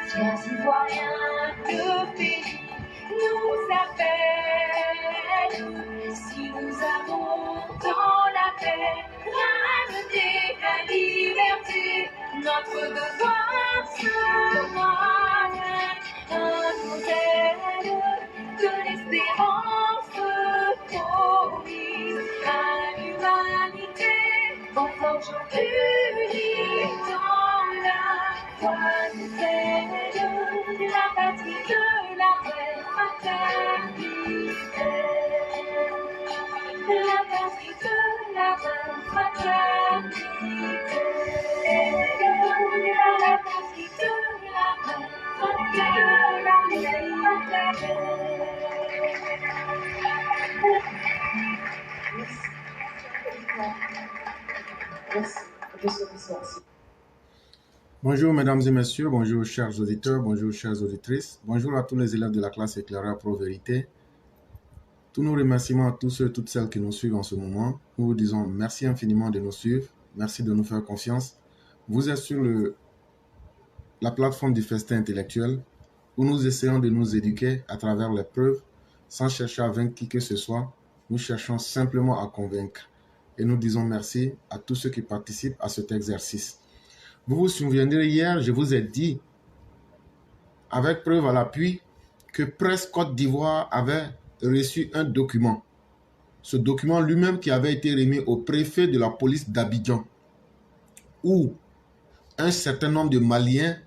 Fiers citoyens de pays nous appellent. Si nous avons dans la paix ramené la liberté, notre devoir sera un modèle de l'espérance promise à l'humanité, en forgeant unis dans la foi nouvelle, la patrie de la vraie fraternité. La patrie de la vraie fraternité. La patrie de la vraie Bonjour mesdames et messieurs, bonjour chers auditeurs, bonjour chères auditrices, bonjour à tous les élèves de la classe éclaireur Pro Vérité. Tous nos remerciements à tous ceux et toutes celles qui nous suivent en ce moment. Nous vous disons merci infiniment de nous suivre, merci de nous faire confiance. Vous êtes sur la plateforme du festin intellectuel où nous essayons de nous éduquer à travers les preuves sans chercher à vaincre qui que ce soit. Nous cherchons simplement à convaincre. Et nous disons merci à tous ceux qui participent à cet exercice. Vous vous souviendrez, hier, je vous ai dit, avec preuve à l'appui, que Presse Côte d'Ivoire avait reçu un document. Ce document lui-même qui avait été remis au préfet de la police d'Abidjan, où un certain nombre de Maliens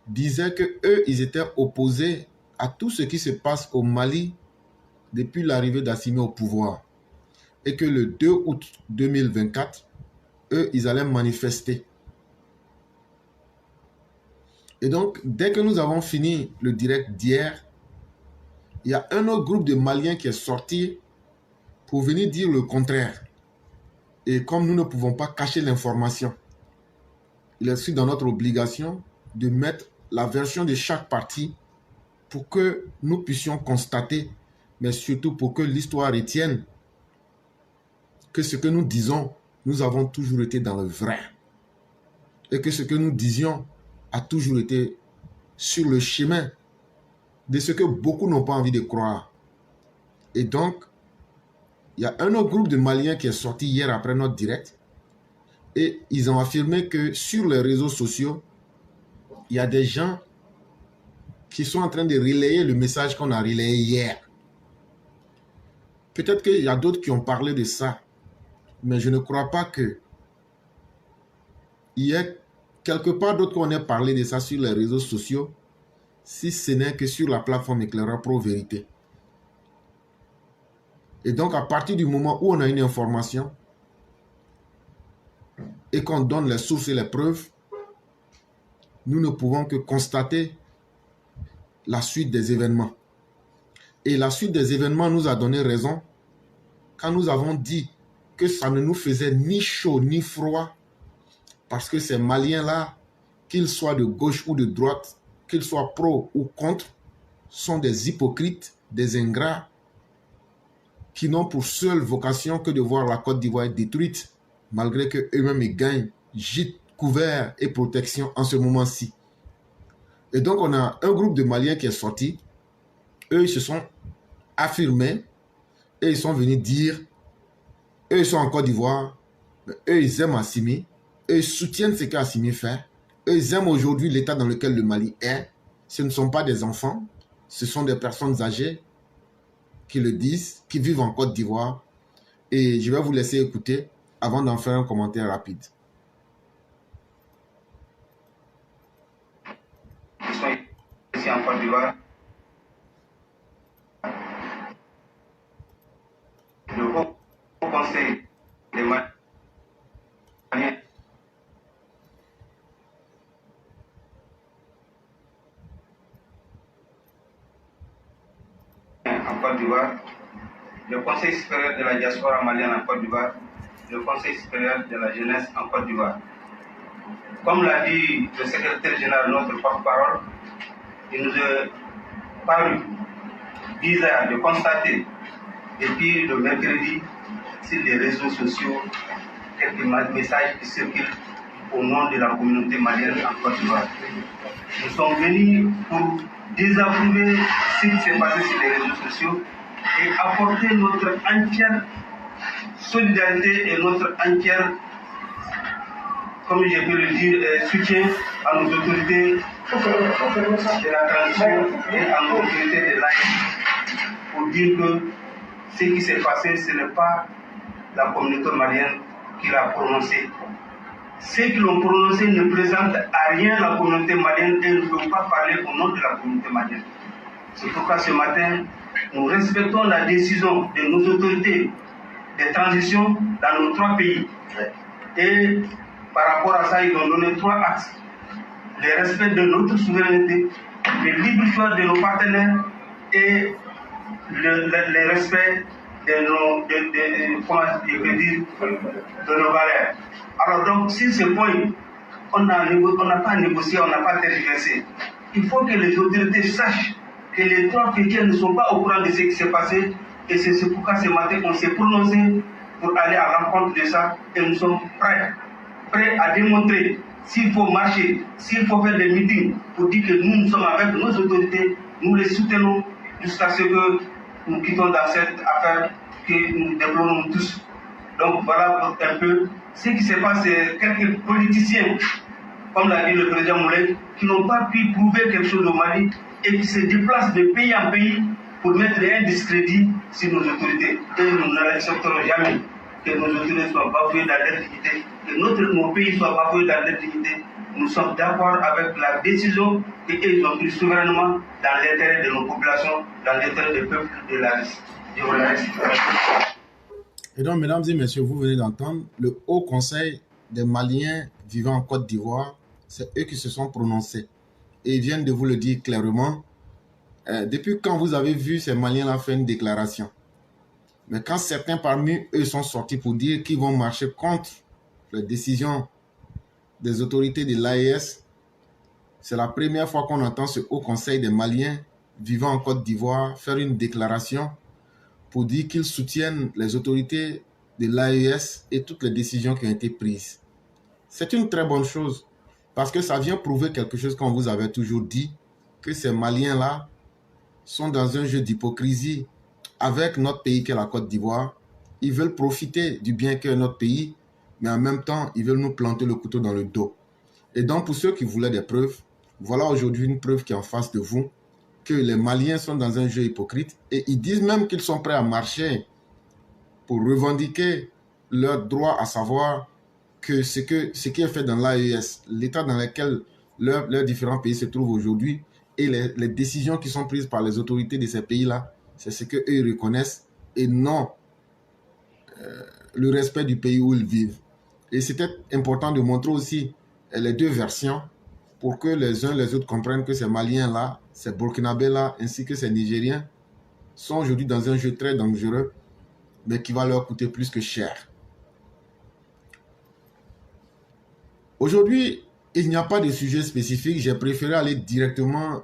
disaient qu'eux, ils étaient opposés à tout ce qui se passe au Mali depuis l'arrivée d'Assimi au pouvoir. Et que le 2 août 2024, eux, ils allaient manifester. Et donc, dès que nous avons fini le direct d'hier, il y a un autre groupe de Maliens qui est sorti pour venir dire le contraire. Et comme nous ne pouvons pas cacher l'information, il est aussi dans notre obligation de mettre la version de chaque partie pour que nous puissions constater, mais surtout pour que l'histoire retienne que ce que nous disons, nous avons toujours été dans le vrai. Et que ce que nous disions a toujours été sur le chemin de ce que beaucoup n'ont pas envie de croire. Et donc, il y a un autre groupe de Maliens qui est sorti hier après notre direct et ils ont affirmé que sur les réseaux sociaux, il y a des gens qui sont en train de relayer le message qu'on a relayé hier. Peut-être qu'il y a d'autres qui ont parlé de ça, mais je ne crois pas qu'il y ait quelque part d'autre qu'on ait parlé de ça sur les réseaux sociaux, si ce n'est que sur la plateforme éclaireur Pro Vérité. Et donc, à partir du moment où on a une information et qu'on donne les sources et les preuves, nous ne pouvons que constater la suite des événements. Et la suite des événements nous a donné raison quand nous avons dit que ça ne nous faisait ni chaud ni froid parce que ces Maliens-là, qu'ils soient de gauche ou de droite, qu'ils soient pro ou contre, sont des hypocrites, des ingrats qui n'ont pour seule vocation que de voir la Côte d'Ivoire détruite, malgré qu'eux-mêmes ils gagnent gîte, couvert et protection en ce moment-ci. Et donc on a un groupe de Maliens qui est sorti, eux ils se sont affirmés et ils sont venus dire, eux ils sont en Côte d'Ivoire, eux ils aiment Assimi, eux ils soutiennent ce qu'Assimi fait, eux ils aiment aujourd'hui l'état dans lequel le Mali est, ce ne sont pas des enfants, ce sont des personnes âgées qui le disent, qui vivent en Côte d'Ivoire. Et je vais vous laisser écouter avant d'en faire un commentaire rapide. Ils sont ici en Côte d'Ivoire. Le Haut Conseil des Maliens en Côte d'Ivoire, le Conseil supérieur de la diaspora malienne en Côte d'Ivoire, le Conseil supérieur de la jeunesse en Côte d'Ivoire. Comme l'a dit le secrétaire général, notre porte-parole, il nous a paru bizarre de constater depuis le mercredi sur les réseaux sociaux quelques messages qui circulent au nom de la communauté malienne en Côte d'Ivoire. Nous sommes venus pour désapprouver ce qui s'est passé sur les réseaux sociaux et apporter notre entière solidarité et notre entière, comme je peux le dire, soutien à nos autorités de la transition et à nos autorités de l'AIS pour dire que ce qui s'est passé, ce n'est pas la communauté malienne qui l'a prononcé. Ceux qui l'ont prononcé ne présentent à rien la communauté malienne et ne peuvent pas parler au nom de la communauté malienne. C'est pourquoi ce matin, nous respectons la décision de nos autorités de transition dans nos 3 pays. Et par rapport à ça, ils ont donné 3 axes. Le respect de notre souveraineté, le libre choix de nos partenaires et le respect de nos valeurs. Alors donc, sur ce point, on n'a pas négocié, on n'a pas tergiversé. Il faut que les autorités sachent que les 3 chrétiens ne sont pas au courant de ce qui s'est passé. Et c'est pourquoi ce matin, on s'est prononcé pour aller à l'encontre de ça. Et nous sommes prêts à démontrer s'il faut marcher, s'il faut faire des meetings pour dire que nous sommes avec nos autorités, nous les soutenons jusqu'à ce que nous quittons dans cette affaire que nous déplorons tous. Donc voilà un peu ce qui se passe. Quelques politiciens, comme l'a dit le président Moulay, qui n'ont pas pu prouver quelque chose au Mali et qui se déplacent de pays en pays pour mettre un discrédit sur nos autorités. Et nous n'accepterons jamais que nos autorités soient bafouées dans leur dignité, que nos pays soient bafoués dans leur dignité. Nous sommes d'accord avec la décision qu'ils ont prise souverainement dans l'intérêt de nos populations, dans l'intérêt des peuples de la RIS. Je vous remercie. Et donc, mesdames et messieurs, vous venez d'entendre le Haut Conseil des Maliens vivant en Côte d'Ivoire. C'est eux qui se sont prononcés. Et ils viennent de vous le dire clairement. Depuis quand vous avez vu ces Maliens-là faire une déclaration? Mais quand certains parmi eux sont sortis pour dire qu'ils vont marcher contre les décisions des autorités de l'AES, c'est la première fois qu'on entend ce Haut Conseil des Maliens vivant en Côte d'Ivoire faire une déclaration pour dire qu'ils soutiennent les autorités de l'AES et toutes les décisions qui ont été prises. C'est une très bonne chose parce que ça vient prouver quelque chose qu'on vous avait toujours dit, que ces Maliens-là sont dans un jeu d'hypocrisie avec notre pays qu'est la Côte d'Ivoire. Ils veulent profiter du bien qu'est notre pays, mais en même temps, ils veulent nous planter le couteau dans le dos. Et donc, pour ceux qui voulaient des preuves, voilà aujourd'hui une preuve qui est en face de vous, que les Maliens sont dans un jeu hypocrite et ils disent même qu'ils sont prêts à marcher pour revendiquer leur droit à savoir que ce qui est fait dans l'AES, l'état dans lequel leurs différents pays se trouvent aujourd'hui et les décisions qui sont prises par les autorités de ces pays-là, c'est ce qu'eux reconnaissent et non le respect du pays où ils vivent. Et c'était important de montrer aussi les 2 versions pour que les uns les autres comprennent que ces Maliens-là, ces Burkinabés-là, ainsi que ces Nigériens sont aujourd'hui dans un jeu très dangereux, mais qui va leur coûter plus que cher. Aujourd'hui, il n'y a pas de sujet spécifique. J'ai préféré aller directement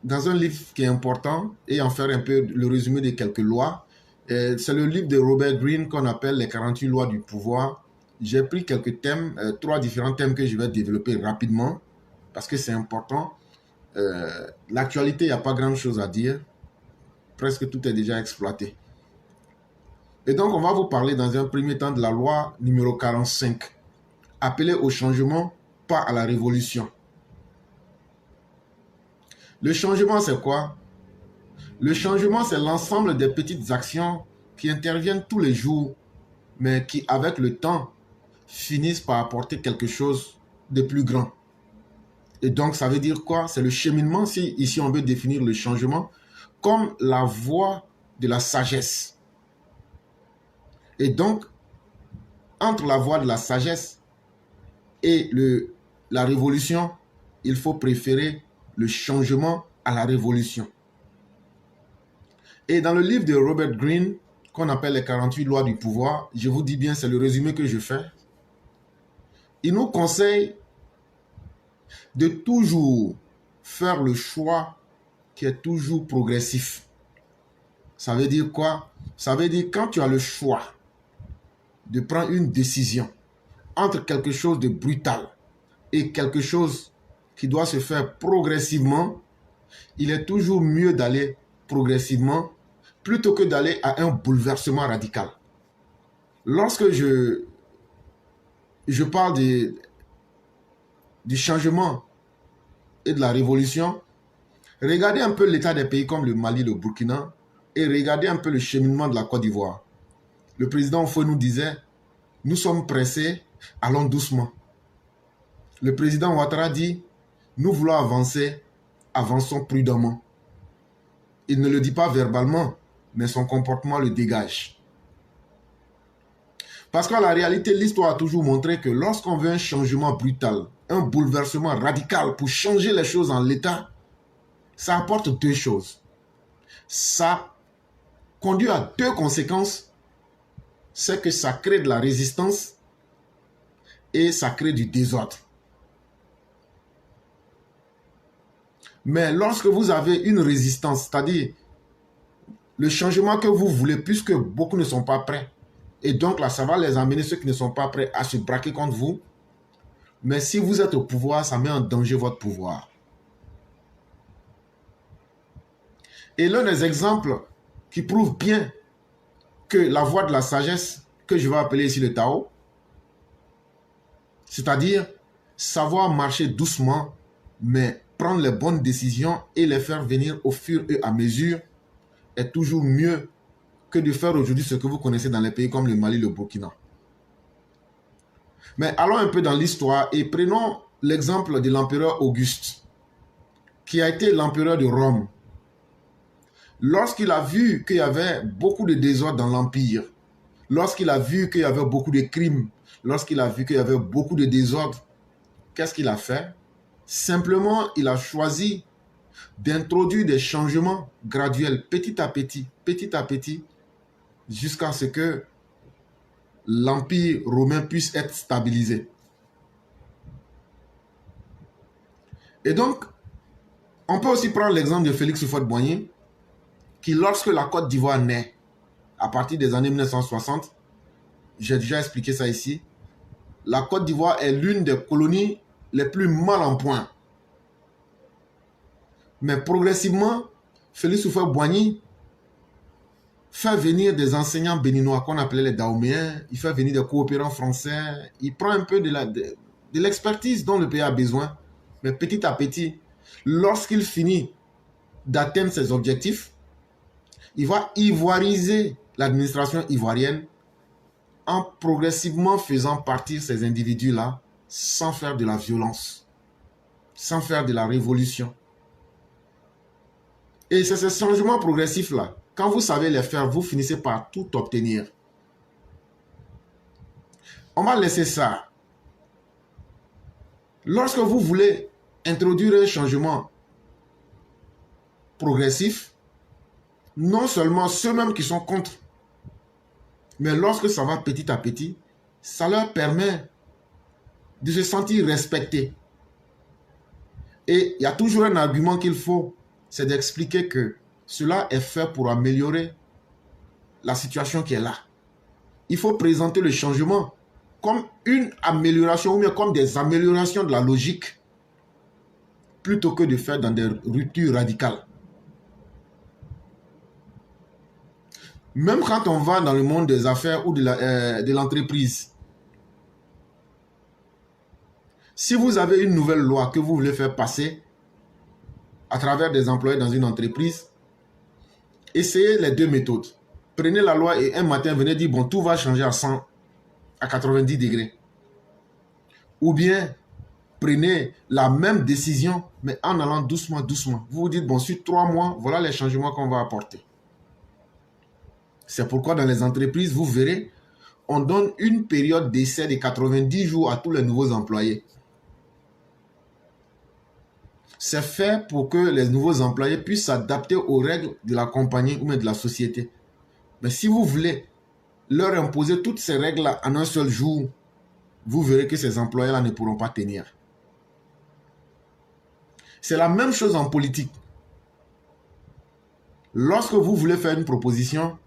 dans un livre qui est important et en faire un peu le résumé de quelques lois. C'est le livre de Robert Greene qu'on appelle les 48 lois du pouvoir. J'ai pris quelques thèmes, 3 différents thèmes que je vais développer rapidement parce que c'est important. L'actualité, il n'y a pas grand chose à dire. Presque tout est déjà exploité. Et donc, on va vous parler dans un premier temps de la loi numéro 45, appelée au changement, pas à la révolution. Le changement, c'est quoi? Le changement, c'est l'ensemble des petites actions qui interviennent tous les jours, mais qui, avec le temps, finissent par apporter quelque chose de plus grand. Et donc, ça veut dire quoi? C'est le cheminement, si ici on veut définir le changement, comme la voie de la sagesse. Et donc, entre la voie de la sagesse et la révolution, il faut préférer le changement à la révolution. Et dans le livre de Robert Greene, qu'on appelle les 48 lois du pouvoir, je vous dis bien, c'est le résumé que je fais. Il nous conseille de toujours faire le choix qui est toujours progressif. Ça veut dire quoi? Ça veut dire quand tu as le choix de prendre une décision entre quelque chose de brutal et quelque chose qui doit se faire progressivement, il est toujours mieux d'aller progressivement plutôt que d'aller à un bouleversement radical. Lorsque je parle du changement et de la révolution, regardez un peu l'état des pays comme le Mali, le Burkina, et regardez un peu le cheminement de la Côte d'Ivoire. Le président Faure nous disait, nous sommes pressés, allons doucement. Le président Ouattara dit, nous voulons avancer, avançons prudemment. Il ne le dit pas verbalement, mais son comportement le dégage. Parce qu'en la réalité, l'histoire a toujours montré que lorsqu'on veut un changement brutal, un bouleversement radical pour changer les choses en l'état, ça apporte deux choses. Ça conduit à deux conséquences. C'est que ça crée de la résistance et ça crée du désordre. Mais lorsque vous avez une résistance, c'est-à-dire le changement que vous voulez, puisque beaucoup ne sont pas prêts, et donc là, ça va les amener, ceux qui ne sont pas prêts, à se braquer contre vous. Mais si vous êtes au pouvoir, ça met en danger votre pouvoir. Et l'un des exemples qui prouve bien que la voie de la sagesse, que je vais appeler ici le Tao, c'est-à-dire savoir marcher doucement, mais prendre les bonnes décisions et les faire venir au fur et à mesure, est toujours mieux que de faire aujourd'hui ce que vous connaissez dans les pays comme le Mali, le Burkina. Mais allons un peu dans l'histoire et prenons l'exemple de l'empereur Auguste, qui a été l'empereur de Rome. Lorsqu'il a vu qu'il y avait beaucoup de désordre dans l'empire, lorsqu'il a vu qu'il y avait beaucoup de crimes, lorsqu'il a vu qu'il y avait beaucoup de désordre, qu'est-ce qu'il a fait? Simplement, il a choisi d'introduire des changements graduels, petit à petit, jusqu'à ce que l'Empire romain puisse être stabilisé. Et donc, on peut aussi prendre l'exemple de Félix Houphouët-Boigny, qui, lorsque la Côte d'Ivoire naît, à partir des années 1960, j'ai déjà expliqué ça ici, la Côte d'Ivoire est l'une des colonies les plus mal en point. Mais progressivement, Félix Houphouët-Boigny fait venir des enseignants béninois qu'on appelait les Dahoméens, il fait venir des coopérants français, il prend un peu de l'expertise dont le pays a besoin. Mais petit à petit, lorsqu'il finit d'atteindre ses objectifs, il va ivoiriser l'administration ivoirienne en progressivement faisant partir ces individus-là sans faire de la violence, sans faire de la révolution. Et c'est ces changements progressifs-là. Quand vous savez les faire, vous finissez par tout obtenir. On va laisser ça. Lorsque vous voulez introduire un changement progressif, non seulement ceux-mêmes qui sont contre, mais lorsque ça va petit à petit, ça leur permet de se sentir respectés. Et il y a toujours un argument qu'il faut, c'est d'expliquer que cela est fait pour améliorer la situation qui est là. Il faut présenter le changement comme une amélioration ou bien comme des améliorations de la logique plutôt que de faire dans des ruptures radicales. Même quand on va dans le monde des affaires ou de l'entreprise, si vous avez une nouvelle loi que vous voulez faire passer à travers des employés dans une entreprise, essayez les deux méthodes. Prenez la loi et un matin, venez dire, bon, tout va changer à 100, à 90 degrés. Ou bien, prenez la même décision, mais en allant doucement, doucement. Vous vous dites, bon, sur 3 mois, voilà les changements qu'on va apporter. C'est pourquoi dans les entreprises, vous verrez, on donne une période d'essai de 90 jours à tous les nouveaux employés. C'est fait pour que les nouveaux employés puissent s'adapter aux règles de la compagnie ou même de la société. Mais si vous voulez leur imposer toutes ces règles-là en un seul jour, vous verrez que ces employés-là ne pourront pas tenir. C'est la même chose en politique. Lorsque vous voulez faire une proposition,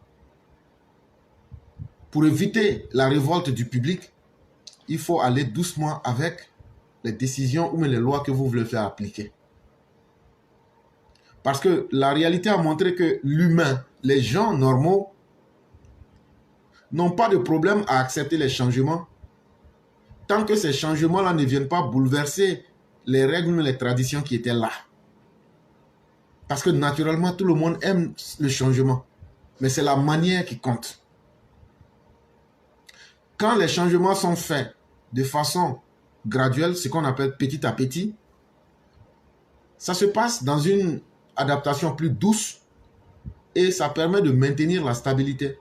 pour éviter la révolte du public, il faut aller doucement avec les décisions ou les lois que vous voulez faire appliquer. Parce que la réalité a montré que l'humain, les gens normaux, n'ont pas de problème à accepter les changements tant que ces changements-là ne viennent pas bouleverser les règles ou les traditions qui étaient là. Parce que naturellement, tout le monde aime le changement. Mais c'est la manière qui compte. Quand les changements sont faits de façon graduelle, ce qu'on appelle petit à petit, ça se passe dans une adaptation plus douce et ça permet de maintenir la stabilité.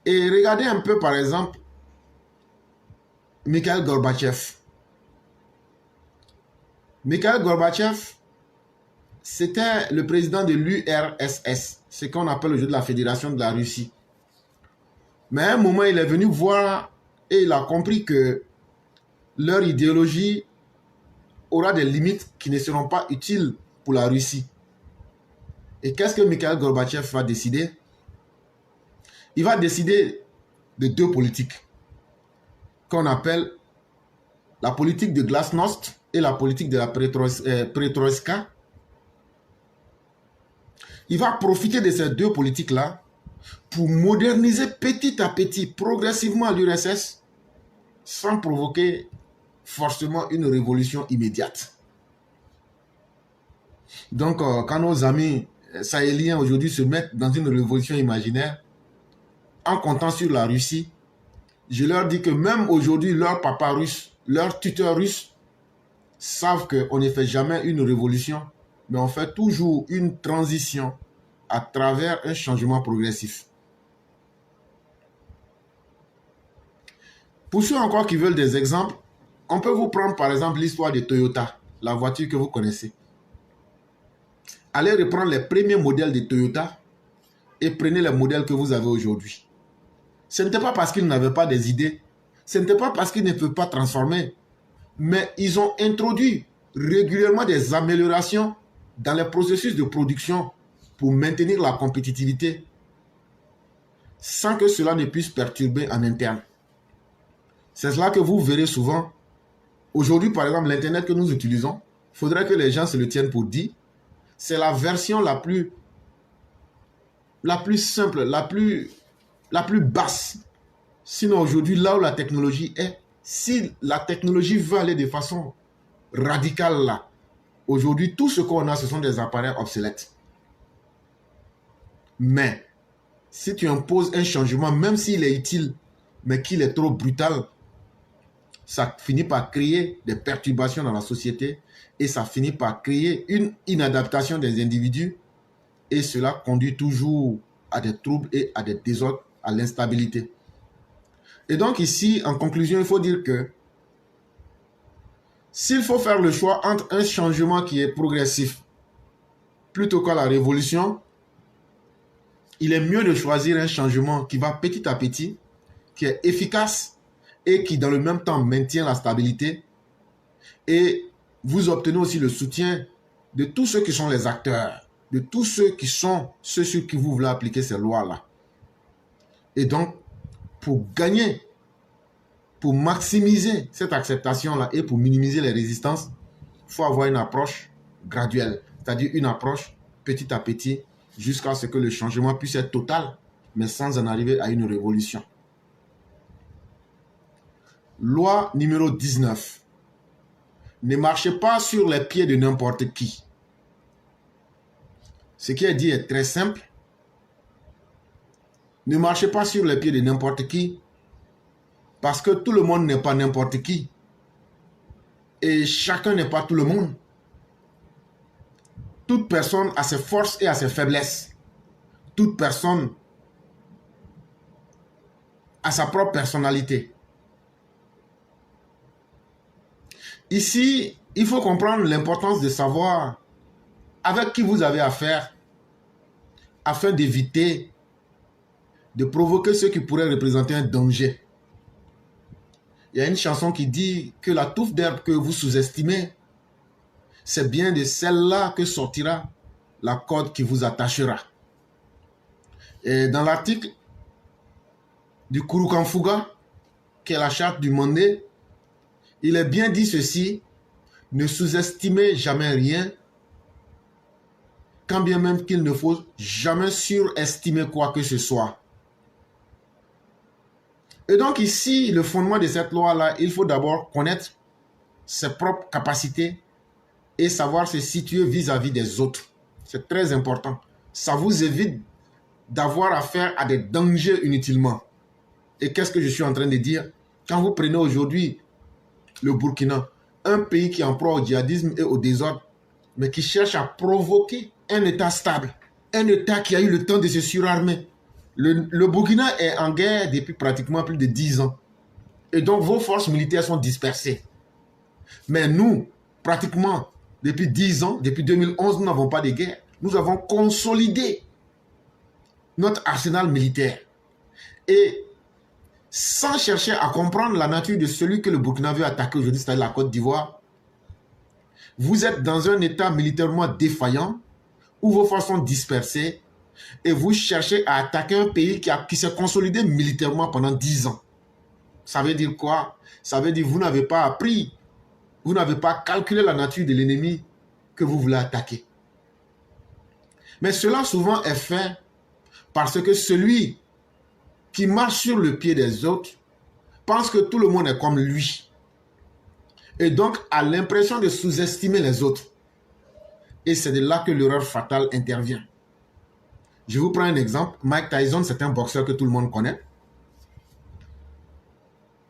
Et regardez un peu par exemple Mikhail Gorbatchev. Mikhail Gorbatchev, c'était le président de l'URSS, ce qu'on appelle aujourd'hui la Fédération de la Russie. Mais à un moment, il est venu voir et il a compris que leur idéologie aura des limites qui ne seront pas utiles pour la Russie. Et qu'est-ce que Mikhail Gorbatchev va décider? Il va décider de deux politiques qu'on appelle la politique de glasnost et la politique de la perestroïka. Il va profiter de ces deux politiques-là pour moderniser petit à petit, progressivement l'URSS, sans provoquer forcément une révolution immédiate. Donc, quand nos amis sahéliens aujourd'hui se mettent dans une révolution imaginaire, en comptant sur la Russie, je leur dis que même aujourd'hui, leur papa russe, leur tuteur russe, savent qu'on ne fait jamais une révolution, mais on fait toujours une transition à travers un changement progressif. Pour ceux encore qui veulent des exemples, on peut vous prendre par exemple l'histoire de Toyota, la voiture que vous connaissez. Allez reprendre les premiers modèles de Toyota et prenez les modèles que vous avez aujourd'hui. Ce n'était pas parce qu'ils n'avaient pas des idées, ce n'était pas parce qu'ils ne peuvent pas transformer, mais ils ont introduit régulièrement des améliorations dans les processus de production pour maintenir la compétitivité sans que cela ne puisse perturber en interne. C'est cela que vous verrez souvent. Aujourd'hui, par exemple, l'Internet que nous utilisons, il faudrait que les gens se le tiennent pour dit, c'est la version la plus simple, la plus basse. Sinon, aujourd'hui, là où la technologie est, si la technologie veut aller de façon radicale là, aujourd'hui, tout ce qu'on a, ce sont des appareils obsolètes. Mais, si tu imposes un changement, même s'il est utile, mais qu'il est trop brutal, ça finit par créer des perturbations dans la société et ça finit par créer une inadaptation des individus et cela conduit toujours à des troubles et à des désordres, à l'instabilité. Et donc ici, en conclusion, il faut dire que s'il faut faire le choix entre un changement qui est progressif plutôt que la révolution, il est mieux de choisir un changement qui va petit à petit, qui est efficace et qui dans le même temps maintient la stabilité. Et vous obtenez aussi le soutien de tous ceux qui sont les acteurs, de tous ceux qui sont ceux sur qui vous voulez appliquer ces lois-là. Et donc, pour gagner, pour maximiser cette acceptation-là et pour minimiser les résistances, il faut avoir une approche graduelle, c'est-à-dire une approche petit à petit jusqu'à ce que le changement puisse être total, mais sans en arriver à une révolution. Loi numéro 19. Ne marchez pas sur les pieds de n'importe qui. Ce qui est dit est très simple. Ne marchez pas sur les pieds de n'importe qui parce que tout le monde n'est pas n'importe qui. Et chacun n'est pas tout le monde. Toute personne a ses forces et a ses faiblesses. Toute personne a sa propre personnalité. Ici, il faut comprendre l'importance de savoir avec qui vous avez affaire afin d'éviter de provoquer ce qui pourrait représenter un danger. Il y a une chanson qui dit que la touffe d'herbe que vous sous-estimez, c'est bien de celle-là que sortira la corde qui vous attachera. Et dans l'article, du Kurukanfuga, qui est la charte du Mandé, il est bien dit ceci: ne sous-estimez jamais rien, quand bien même qu'il ne faut jamais surestimer quoi que ce soit. Et donc ici, le fondement de cette loi-là, il faut d'abord connaître ses propres capacités et savoir se situer vis-à-vis des autres. C'est très important. Ça vous évite d'avoir affaire à des dangers inutilement. Et qu'est-ce que je suis en train de dire? Quand vous prenez aujourd'hui le Burkina, un pays qui est en proie au djihadisme et au désordre, mais qui cherche à provoquer un État stable, un État qui a eu le temps de se surarmer. Le Burkina est en guerre depuis pratiquement plus de 10 ans. Et donc vos forces militaires sont dispersées. Mais nous, pratiquement depuis 10 ans, depuis 2011, nous n'avons pas de guerre. Nous avons consolidé notre arsenal militaire. Et sans chercher à comprendre la nature de celui que le Burkina veut attaquer aujourd'hui, c'est-à-dire la Côte d'Ivoire, vous êtes dans un état militairement défaillant, où vos forces sont dispersées, et vous cherchez à attaquer un pays qui s'est consolidé militairement pendant 10 ans. Ça veut dire quoi? Ça veut dire que vous n'avez pas appris, vous n'avez pas calculé la nature de l'ennemi que vous voulez attaquer. Mais cela souvent est fait parce que celui qui marche sur le pied des autres pense que tout le monde est comme lui. Et donc a l'impression de sous-estimer les autres. Et c'est de là que l'erreur fatale intervient. Je vous prends un exemple. Mike Tyson, c'est un boxeur que tout le monde connaît.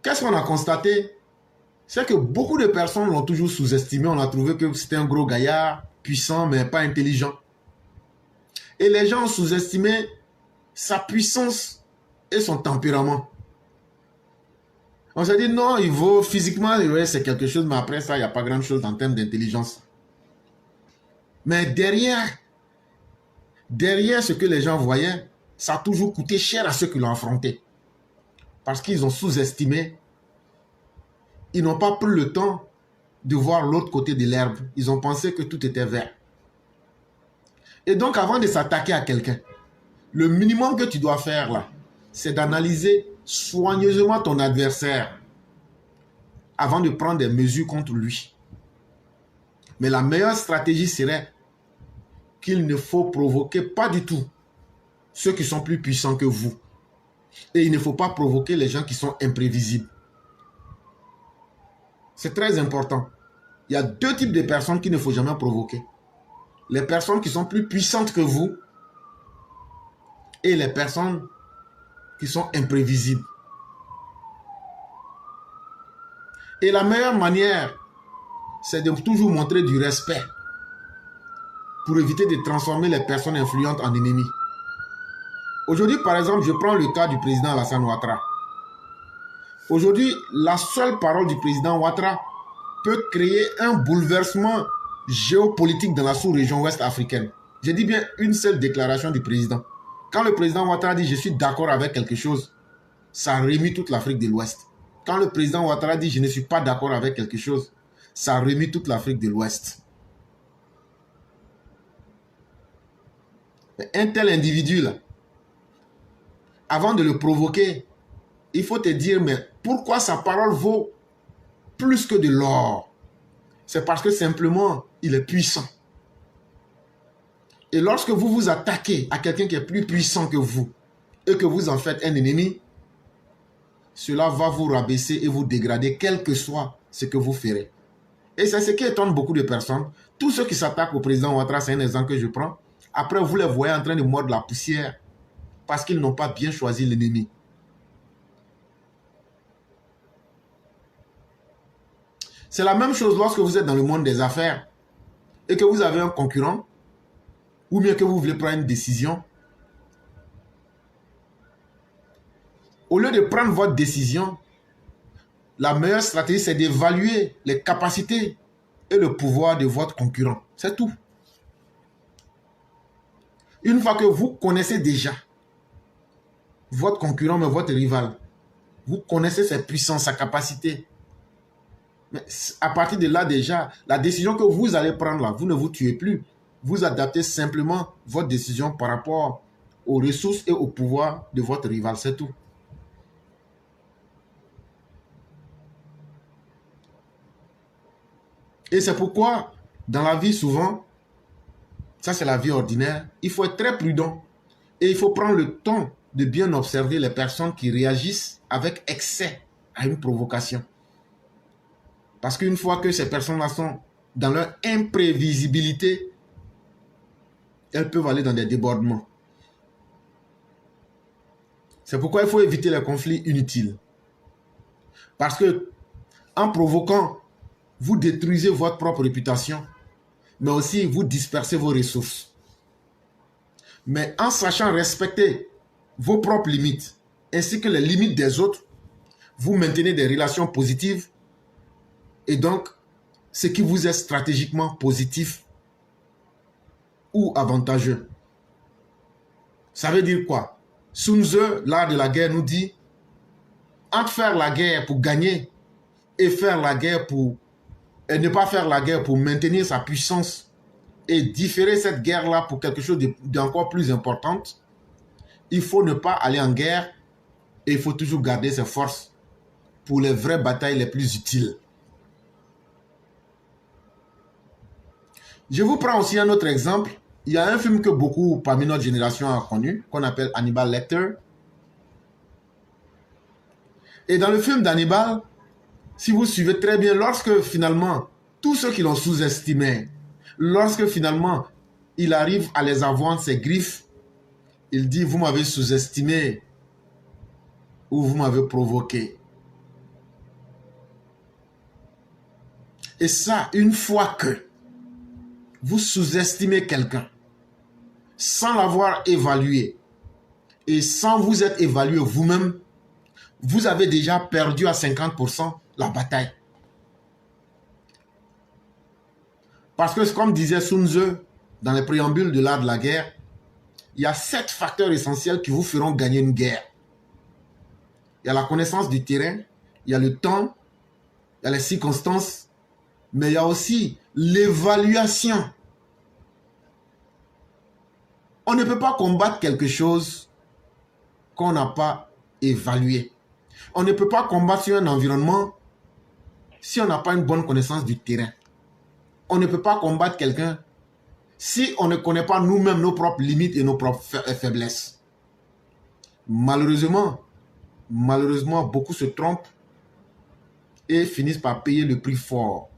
Qu'est-ce qu'on a constaté? C'est que beaucoup de personnes l'ont toujours sous-estimé. On a trouvé que c'était un gros gaillard, puissant, mais pas intelligent. Et les gens ont sous-estimé sa puissance et son tempérament. On s'est dit, non, il vaut physiquement, ouais, c'est quelque chose, mais après ça, il n'y a pas grand-chose en termes d'intelligence. Mais derrière ce que les gens voyaient, ça a toujours coûté cher à ceux qui l'ont affronté. Parce qu'ils ont sous-estimé. Ils n'ont pas pris le temps de voir l'autre côté de l'herbe. Ils ont pensé que tout était vert. Et donc, avant de s'attaquer à quelqu'un, le minimum que tu dois faire là, c'est d'analyser soigneusement ton adversaire avant de prendre des mesures contre lui. Mais la meilleure stratégie serait qu'il ne faut provoquer pas du tout ceux qui sont plus puissants que vous. Et il ne faut pas provoquer les gens qui sont imprévisibles. C'est très important. Il y a deux types de personnes qu'il ne faut jamais provoquer. Les personnes qui sont plus puissantes que vous et les personnes qui sont imprévisibles. Et la meilleure manière, c'est de toujours montrer du respect pour éviter de transformer les personnes influentes en ennemis. Aujourd'hui, par exemple, je prends le cas du président Alassane Ouattara. Aujourd'hui, la seule parole du président Ouattara peut créer un bouleversement géopolitique dans la sous-région ouest africaine. Je dis bien une seule déclaration du président. Quand le président Ouattara dit « je suis d'accord avec quelque chose », ça remet toute l'Afrique de l'Ouest. Quand le président Ouattara dit « je ne suis pas d'accord avec quelque chose », ça remet toute l'Afrique de l'Ouest. Un tel individu là, avant de le provoquer, il faut te dire, mais pourquoi sa parole vaut plus que de l'or? C'est parce que simplement, il est puissant. Et lorsque vous vous attaquez à quelqu'un qui est plus puissant que vous, et que vous en faites un ennemi, cela va vous rabaisser et vous dégrader, quel que soit ce que vous ferez. Et c'est ce qui étonne beaucoup de personnes. Tous ceux qui s'attaquent au président Ouattara, c'est un exemple que je prends. Après, vous les voyez en train de mordre la poussière parce qu'ils n'ont pas bien choisi l'ennemi. C'est la même chose lorsque vous êtes dans le monde des affaires et que vous avez un concurrent ou bien que vous voulez prendre une décision. Au lieu de prendre votre décision, la meilleure stratégie, c'est d'évaluer les capacités et le pouvoir de votre concurrent. C'est tout. Une fois que vous connaissez déjà votre concurrent, mais votre rival, vous connaissez ses puissances, sa capacité. Mais à partir de là déjà, la décision que vous allez prendre là, vous ne vous tuez plus. Vous adaptez simplement votre décision par rapport aux ressources et au pouvoir de votre rival, c'est tout. Et c'est pourquoi, dans la vie, souvent, ça c'est la vie ordinaire, il faut être très prudent. Et il faut prendre le temps de bien observer les personnes qui réagissent avec excès à une provocation. Parce qu'une fois que ces personnes-là sont dans leur imprévisibilité, elles peuvent aller dans des débordements. C'est pourquoi il faut éviter les conflits inutiles. Parce que en provoquant, vous détruisez votre propre réputation, mais aussi vous dispersez vos ressources. Mais en sachant respecter vos propres limites, ainsi que les limites des autres, vous maintenez des relations positives et donc ce qui vous est stratégiquement positif ou avantageux. Ça veut dire quoi? Sun Tzu, l'art de la guerre, nous dit entre faire la guerre pour gagner et faire la guerre et ne pas faire la guerre pour maintenir sa puissance et différer cette guerre-là pour quelque chose d'encore plus important, il faut ne pas aller en guerre et il faut toujours garder ses forces pour les vraies batailles les plus utiles. Je vous prends aussi un autre exemple. Il y a un film que beaucoup parmi notre génération a connu, qu'on appelle Hannibal Lecter. Et dans le film d'Hannibal, si vous suivez très bien, lorsque finalement, tous ceux qui l'ont sous-estimé, lorsque finalement, il arrive à les avoir de ses griffes, il dit, vous m'avez sous-estimé ou vous m'avez provoqué. Et ça, une fois que vous sous-estimez quelqu'un, sans l'avoir évalué et sans vous être évalué vous-même, vous avez déjà perdu à 50% la bataille. Parce que comme disait Sun Tzu dans les préambules de l'art de la guerre, il y a 7 facteurs essentiels qui vous feront gagner une guerre. Il y a la connaissance du terrain, il y a le temps, il y a les circonstances, mais il y a aussi l'évaluation. On ne peut pas combattre quelque chose qu'on n'a pas évalué. On ne peut pas combattre sur un environnement si on n'a pas une bonne connaissance du terrain. On ne peut pas combattre quelqu'un si on ne connaît pas nous-mêmes nos propres limites et nos propres faiblesses. Malheureusement, beaucoup se trompent et finissent par payer le prix fort.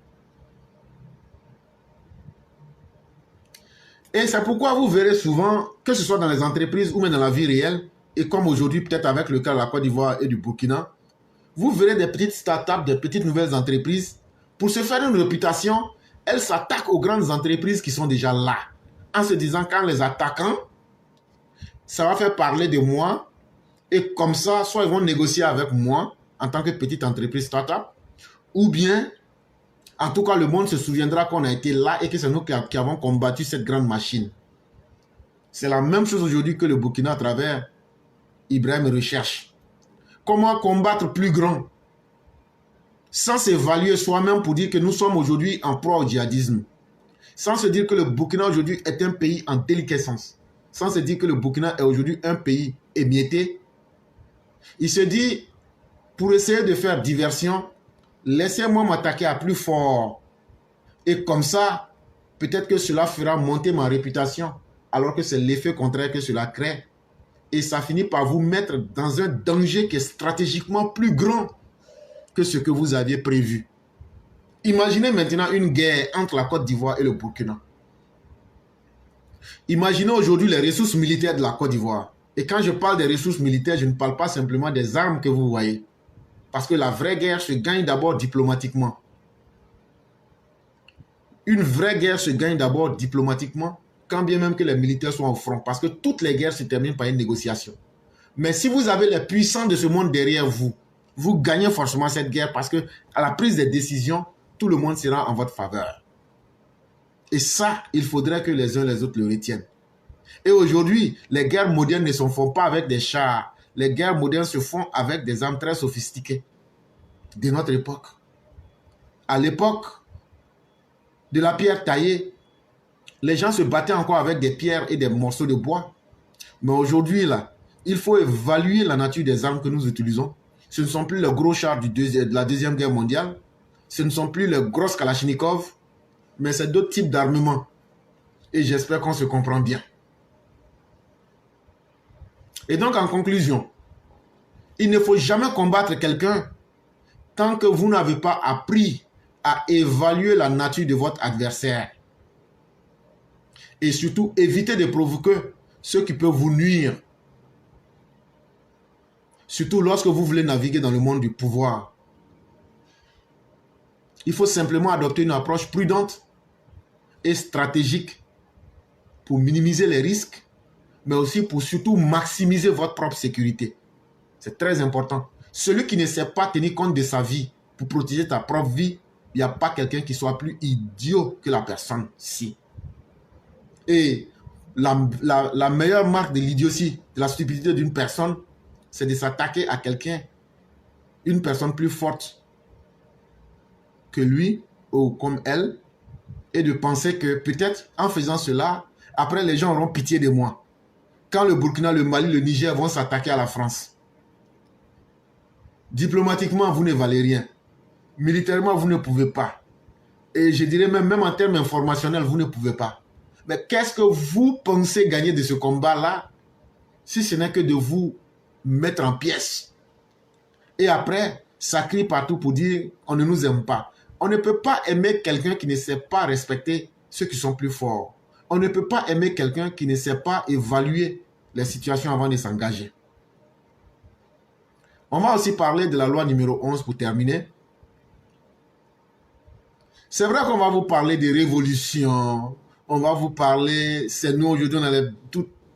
Et c'est pourquoi vous verrez souvent, que ce soit dans les entreprises ou même dans la vie réelle, et comme aujourd'hui peut-être avec le cas de la Côte d'Ivoire et du Burkina, vous verrez des petites startups, des petites nouvelles entreprises. Pour se faire une réputation, elles s'attaquent aux grandes entreprises qui sont déjà là. En se disant qu'en les attaquant, ça va faire parler de moi. Et comme ça, soit ils vont négocier avec moi en tant que petite entreprise startup, ou bien, en tout cas, le monde se souviendra qu'on a été là et que c'est nous qui avons combattu cette grande machine. C'est la même chose aujourd'hui que le Burkina à travers Ibrahim recherche. Comment combattre plus grand sans s'évaluer soi-même pour dire que nous sommes aujourd'hui en proie au djihadisme. Sans se dire que le Burkina aujourd'hui est un pays en déliquescence. Sans se dire que le Burkina est aujourd'hui un pays émietté. Il se dit, pour essayer de faire diversion, laissez-moi m'attaquer à plus fort. Et comme ça, peut-être que cela fera monter ma réputation, alors que c'est l'effet contraire que cela crée. Et ça finit par vous mettre dans un danger qui est stratégiquement plus grand que ce que vous aviez prévu. Imaginez maintenant une guerre entre la Côte d'Ivoire et le Burkina. Imaginez aujourd'hui les ressources militaires de la Côte d'Ivoire. Et quand je parle des ressources militaires, je ne parle pas simplement des armes que vous voyez. Parce que la vraie guerre se gagne d'abord diplomatiquement. Une vraie guerre se gagne d'abord diplomatiquement, quand bien même que les militaires sont au front. Parce que toutes les guerres se terminent par une négociation. Mais si vous avez les puissants de ce monde derrière vous, vous gagnez forcément cette guerre parce que à la prise des décisions, tout le monde sera en votre faveur. Et ça, il faudrait que les uns les autres le retiennent. Et aujourd'hui, les guerres modernes ne se font pas avec des chars. Les guerres modernes se font avec des armes très sophistiquées de notre époque. À l'époque de la pierre taillée, les gens se battaient encore avec des pierres et des morceaux de bois. Mais aujourd'hui, là, il faut évaluer la nature des armes que nous utilisons. Ce ne sont plus les gros chars de la Deuxième Guerre mondiale. Ce ne sont plus les grosses Kalachnikov. mais c'est d'autres types d'armements. Et j'espère qu'on se comprend bien. Et donc, en conclusion, il ne faut jamais combattre quelqu'un tant que vous n'avez pas appris à évaluer la nature de votre adversaire. Et surtout, évitez de provoquer ce qui peut vous nuire. Surtout lorsque vous voulez naviguer dans le monde du pouvoir. Il faut simplement adopter une approche prudente et stratégique pour minimiser les risques, mais aussi pour surtout maximiser votre propre sécurité. C'est très important. Celui qui ne sait pas tenir compte de sa vie pour protéger ta propre vie, il n'y a pas quelqu'un qui soit plus idiot que la personne-ci. Et la meilleure marque de l'idiotie, de la stupidité d'une personne, c'est de s'attaquer à quelqu'un, une personne plus forte que lui ou comme elle, et de penser que peut-être en faisant cela, après les gens auront pitié de moi. Quand le Burkina, le Mali, le Niger vont s'attaquer à la France. Diplomatiquement, vous ne valez rien. Militairement, vous ne pouvez pas. Et je dirais même en termes informationnels, vous ne pouvez pas. Mais qu'est-ce que vous pensez gagner de ce combat-là si ce n'est que de vous mettre en pièces? Et après, ça crie partout pour dire on ne nous aime pas. On ne peut pas aimer quelqu'un qui ne sait pas respecter ceux qui sont plus forts. On ne peut pas aimer quelqu'un qui ne sait pas évaluer les situations avant de s'engager. On va aussi parler de la loi numéro 11 pour terminer. C'est vrai qu'on va vous parler de révolution. On va vous parler, c'est nous aujourd'hui, on a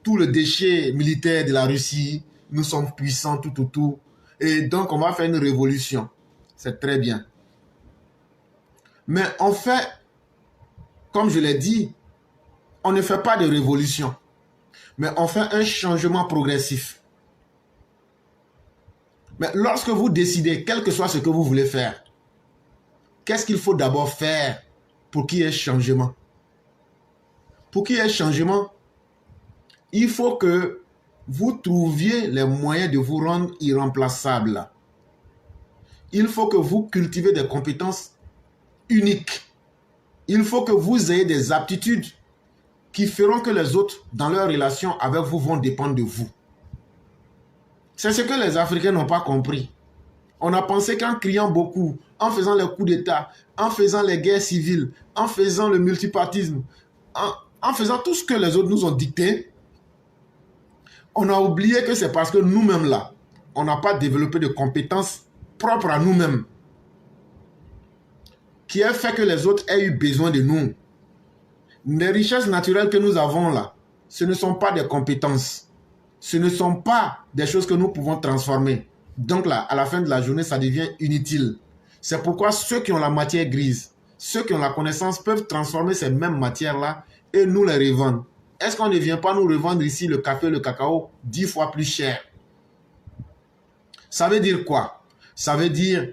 tout le déchet militaire de la Russie. Nous sommes puissants, tout. Et donc, on va faire une révolution. C'est très bien. Mais en fait, comme je l'ai dit, on ne fait pas de révolution. Mais on fait un changement progressif. Mais lorsque vous décidez, quel que soit ce que vous voulez faire, qu'est-ce qu'il faut d'abord faire pour qu'il y ait changement? Pour qu'il y ait changement, il faut que vous trouviez les moyens de vous rendre irremplaçable. Il faut que vous cultivez des compétences uniques. Il faut que vous ayez des aptitudes qui feront que les autres, dans leur relation avec vous, vont dépendre de vous. C'est ce que les Africains n'ont pas compris. On a pensé qu'en criant beaucoup, en faisant les coups d'État, en faisant les guerres civiles, en faisant le multipartisme, en faisant tout ce que les autres nous ont dicté, on a oublié que c'est parce que nous-mêmes là, on n'a pas développé de compétences propres à nous-mêmes qui a fait que les autres aient eu besoin de nous. Les richesses naturelles que nous avons là, ce ne sont pas des compétences. Ce ne sont pas des choses que nous pouvons transformer. Donc là, à la fin de la journée, ça devient inutile. C'est pourquoi ceux qui ont la matière grise, ceux qui ont la connaissance peuvent transformer ces mêmes matières-là et nous les revendre. Est-ce qu'on ne vient pas nous revendre ici le café, le cacao 10 fois plus cher? Ça veut dire quoi? Ça veut dire,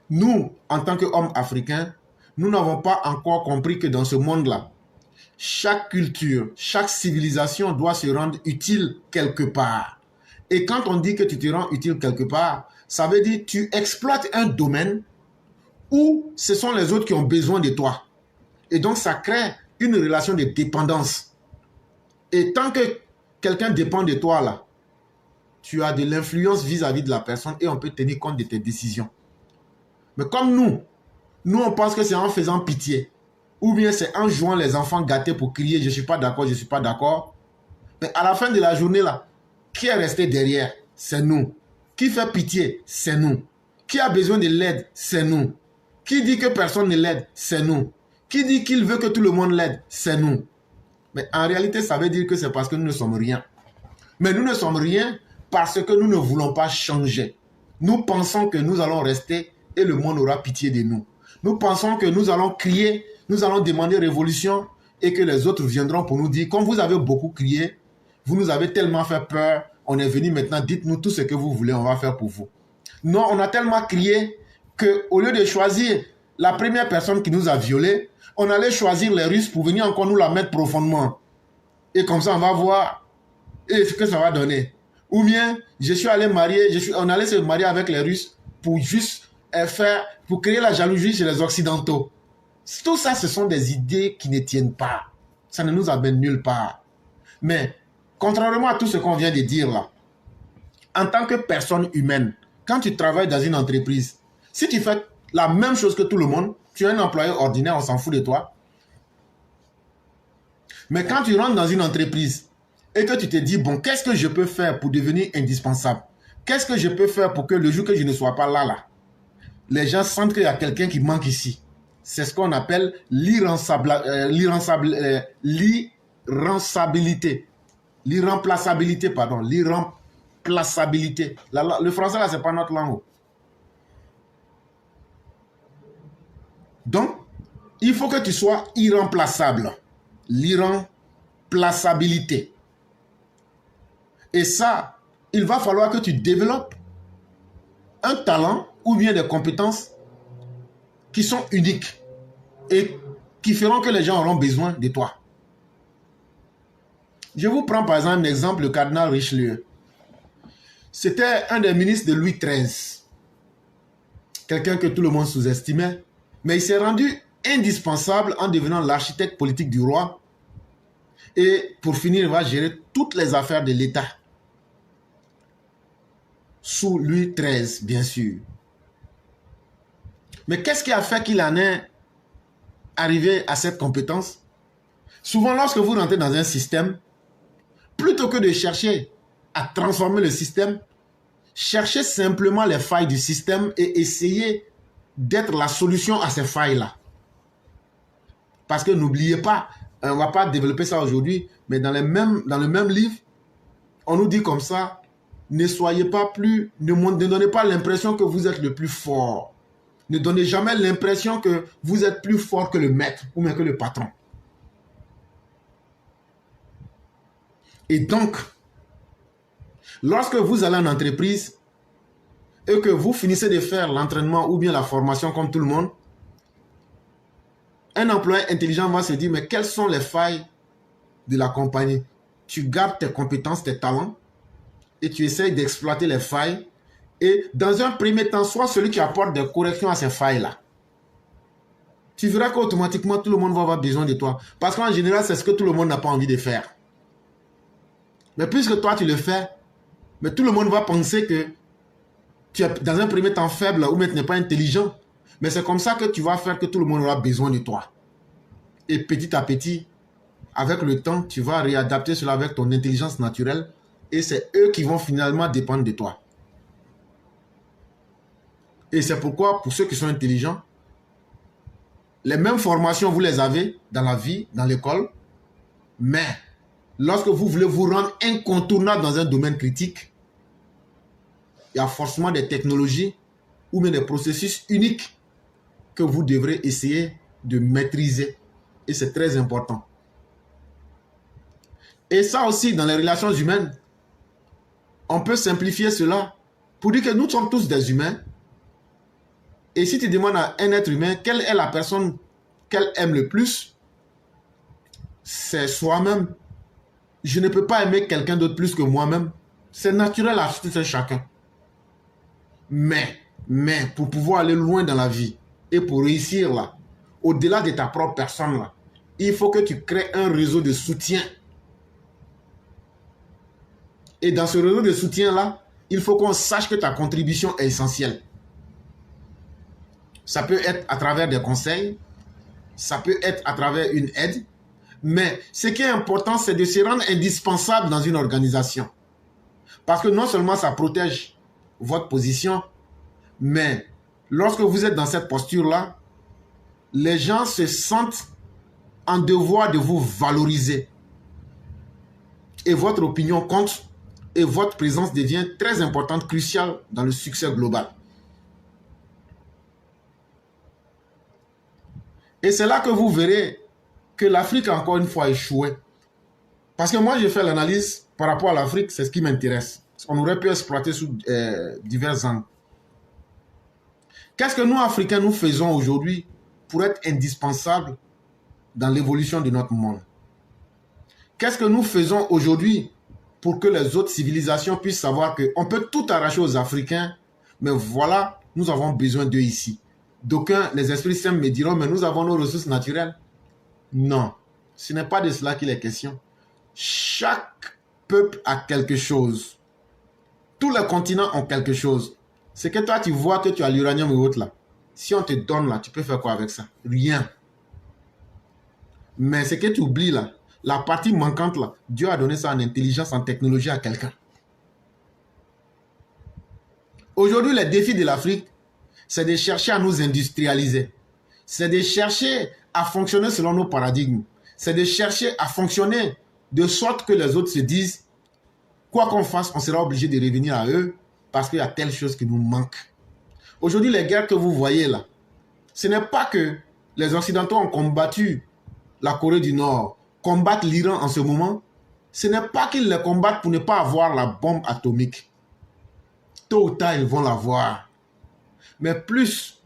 nous, en tant qu'hommes africains, nous n'avons pas encore compris que dans ce monde-là, chaque culture, chaque civilisation doit se rendre utile quelque part. Et quand on dit que tu te rends utile quelque part, ça veut dire que tu exploites un domaine où ce sont les autres qui ont besoin de toi. Et donc ça crée une relation de dépendance. Et tant que quelqu'un dépend de toi là, tu as de l'influence vis-à-vis de la personne et on peut tenir compte de tes décisions. Mais comme nous on pense que c'est en faisant pitié. Ou bien c'est en jouant les enfants gâtés pour crier « je ne suis pas d'accord, je ne suis pas d'accord ». Mais à la fin de la journée, là, qui est resté derrière? C'est nous. Qui fait pitié? C'est nous. Qui a besoin de l'aide? C'est nous. Qui dit que personne ne l'aide? C'est nous. Qui dit qu'il veut que tout le monde l'aide? C'est nous. Mais en réalité, ça veut dire que c'est parce que nous ne sommes rien. Mais nous ne sommes rien parce que nous ne voulons pas changer. Nous pensons que nous allons rester et le monde aura pitié de nous. Nous pensons que nous allons crier, nous allons demander révolution et que les autres viendront pour nous dire, comme vous avez beaucoup crié, vous nous avez tellement fait peur, on est venu maintenant, dites-nous tout ce que vous voulez, on va faire pour vous. Non, on a tellement crié qu'au lieu de choisir la première personne qui nous a violés, on allait choisir les Russes pour venir encore nous la mettre profondément. Et comme ça, on va voir ce que ça va donner. Ou bien, je suis allé marier, on allait se marier avec les Russes pour juste pour créer la jalousie chez les Occidentaux. Tout ça, ce sont des idées qui ne tiennent pas. Ça ne nous amène nulle part. Mais, contrairement à tout ce qu'on vient de dire là, en tant que personne humaine, quand tu travailles dans une entreprise, si tu fais la même chose que tout le monde, tu es un employé ordinaire, on s'en fout de toi. Mais quand tu rentres dans une entreprise et que tu te dis, bon, qu'est-ce que je peux faire pour devenir indispensable? Qu'est-ce que je peux faire pour que le jour que je ne sois pas là, les gens sentent qu'il y a quelqu'un qui manque ici? C'est ce qu'on appelle l'irremplaçabilité. L'irremplaçabilité, pardon. L'irremplaçabilité. Le français, là, c'est pas notre langue. Donc, il faut que tu sois irremplaçable. L'irremplaçabilité. Et ça, il va falloir que tu développes un talent ou bien des compétences qui sont uniques et qui feront que les gens auront besoin de toi. Je vous prends par exemple l'exemple, le cardinal Richelieu. C'était un des ministres de Louis XIII. Quelqu'un que tout le monde sous-estimait. Mais il s'est rendu indispensable en devenant l'architecte politique du roi. Et pour finir, il va gérer toutes les affaires de l'État. Sous Louis XIII, bien sûr. Mais qu'est-ce qui a fait qu'il en est arrivé à cette compétence? Souvent, lorsque vous rentrez dans un système, plutôt que de chercher à transformer le système, cherchez simplement les failles du système et essayez d'être la solution à ces failles-là. Parce que n'oubliez pas, on ne va pas développer ça aujourd'hui, mais dans le même livre, on nous dit comme ça, ne soyez pas plus, ne donnez pas l'impression que vous êtes le plus fort. Ne donnez jamais l'impression que vous êtes plus fort que le maître ou même que le patron. Et donc, lorsque vous allez en entreprise et que vous finissez de faire l'entraînement ou bien la formation comme tout le monde, un employé intelligent va se dire, mais quelles sont les failles de la compagnie? Tu gardes tes compétences, tes talents et tu essayes d'exploiter les failles. Et dans un premier temps, sois celui qui apporte des corrections à ces failles-là. Tu verras qu'automatiquement, tout le monde va avoir besoin de toi. Parce qu'en général, c'est ce que tout le monde n'a pas envie de faire. Mais puisque toi, tu le fais, mais tout le monde va penser que tu es dans un premier temps faible ou même tu n'es pas intelligent. Mais c'est comme ça que tu vas faire que tout le monde aura besoin de toi. Et petit à petit, avec le temps, tu vas réadapter cela avec ton intelligence naturelle. Et c'est eux qui vont finalement dépendre de toi. Et c'est pourquoi, pour ceux qui sont intelligents, les mêmes formations, vous les avez dans la vie, dans l'école. Mais lorsque vous voulez vous rendre incontournable dans un domaine critique, il y a forcément des technologies ou même des processus uniques que vous devrez essayer de maîtriser. Et c'est très important. Et ça aussi, dans les relations humaines, on peut simplifier cela pour dire que nous sommes tous des humains. Et si tu demandes à un être humain quelle est la personne qu'elle aime le plus, c'est soi-même. Je ne peux pas aimer quelqu'un d'autre plus que moi-même. C'est naturel à chacun. Mais pour pouvoir aller loin dans la vie et pour réussir là, au-delà de ta propre personne là, il faut que tu crées un réseau de soutien. Et dans ce réseau de soutien là, il faut qu'on sache que ta contribution est essentielle. Ça peut être à travers des conseils, ça peut être à travers une aide, mais ce qui est important, c'est de se rendre indispensable dans une organisation. Parce que non seulement ça protège votre position, mais lorsque vous êtes dans cette posture-là, les gens se sentent en devoir de vous valoriser. Et votre opinion compte et votre présence devient très importante, cruciale dans le succès global. Et c'est là que vous verrez que l'Afrique a encore une fois échoué. Parce que moi, j'ai fait l'analyse par rapport à l'Afrique, c'est ce qui m'intéresse. On aurait pu exploiter sous divers angles. Qu'est-ce que nous, Africains, nous faisons aujourd'hui pour être indispensables dans l'évolution de notre monde? Qu'est-ce que nous faisons aujourd'hui pour que les autres civilisations puissent savoir qu'on peut tout arracher aux Africains, mais voilà, nous avons besoin d'eux ici. D'aucuns, les esprits simples me diront, mais nous avons nos ressources naturelles. Non, ce n'est pas de cela qu'il est question. Chaque peuple a quelque chose. Tous les continents ont quelque chose. C'est que toi, tu vois que tu as l'uranium et autres là. Si on te donne là, tu peux faire quoi avec ça? Rien. Mais ce que tu oublies là, la partie manquante là, Dieu a donné ça en intelligence, en technologie à quelqu'un. Aujourd'hui, le défi de l'Afrique, c'est de chercher à nous industrialiser. C'est de chercher à fonctionner selon nos paradigmes. C'est de chercher à fonctionner de sorte que les autres se disent, quoi qu'on fasse, on sera obligé de revenir à eux parce qu'il y a telle chose qui nous manque. Aujourd'hui, les guerres que vous voyez là, ce n'est pas que les Occidentaux ont combattu la Corée du Nord, combattent l'Iran en ce moment. Ce n'est pas qu'ils les combattent pour ne pas avoir la bombe atomique. Tôt ou tard, ils vont l'avoir. Mais plus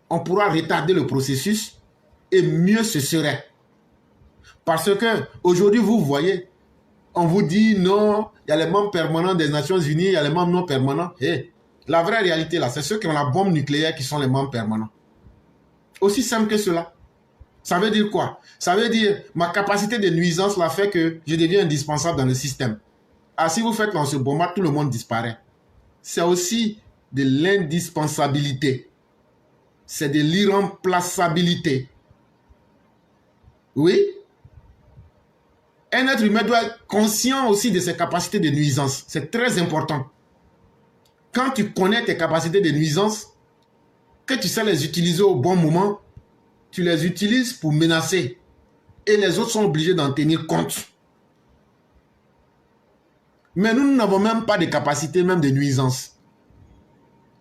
on pourra retarder le processus, et mieux ce serait. Parce que aujourd'hui, vous voyez, on vous dit non, il y a les membres permanents des Nations Unies, il y a les membres non permanents. Hey, la vraie réalité là, c'est ceux qui ont la bombe nucléaire qui sont les membres permanents. Aussi simple que cela. Ça veut dire quoi? Ça veut dire ma capacité de nuisance là fait que je deviens indispensable dans le système. Ah, si vous faites lancer bombe, tout le monde disparaît. C'est aussi de l'indispensabilité. C'est de l'irremplaçabilité. Oui? Un être humain doit être conscient aussi de ses capacités de nuisance. C'est très important. Quand tu connais tes capacités de nuisance, que tu sais les utiliser au bon moment, tu les utilises pour menacer. Et les autres sont obligés d'en tenir compte. Mais nous n'avons même pas de capacité même de nuisance.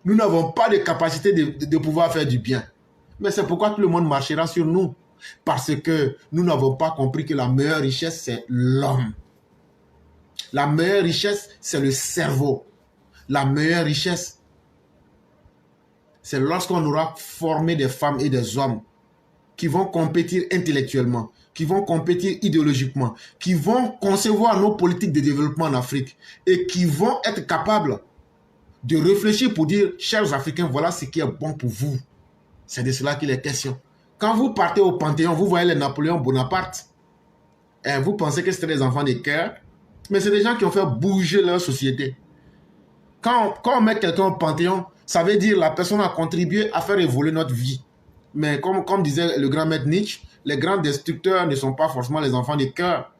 Nous n'avons pas de capacité de pouvoir faire du bien. Mais c'est pourquoi tout le monde marchera sur nous. Parce que nous n'avons pas compris que la meilleure richesse, c'est l'homme. La meilleure richesse, c'est le cerveau. La meilleure richesse, c'est lorsqu'on aura formé des femmes et des hommes qui vont compétir intellectuellement, qui vont compétir idéologiquement, qui vont concevoir nos politiques de développement en Afrique et qui vont être capables de réfléchir pour dire, chers Africains, voilà ce qui est bon pour vous. C'est de cela qu'il est question. Quand vous partez au Panthéon, vous voyez les Napoléon Bonaparte, et vous pensez que c'était des enfants de cœur, mais c'est des gens qui ont fait bouger leur société. Quand on met quelqu'un au Panthéon, ça veut dire la personne a contribué à faire évoluer notre vie. Mais comme disait le grand maître Nietzsche, les grands destructeurs ne sont pas forcément les enfants de cœur,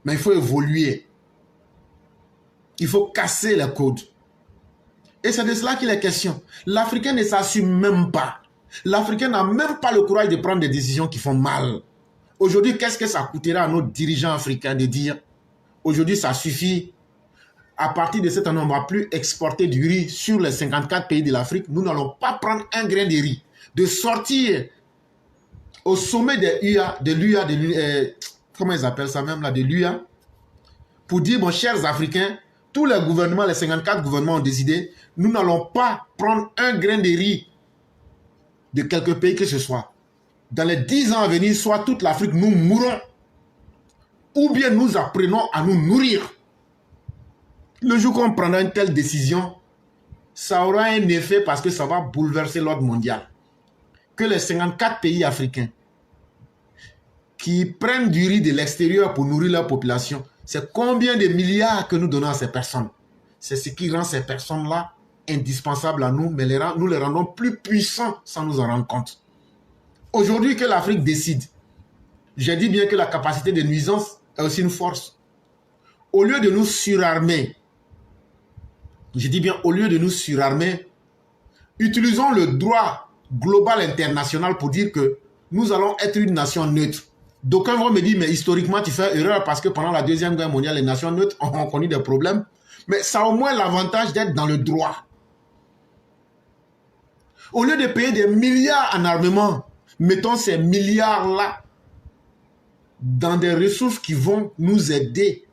mais il faut évoluer. Il faut casser les codes. Et c'est de cela qu'il est question. L'Africain ne s'assume même pas. L'Africain n'a même pas le courage de prendre des décisions qui font mal. Aujourd'hui, qu'est-ce que ça coûtera à nos dirigeants africains de dire aujourd'hui, ça suffit. À partir de cette année, on ne va plus exporter du riz sur les 54 pays de l'Afrique. Nous n'allons pas prendre un grain de riz. De sortir au sommet de l'UA, comment ils appellent ça même là, de l'UA, pour dire, bon, chers Africains, tous les gouvernements, les 54 gouvernements ont décidé, nous n'allons pas prendre un grain de riz de quelque pays que ce soit. Dans les 10 ans à venir, soit toute l'Afrique, nous mourrons, ou bien nous apprenons à nous nourrir. Le jour qu'on prendra une telle décision, ça aura un effet parce que ça va bouleverser l'ordre mondial. Que les 54 pays africains qui prennent du riz de l'extérieur pour nourrir leur population, c'est combien de milliards que nous donnons à ces personnes? C'est ce qui rend ces personnes-là indispensables à nous, mais nous les rendons plus puissants sans nous en rendre compte. Aujourd'hui que l'Afrique décide, j'ai dit bien que la capacité de nuisance est aussi une force. Au lieu de nous surarmer, je dis bien au lieu de nous surarmer, utilisons le droit global international pour dire que nous allons être une nation neutre. D'aucuns vont me dire, mais historiquement, tu fais erreur parce que pendant la Deuxième Guerre mondiale, les nations neutres ont connu des problèmes. Mais ça a au moins l'avantage d'être dans le droit. Au lieu de payer des milliards en armement, mettons ces milliards-là dans des ressources qui vont nous aider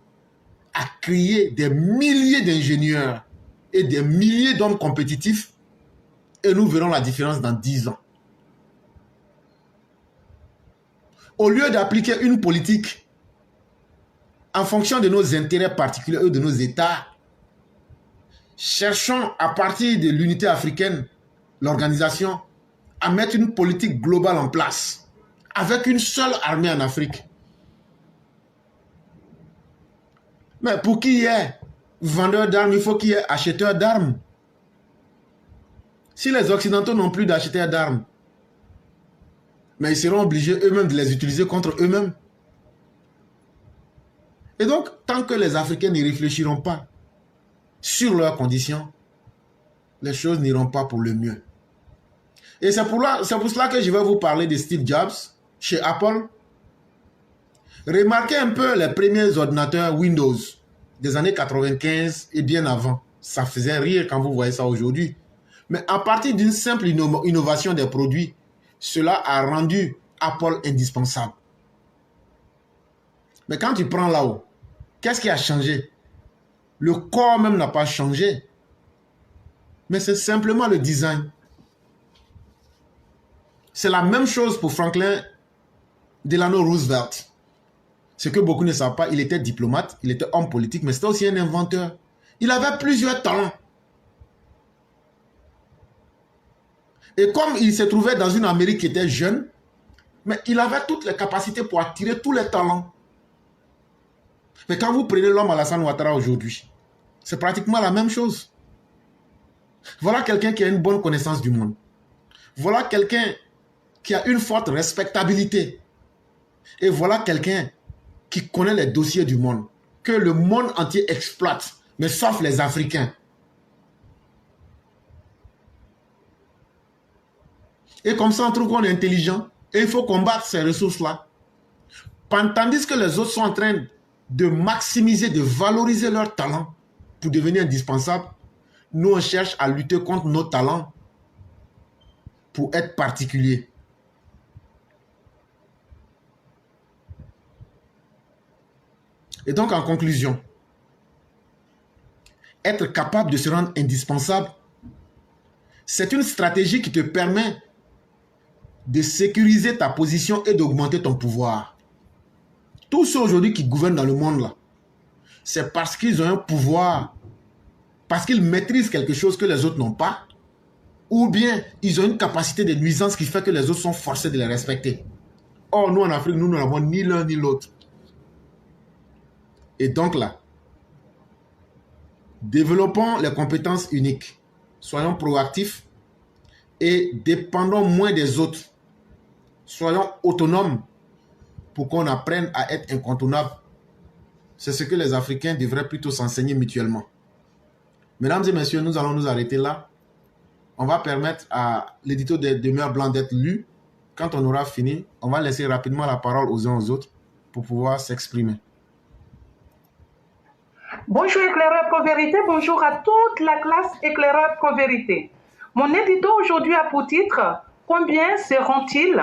à créer des milliers d'ingénieurs et des milliers d'hommes compétitifs et nous verrons la différence dans 10 ans. Au lieu d'appliquer une politique en fonction de nos intérêts particuliers ou de nos États, cherchons à partir de l'unité africaine, l'organisation, à mettre une politique globale en place avec une seule armée en Afrique. Mais pour qu'il y ait vendeur d'armes, il faut qu'il y ait acheteur d'armes. Si les Occidentaux n'ont plus d'acheteurs d'armes, mais ils seront obligés eux-mêmes de les utiliser contre eux-mêmes. Et donc, tant que les Africains n'y réfléchiront pas sur leurs conditions, les choses n'iront pas pour le mieux. Et c'est pour cela que je vais vous parler de Steve Jobs chez Apple. Remarquez un peu les premiers ordinateurs Windows des années 95 et bien avant. Ça faisait rire quand vous voyez ça aujourd'hui. Mais à partir d'une simple innovation des produits, cela a rendu Apple indispensable. Mais quand tu prends là-haut, qu'est-ce qui a changé? Le corps même n'a pas changé. Mais c'est simplement le design. C'est la même chose pour Franklin Delano Roosevelt. Ce que beaucoup ne savent pas, il était diplomate, il était homme politique, mais c'était aussi un inventeur. Il avait plusieurs talents. Et comme il se trouvait dans une Amérique qui était jeune, mais il avait toutes les capacités pour attirer tous les talents. Mais quand vous prenez l'homme Alassane Ouattara aujourd'hui, c'est pratiquement la même chose. Voilà quelqu'un qui a une bonne connaissance du monde. Voilà quelqu'un qui a une forte respectabilité. Et voilà quelqu'un qui connaît les dossiers du monde, que le monde entier exploite, mais sauf les Africains. Et comme ça, on trouve qu'on est intelligent. Et il faut combattre ces ressources-là. Tandis que les autres sont en train de maximiser, de valoriser leurs talents pour devenir indispensables, nous, on cherche à lutter contre nos talents pour être particuliers. Et donc, en conclusion, être capable de se rendre indispensable, c'est une stratégie qui te permet de sécuriser ta position et d'augmenter ton pouvoir. Tous ceux aujourd'hui qui gouvernent dans le monde, là, c'est parce qu'ils ont un pouvoir, parce qu'ils maîtrisent quelque chose que les autres n'ont pas, ou bien ils ont une capacité de nuisance qui fait que les autres sont forcés de les respecter. Or, nous en Afrique, nous n'avons ni l'un ni l'autre. Et donc là, développons les compétences uniques. Soyons proactifs et dépendons moins des autres. Soyons autonomes pour qu'on apprenne à être incontournables. C'est ce que les Africains devraient plutôt s'enseigner mutuellement. Mesdames et messieurs, nous allons nous arrêter là. On va permettre à l'édito des Demeures Blancs d'être lu. Quand on aura fini, on va laisser rapidement la parole aux uns aux autres pour pouvoir s'exprimer. Bonjour éclaireur Pro-Vérité, bonjour à toute la classe éclaireur Pro-Vérité. Mon édito aujourd'hui a pour titre « Combien seront-ils »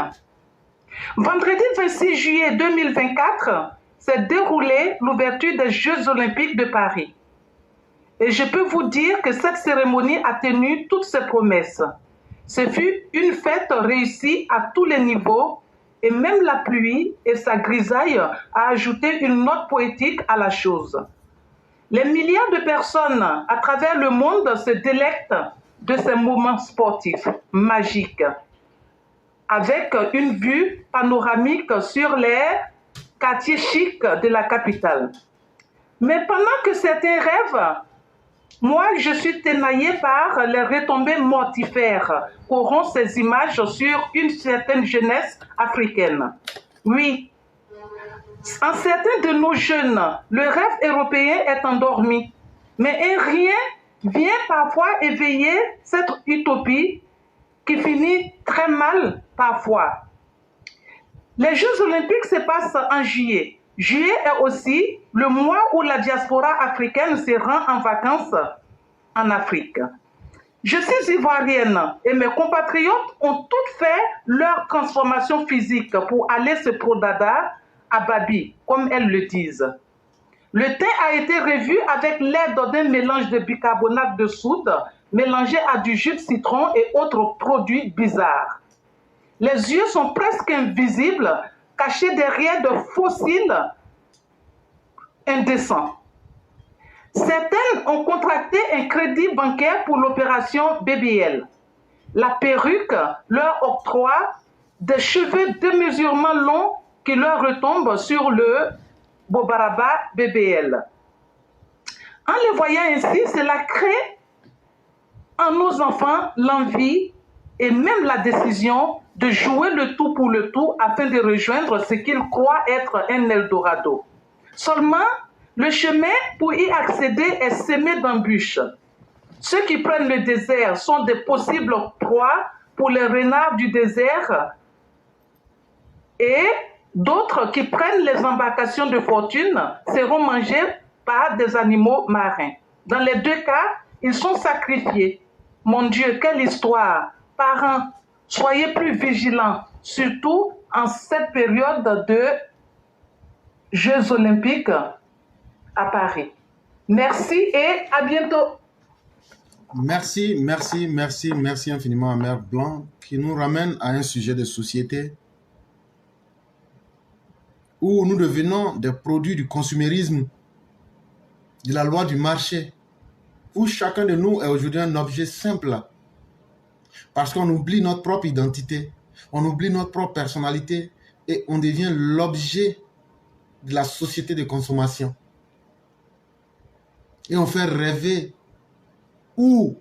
Vendredi 26 juillet 2024 s'est déroulée l'ouverture des Jeux Olympiques de Paris. Et je peux vous dire que cette cérémonie a tenu toutes ses promesses. Ce fut une fête réussie à tous les niveaux et même la pluie et sa grisaille a ajouté une note poétique à la chose. Les milliards de personnes à travers le monde se délectent de ces moments sportifs magiques, avec une vue panoramique sur les quartiers chics de la capitale. Mais pendant que certains rêvent, moi je suis ténaillée par les retombées mortifères qu'auront ces images sur une certaine jeunesse africaine. Oui, en certains de nos jeunes, le rêve européen est endormi, mais un rien vient parfois éveiller cette utopie qui finit très mal parfois. Les Jeux Olympiques se passent en juillet. Juillet est aussi le mois où la diaspora africaine se rend en vacances en Afrique. Je suis ivoirienne et mes compatriotes ont toutes fait leur transformation physique pour aller se prodada à Babi, comme elles le disent. Le teint a été revu avec l'aide d'un mélange de bicarbonate de soude mélangé à du jus de citron et autres produits bizarres. Les yeux sont presque invisibles, cachés derrière de fossiles indécents. Certaines ont contracté un crédit bancaire pour l'opération BBL. la perruque leur octroie des cheveux démesurément longs qui leur retombent sur le Bobaraba BBL. En les voyant ainsi, cela crée en nos enfants l'envie et même la décision de jouer le tout pour le tout afin de rejoindre ce qu'ils croient être un Eldorado. Seulement, le chemin pour y accéder est semé d'embûches. Ceux qui prennent le désert sont des possibles proies pour les renards du désert et d'autres qui prennent les embarcations de fortune seront mangés par des animaux marins. Dans les deux cas, ils sont sacrifiés. Mon Dieu, quelle histoire! Parents, soyez plus vigilants, surtout en cette période de Jeux olympiques à Paris. Merci et à bientôt. Merci infiniment à Mère Blanc qui nous ramène à un sujet de société où nous devenons des produits du consumérisme, de la loi du marché, où chacun de nous est aujourd'hui un objet simple parce qu'on oublie notre propre identité, on oublie notre propre personnalité et on devient l'objet de la société de consommation. Et on fait rêver où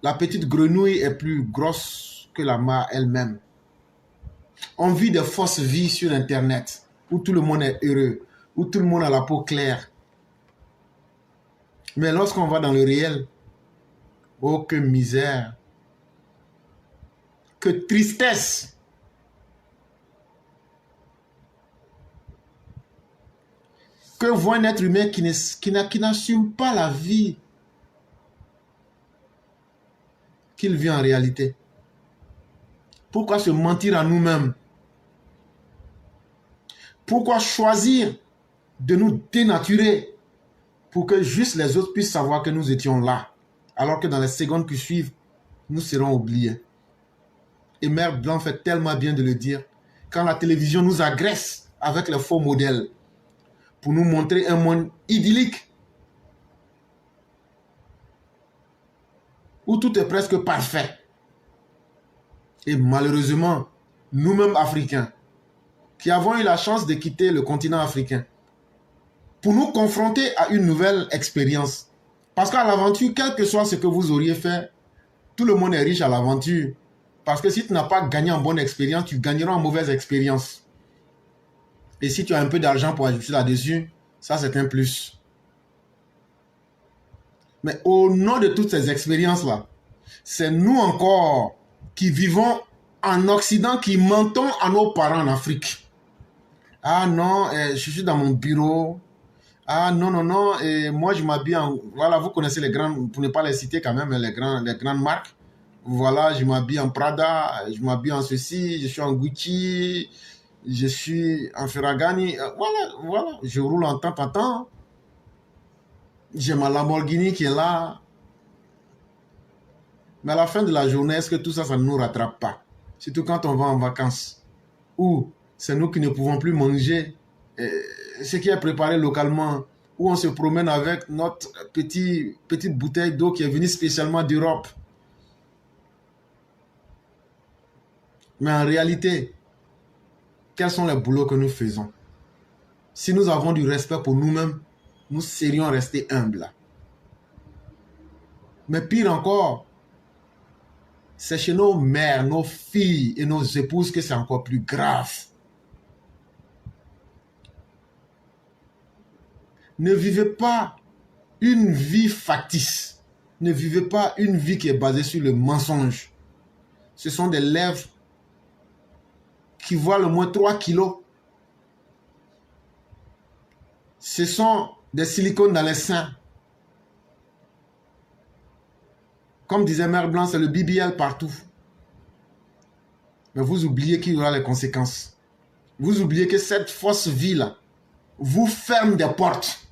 la petite grenouille est plus grosse que la mare elle-même. On vit des fausses vies sur Internet, où tout le monde est heureux, où tout le monde a la peau claire. Mais lorsqu'on va dans le réel, oh que misère, que tristesse. Que voit un être humain qui n'assume pas la vie qu'il vit en réalité. Pourquoi se mentir à nous-mêmes? Pourquoi choisir de nous dénaturer pour que juste les autres puissent savoir que nous étions là, alors que dans les secondes qui suivent, nous serons oubliés? Et Mère Blanc fait tellement bien de le dire. Quand la télévision nous agresse avec les faux modèles pour nous montrer un monde idyllique où tout est presque parfait. Et malheureusement, nous-mêmes Africains, qui avons eu la chance de quitter le continent africain, pour nous confronter à une nouvelle expérience. Parce qu'à l'aventure, quel que soit ce que vous auriez fait, tout le monde est riche à l'aventure. Parce que si tu n'as pas gagné en bonne expérience, tu gagneras en mauvaise expérience. Et si tu as un peu d'argent pour ajouter là-dessus, ça c'est un plus. Mais au nom de toutes ces expériences-là, c'est nous encore qui vivons en Occident, qui mentons à nos parents en Afrique. Ah non, je suis dans mon bureau. Ah non, et moi je m'habille en... Voilà, vous connaissez les grandes, pour ne pas les citer quand même, les grandes marques. Voilà, je m'habille en Prada, je m'habille en ceci, je suis en Gucci, je suis en Ferragani. Voilà, je roule en temps. J'ai ma Lamborghini qui est là. Mais à la fin de la journée, est-ce que tout ça, ça ne nous rattrape pas? Surtout quand on va en vacances. Ou c'est nous qui ne pouvons plus manger ce qui est préparé localement. Où on se promène avec notre petite bouteille d'eau qui est venue spécialement d'Europe. Mais en réalité, quels sont les boulots que nous faisons? Si nous avons du respect pour nous-mêmes, nous serions restés humbles. Mais pire encore, c'est chez nos mères, nos filles et nos épouses que c'est encore plus grave. Ne vivez pas une vie factice. Ne vivez pas une vie qui est basée sur le mensonge. Ce sont des lèvres qui voient le moins 3 kilos. Ce sont des silicones dans les seins. Comme disait Mère Blanc, c'est le BBL partout. Mais vous oubliez qu'il y aura les conséquences. Vous oubliez que cette fausse vie-là vous ferme des portes.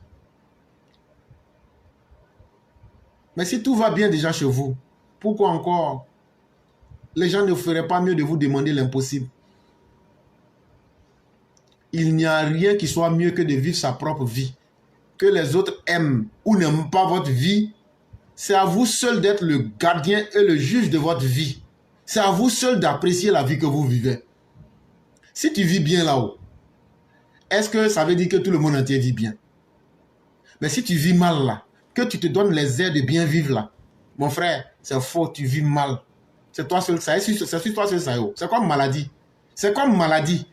Mais si tout va bien déjà chez vous, pourquoi encore les gens ne feraient pas mieux de vous demander l'impossible? Il n'y a rien qui soit mieux que de vivre sa propre vie. Que les autres aiment ou n'aiment pas votre vie, C'est à vous seul d'être le gardien et le juge de votre vie. C'est à vous seul d'apprécier la vie que vous vivez. Si tu vis bien là-haut, est-ce que ça veut dire que tout le monde entier vit bien? Mais si tu vis mal là, que tu te donnes les airs de bien vivre là, mon frère, c'est faux, tu vis mal. C'est toi seul, c'est sur toi seul ça. C'est comme maladie. C'est comme maladie.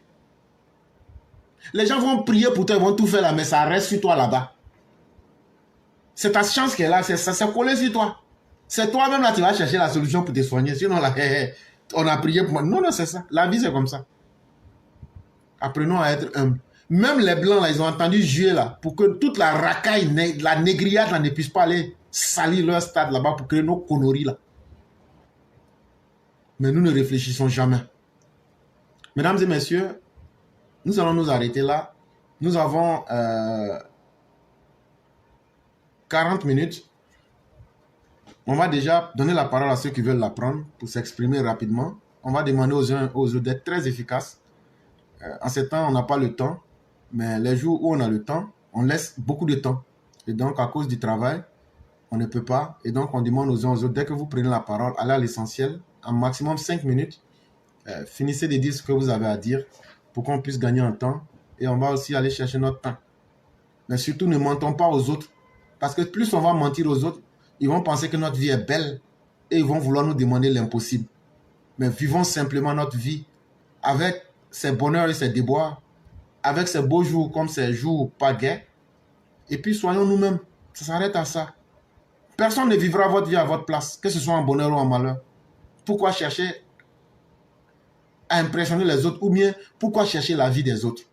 Les gens vont prier pour toi, ils vont tout faire là, mais ça reste sur toi là-bas. C'est ta chance qui est là, c'est collé sur toi. C'est toi-même là, tu vas chercher la solution pour te soigner. Sinon là, on a prié pour moi. Non, non, c'est ça. La vie, c'est comme ça. Apprenons à être humbles. Même les blancs là, ils ont entendu jouer là, pour que toute la racaille, la négriade là, ne puisse pas aller salir leur stade là-bas pour créer nos conneries là. Mais nous ne réfléchissons jamais. Mesdames et messieurs, nous allons nous arrêter là. Nous avons 40 minutes. On va déjà donner la parole à ceux qui veulent la prendre pour s'exprimer rapidement. On va demander aux uns aux autres d'être très efficaces. En ce temps, on n'a pas le temps. Mais les jours où on a le temps, on laisse beaucoup de temps. Et donc, à cause du travail, on ne peut pas. Et donc, on demande aux uns aux autres, dès que vous prenez la parole, allez à l'essentiel. En maximum 5 minutes, finissez de dire ce que vous avez à dire pour qu'on puisse gagner un temps. Et on va aussi aller chercher notre temps. Mais surtout, ne mentons pas aux autres. Parce que plus on va mentir aux autres, ils vont penser que notre vie est belle et ils vont vouloir nous demander l'impossible. Mais vivons simplement notre vie avec ses bonheurs et ses déboires, avec ses beaux jours comme ses jours pas gais. Et puis soyons nous-mêmes. Ça s'arrête à ça. Personne ne vivra votre vie à votre place, que ce soit en bonheur ou en malheur. Pourquoi chercher à impressionner les autres ou bien pourquoi chercher la vie des autres?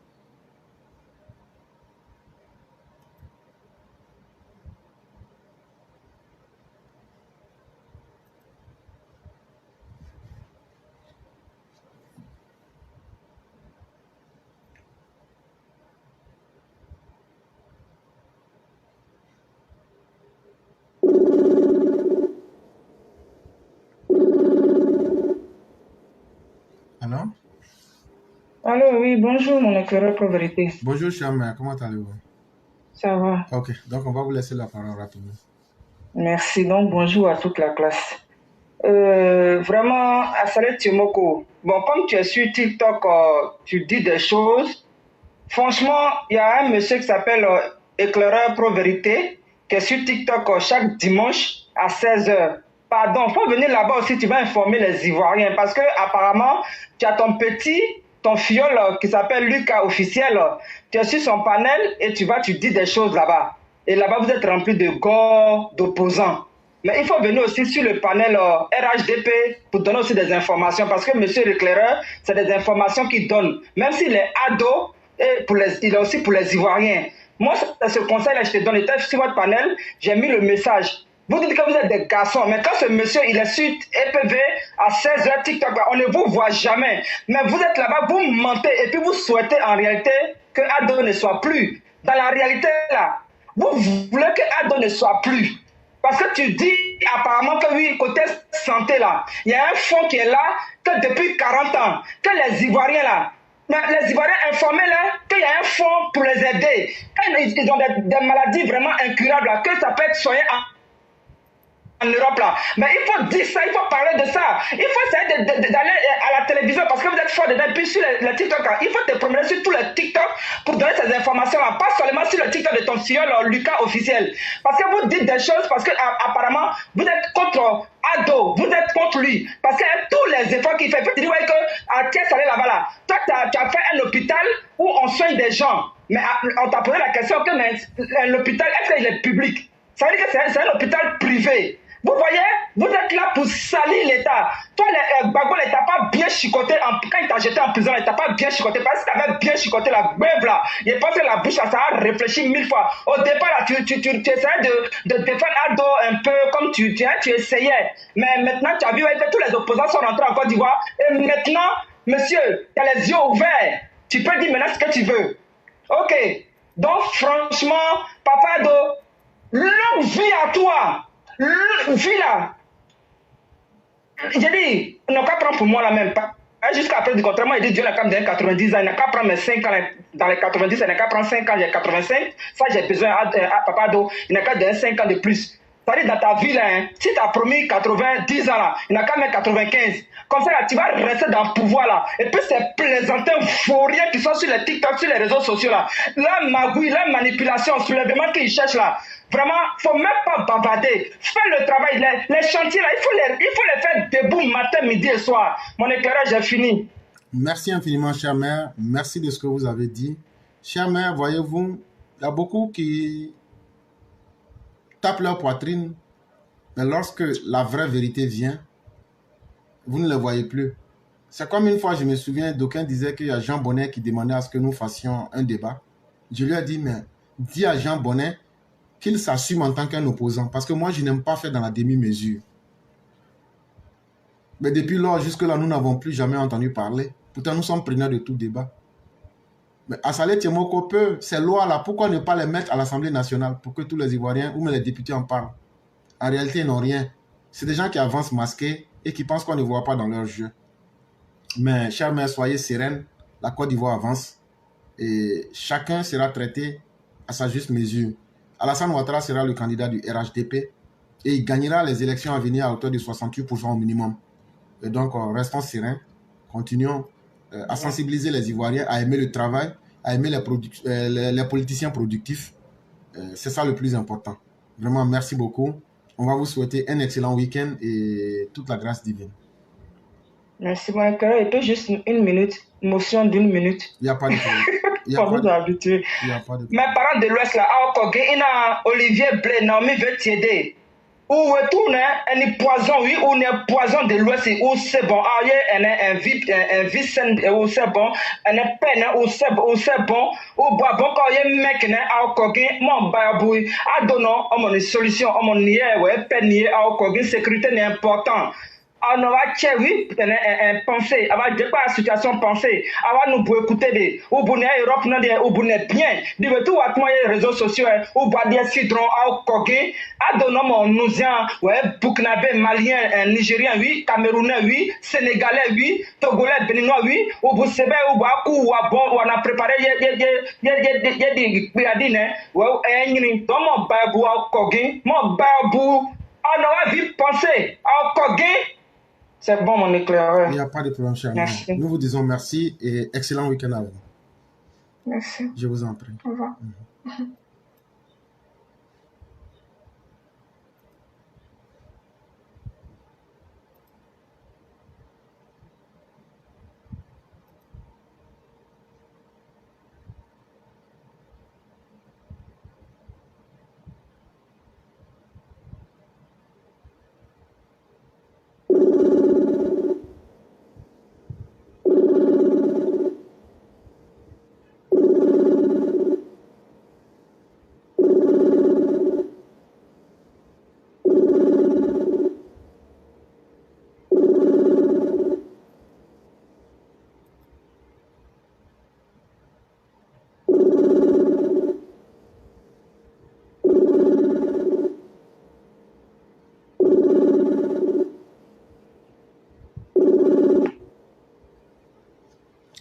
Alors? Allô, oui, bonjour, mon éclaireur pour vérité. Bonjour, chère mère, comment allez-vous? Ça va. Ok, donc on va vous laisser la parole rapidement. Merci. Donc, bonjour à toute la classe. Vraiment, Assalet Timoko. Bon, comme tu es sur TikTok, tu dis des choses. Franchement, il y a un monsieur qui s'appelle Éclaireur Pro Vérité, qui est sur TikTok chaque dimanche à 16h. Pardon, faut venir là-bas aussi, tu vas informer les Ivoiriens. Parce que apparemment, tu as ton fiole qui s'appelle Lucas Officiel. Tu es sur son panel et tu dis des choses là-bas. Et là-bas, vous êtes rempli de gore, d'opposants. Mais il faut venir aussi sur le panel RHDP pour donner aussi des informations. Parce que monsieur l'éclaireur, c'est des informations qu'il donne. Même s'il est ado, il est aussi pour les Ivoiriens. Moi, c'est ce conseil-là que je te donne. J'étais sur votre panel, j'ai mis le message. Vous dites que vous êtes des garçons, mais quand ce monsieur, il est sur EPV à 16h TikTok, on ne vous voit jamais. Mais vous êtes là-bas, vous mentez et puis vous souhaitez en réalité que Ado ne soit plus. Dans la réalité, là, vous voulez que Ado ne soit plus. Parce que tu dis apparemment que oui, côté santé, là, il y a un fonds qui est là, que depuis 40 ans, que les Ivoiriens, là, les Ivoiriens informés là qu'il y a un fonds pour les aider. Ils ont des maladies vraiment incurables, là, que ça peut être soigné en Europe là. Mais il faut dire ça, il faut parler de ça. Il faut essayer d'aller à la télévision parce que vous êtes fort dedans. Et puis sur les TikTok là, il faut te promener sur tous les TikTok pour donner ces informations là. Pas seulement sur le TikTok de ton filleul Lucas Officiel. Parce que vous dites des choses parce que apparemment vous êtes contre Ado, vous êtes contre lui. Parce que tous les efforts qu'il fait, tu dis ouais que à Thiès allait là-bas là. Toi tu as fait un hôpital où on soigne des gens. Mais on t'a posé la question que l'hôpital, est-ce qu'il est public? Ça veut dire que c'est un hôpital privé. Vous voyez, vous êtes là pour salir l'État. Toi, Gbagbo, il t'a pas bien chicoté quand il t'a jeté en prison, il t'a pas bien chicoté. Parce que tu avais bien chicoté la beuve là. Il pense que la bouche, ça a réfléchi 1000 fois. Au départ, là, tu essayais de défendre Ado un peu comme tu essayais. Mais maintenant, tu as vu que tous les opposants sont rentrés en Côte d'Ivoire. Et maintenant, monsieur, tu as les yeux ouverts. Tu peux dire maintenant ce que tu veux. Ok. Donc, franchement, Papa Ado, longue vie à toi. Vie là, j'ai dit, il n'a qu'à prendre pour moi la même pas. Jusqu'à après, contrairement, il dit Dieu n'a qu'à me donner 90 ans, il n'a qu'à prendre mes 5 ans. Dans les 90, il n'a qu'à prendre 5 ans, j'ai 85. Ça, j'ai besoin à Papa Ado, il n'a qu'à donner 5 ans de plus. C'est-à-dire dans ta vie, là, hein, si tu as promis 90 ans, là, il n'y a qu'à mettre 95. Comme ça, là, tu vas rester dans le pouvoir. Là. Et puis, ces plaisantins vauriens qui sont sur les TikTok, sur les réseaux sociaux, là, la magouille, la manipulation, soulèvement qu'ils cherchent, là, vraiment, il ne faut même pas bavarder. Fais le travail. Les chantiers, là, il faut les faire debout matin, midi et soir. Mon éclairage est fini. Merci infiniment, chère mère. Merci de ce que vous avez dit. Chère mère, voyez-vous, il y a beaucoup qui tapent leur poitrine, mais lorsque la vraie vérité vient, vous ne le voyez plus. C'est comme une fois, je me souviens, d'aucuns disaient qu'il y a Jean Bonnet qui demandait à ce que nous fassions un débat. Je lui ai dit, mais dis à Jean Bonnet qu'il s'assume en tant qu'un opposant, parce que moi, je n'aime pas faire dans la demi-mesure. Mais depuis lors, jusque-là, nous n'avons plus jamais entendu parler. Pourtant, nous sommes preneurs de tout débat. Mais Assalé Tiemoko peut, ces lois-là, pourquoi ne pas les mettre à l'Assemblée nationale pour que tous les Ivoiriens ou même les députés en parlent? En réalité, ils n'ont rien. C'est des gens qui avancent masqués et qui pensent qu'on ne voit pas dans leur jeu. Mais, chère mère, soyez sereine. La Côte d'Ivoire avance et chacun sera traité à sa juste mesure. Alassane Ouattara sera le candidat du RHDP et il gagnera les élections à venir à hauteur de 68% au minimum. Et donc, restons sereins. Continuons à sensibiliser les Ivoiriens, à aimer le travail, à aimer les politiciens productifs. C'est ça le plus important. Vraiment, merci beaucoup. On va vous souhaiter un excellent week-end et toute la grâce divine. Merci, mon cœur. Et puis juste une minute, motion d'une minute. Il n'y a pas de problème. Mes parents de l'Ouest, là, à Okoge, il y a Olivier Blé, Naomi veut t'aider. Ou retourne un poison, oui, ou un poison de l'Ouest, ou c'est bon, il y a un vice, ou c'est bon, un peine, ou c'est bon, ou bois bon, quand il y a un mec, à Okoge, mon babouille, à donner, une solution, mon nier, ouais, peine, à Okoge, sécurité n'est important. On va oui, penser, on va dire pas la situation penser, on va nous écouter ou bonne Europe non de ou bonne bien, dit tout à moi les réseaux sociaux ou ba des citron à Kogi, à donner mon nousian, ouais, Burkinabé, Malien, Nigérien oui, Camerounais oui, Sénégalais oui, Togolais, Béninois oui, ou vous savez ou ba ou bon, on a préparé des biadine, ouais, dans mon babou à Kogi, mon babou, on va vite penser à Kogi. C'est bon, mon éclaireur. Il n'y a pas de problème, cher. Merci. Nous vous disons merci et excellent week-end à vous. Merci. Je vous en prie. Au revoir.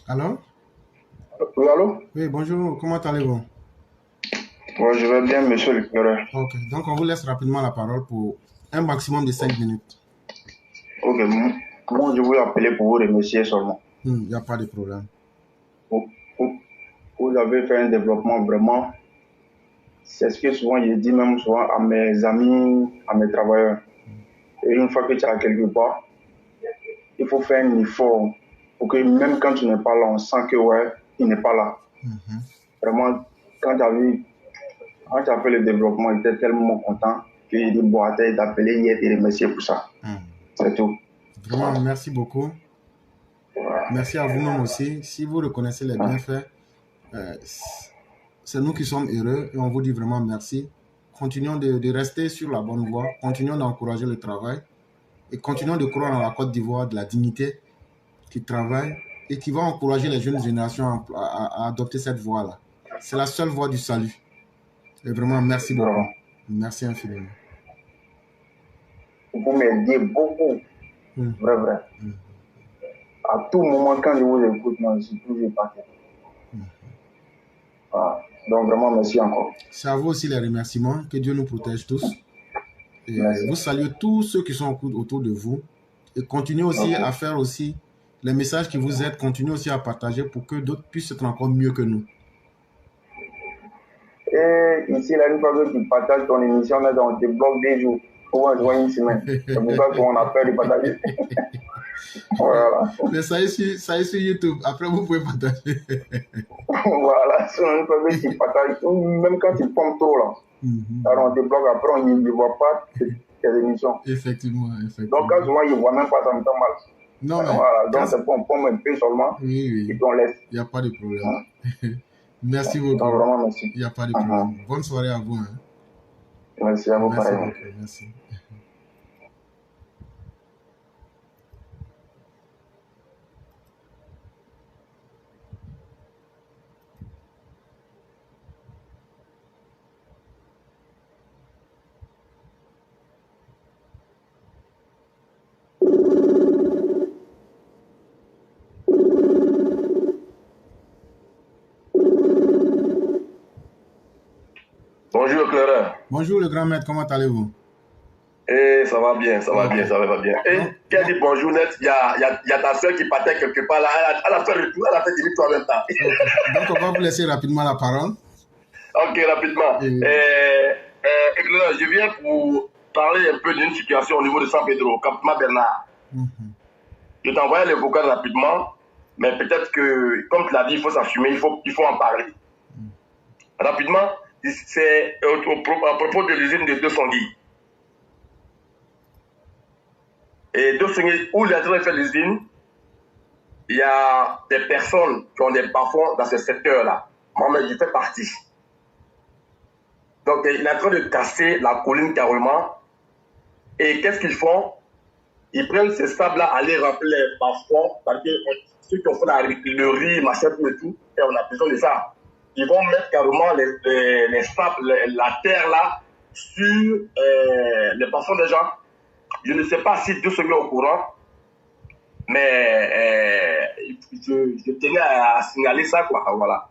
Allô? Oui, allô? Oui, bonjour, comment allez-vous? Oui, je vais bien, monsieur le curé. Ok, donc on vous laisse rapidement la parole pour un maximum de 5 minutes. Ok, moi je voulais appeler pour vous remercier seulement. Il n'y a pas de problème. Vous avez fait un développement vraiment, c'est ce que souvent je dis même souvent à mes amis, à mes travailleurs. Et une fois que tu es quelque part, il faut faire un effort pour que même quand tu n'es pas là, on sent que ouais, il n'est pas là. Vraiment, quand tu as fait le développement, j'étais tellement content que j'ai dit bon, attends, d'appeler hier et remercier pour ça. C'est tout. Vraiment, merci beaucoup. Merci à vous-même aussi. Si vous reconnaissez les bienfaits, c'est nous qui sommes heureux et on vous dit vraiment merci. Continuons de rester sur la bonne voie, continuons d'encourager le travail et continuons de croire en la Côte d'Ivoire, de la dignité qui travaille et qui va encourager les jeunes générations à adopter cette voie-là. C'est la seule voie du salut. Et vraiment, merci beaucoup. Merci infiniment. Vous m'aidez beaucoup. Vrai. À tout moment, quand je vous écoute, moi, je suis toujours parti. Donc, vraiment, merci encore. C'est à vous aussi les remerciements. Que Dieu nous protège tous. Et Merci. vous saluez tous ceux qui sont autour de vous. Et continuez aussi à faire aussi les messages qui vous aident. Continuez aussi à partager pour que d'autres puissent être encore mieux que nous. Et ici, là, une fois que tu partages ton émission, là, on te bloque des jours. Pour un jour, une semaine. C'est pour ça qu'on a peur de partager. Voilà. Mais ça est sur YouTube. Après, vous pouvez partager. Voilà. Sinon, une fois que tu partages, même quand tu pommes trop, là, alors on te bloque. Après, on ne voit pas tes émissions. Effectivement, effectivement. Donc, quand souvent, ils ne voient même pas, ça me tombe mal. Non, mais voilà. Donc, c'est pour on pomme un peu seulement. oui. Et puis, on laisse. Il n'y a pas de problème. Merci beaucoup. Donc, vraiment, merci. Il n'y a pas de problème. Bonne soirée à vous. Hein. Merci à vous, Merci pareil. beaucoup. Merci. Bonjour Clara. Bonjour le grand maître, comment allez-vous? Eh, ça va bien, ça va bien, ça va bien. Et qui a dit bonjour net, il y a ta soeur qui partait quelque part là, elle a fait le tour, elle a fait du toi en même temps. Donc on va vous laisser rapidement la parole. Ok, rapidement. Clara, je viens pour parler un peu d'une situation au niveau de San Pedro, au campement Bernard. Je t'envoie les vocales rapidement, mais peut-être que, comme tu l'as dit, il faut s'assumer, il faut en parler. Rapidement, c'est à propos de l'usine de Deux-Sanguilles. Et Deux-Sanguilles, où il a fait l'usine, il y a des personnes qui ont des bas-fonds dans ce secteur-là. Moi-même, j'y fais partie. Donc, il est en train de casser la colline carrément. Et qu'est-ce qu'ils font? Ils prennent ces sables-là, aller remplir les bas-fonds, parce que ceux qui ont fait le riz, machin, tout et tout, et on a besoin de ça. Ils vont mettre carrément les sables, la terre là, sur les bas-fonds des gens. Je ne sais pas si Dieu se met au courant, mais je tenais à signaler ça, quoi. Voilà.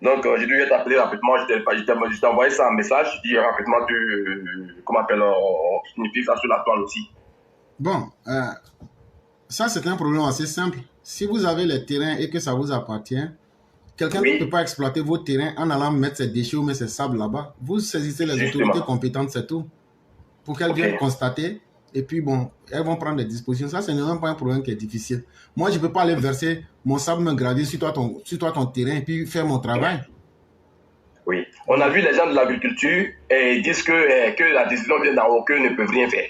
Donc, j'ai dû t'appeler rapidement, je t'ai envoyé ça en message, je dis rapidement, comment on signifie ça sur la toile aussi. Bon, ça c'est un problème assez simple. Si vous avez les terrains et que ça vous appartient, quelqu'un ne peut pas exploiter vos terrains en allant mettre ses déchets ou mettre ses sables là-bas. Vous saisissez les autorités compétentes, c'est tout. Pour qu'elles viennent constater. Et puis bon, elles vont prendre des dispositions. Ça, ce n'est même pas un problème qui est difficile. Moi, je ne peux pas aller verser mon sable, me grader sur toi ton terrain et puis faire mon travail. Oui. On a vu les gens de l'agriculture et ils disent que la décision vient d'en haut, qu'eux ne peuvent rien faire.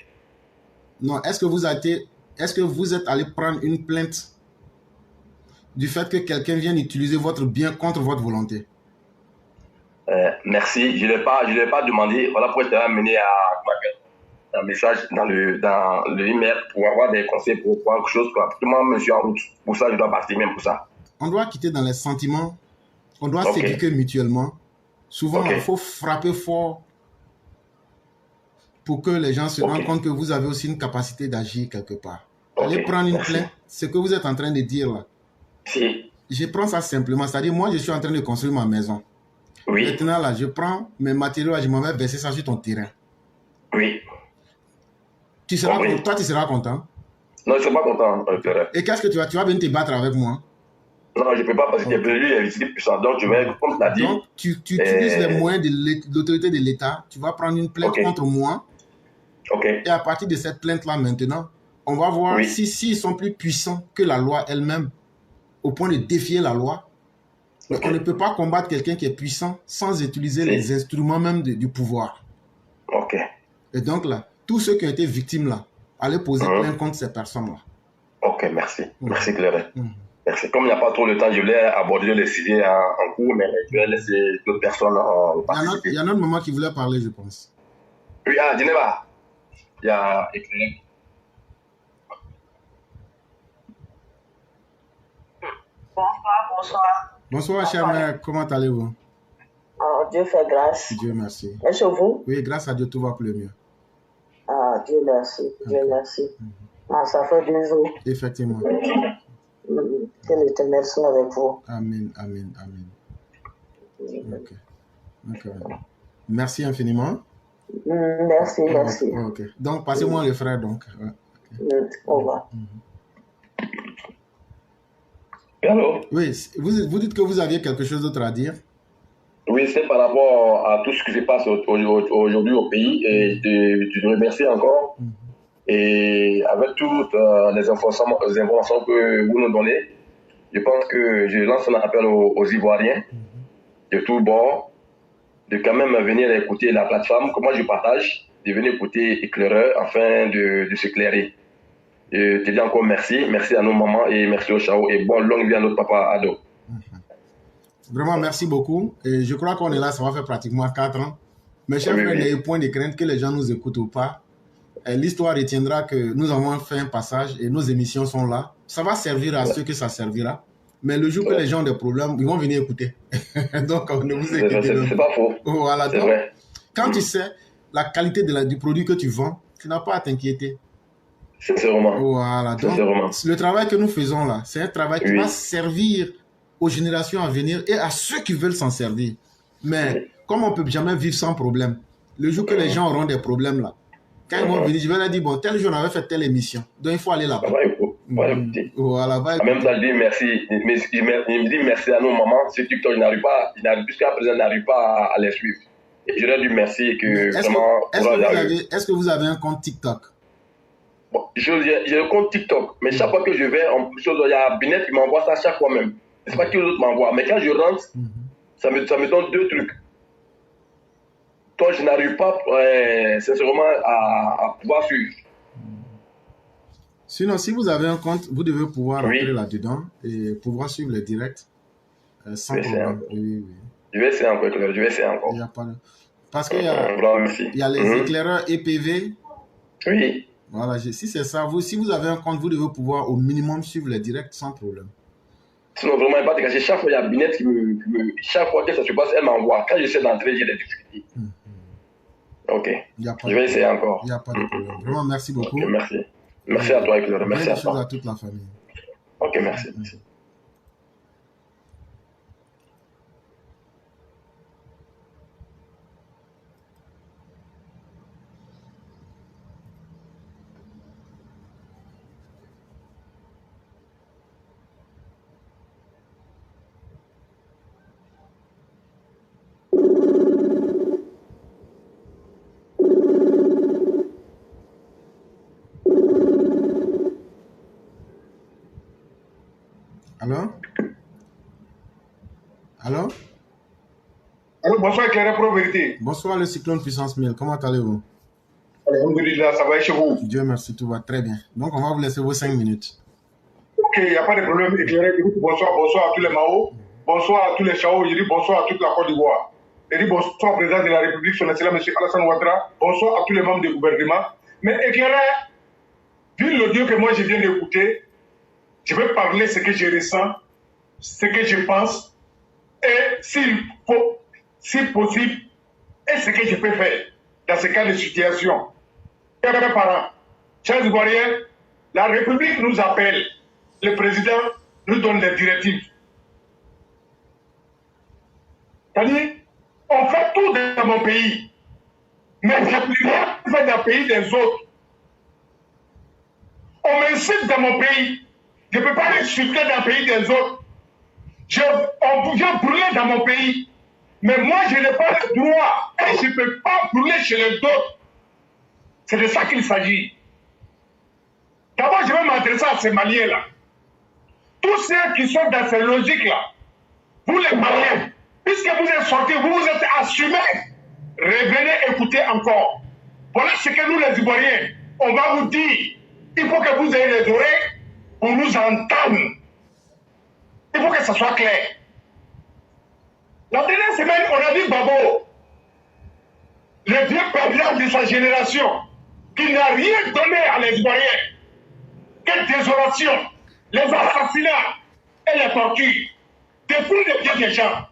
Non, est-ce que vous êtes allé prendre une plainte du fait que quelqu'un vienne utiliser votre bien contre votre volonté? Merci, je ne l'ai pas demandé. Voilà pourquoi je t'ai amené un message dans le email pour avoir des conseils pour quelque chose. Moi, je suis en route. Pour ça, je dois partir même pour ça. On doit quitter dans les sentiments. On doit s'éduquer mutuellement. Souvent, il faut frapper fort pour que les gens se rendent compte que vous avez aussi une capacité d'agir quelque part. Allez prendre une plainte. Ce que vous êtes en train de dire là. Si. Je prends ça simplement. C'est-à-dire, moi, je suis en train de construire ma maison. Oui. Maintenant, là, je prends mes matériaux, là, je m'en vais verser ça sur ton terrain. Oui. Toi, tu seras content? Non, je ne suis pas content. Et qu'est-ce que tu vas venir te battre avec moi? Non, je ne peux pas parce que lui, il est visité puissant. Donc, je vais, comme tu l'as dit. Donc, tu utilises les moyens de l'autorité de l'État. Tu vas prendre une plainte contre moi. Et à partir de cette plainte-là, maintenant, on va voir s'ils sont plus puissants que la loi elle-même, au point de défier la loi. On ne peut pas combattre quelqu'un qui est puissant sans utiliser les instruments même du pouvoir. Et donc là, tous ceux qui ont été victimes là, allez poser plainte contre ces personnes-là. Ok, merci. Merci Claire. Merci. Comme il n'y a pas trop de temps, je voulais aborder les sujets en cours, mais je vais laisser d'autres personnes participer. Il y a un autre moment qui voulait parler, je pense. Oui, à Geneva. Il y a écrit. Bonsoir. Bonsoir, cher mère. Comment allez-vous? Dieu fait grâce. Dieu merci. Et chez vous? Oui, grâce à Dieu, tout va pour le mieux. Dieu merci. Dieu merci. Ça fait 2 jours. Effectivement. Que l'Éternel soit avec vous. Amen, amen, amen. Ok. Merci infiniment. Merci, merci. Ok. Donc, passez-moi les frères, donc. Ouais. Au revoir. Allô? Oui, vous dites que vous aviez quelque chose d'autre à dire? Oui, c'est par rapport à tout ce qui se passe aujourd'hui au pays et de te remercier encore. Et avec toutes les informations que vous nous donnez, je pense que je lance un appel aux Ivoiriens de tous bords de quand même venir écouter la plateforme que moi je partage, de venir écouter Éclaireur afin de s'éclairer. Je te dis encore merci, merci à nos mamans et merci au Chao et bonne longue vie à notre papa Ado. Vraiment, merci beaucoup. Et je crois qu'on est là, ça va faire pratiquement 4 ans. Mes chers frères, n'ayez point de crainte que les gens nous écoutent ou pas. L'histoire retiendra que nous avons fait un passage et nos émissions sont là. Ça va servir à ceux que ça servira. Mais le jour que les gens ont des problèmes, ils vont venir écouter. Donc, ne vous inquiétez pas. C'est pas faux. Voilà. C'est vrai. Quand tu sais la qualité du produit que tu vends, tu n'as pas à t'inquiéter. Sincèrement. Voilà. Donc, le travail que nous faisons là, c'est un travail qui va servir aux générations à venir et à ceux qui veulent s'en servir. Mais comme on ne peut jamais vivre sans problème, le jour que les gens auront des problèmes là, quand ils vont venir, je vais leur dire, bon, tel jour on avait fait telle émission, donc il faut aller là-bas. Voilà, en même temps, je dis merci. Il me dit merci à nos mamans. Sur TikTok, jusqu'à présent, je n'arrive pas à les suivre. Et je leur dis merci que vraiment. Est-ce que vous avez un compte TikTok? Bon, j'ai un compte TikTok, mais chaque fois que je vais, il y a Binet qui m'envoie ça chaque fois même. C'est pas que les autres m'envoient. Mais quand je rentre, ça me donne 2 trucs. Toi, je n'arrive pas sincèrement à pouvoir suivre. Sinon, si vous avez un compte, vous devez pouvoir rentrer là-dedans et pouvoir suivre les directs sans problème. Je vais essayer encore. Il y a pas de... Parce qu'il y a les éclaireurs EPV. Oui. Voilà, si c'est ça, si vous avez un compte, vous devez pouvoir au minimum suivre les directs sans problème. Sinon, vraiment, il n'y a pas de cacher. Chaque fois, il y a Binette chaque fois que ça se passe, elle m'envoie. Quand j'essaie d'entrer, j'ai des difficultés. Ok. Je vais essayer encore. Il n'y a pas de problème. Vraiment, merci beaucoup. Okay, merci. Merci à toi, Éclaireur. Merci à toi. À toute la famille. Ok, merci. Allô? Allô, bonsoir Éclaireur Pro Vérité. Bonsoir le cyclone puissance 1000, comment allez-vous? Alhamdulillah, ça va chez vous? Dieu merci, tout va très bien. Donc on va vous laisser vos 5 minutes. Ok, il n'y a pas de problème. Éclaireur, bonsoir à tous les Mao, bonsoir à tous les Chao, je dis bonsoir à toute la Côte d'Ivoire. Je dis bonsoir au président de la République, son excellent M. Alassane Ouattara, bonsoir à tous les membres du gouvernement. Mais Éclaireur, vu l'audio que moi je viens d'écouter, je vais parler ce que je ressens, ce que je pense, et s'il faut, si possible, et ce que je peux faire dans ce cas de situation. Chers parents, chers Ivoiriens, la République nous appelle, le président nous donne des directives. C'est-à-dire, on fait tout dans mon pays, mais je ne peux rien faire dans le pays des autres. On m'incite dans mon pays, je ne peux pas insulter dans le pays des autres. On vient brûler dans mon pays. Mais moi, je n'ai pas le droit et je ne peux pas brûler chez les autres. C'est de ça qu'il s'agit. D'abord, je vais m'adresser à ces Maliens-là. Tous ceux qui sont dans ces logiques-là, vous les Maliens, puisque vous êtes sortis, vous vous êtes assumés, revenez écouter encore. Voilà ce que nous, les Ivoiriens, on va vous dire. Il faut que vous ayez les oreilles pour nous entendre. Il faut que ça soit clair. La dernière semaine, on a vu Babo, le vieux perdant de sa génération, qui n'a rien donné à les Ivoiriens, que désolation, les assassinats et les tortures, détruit les biens des gens.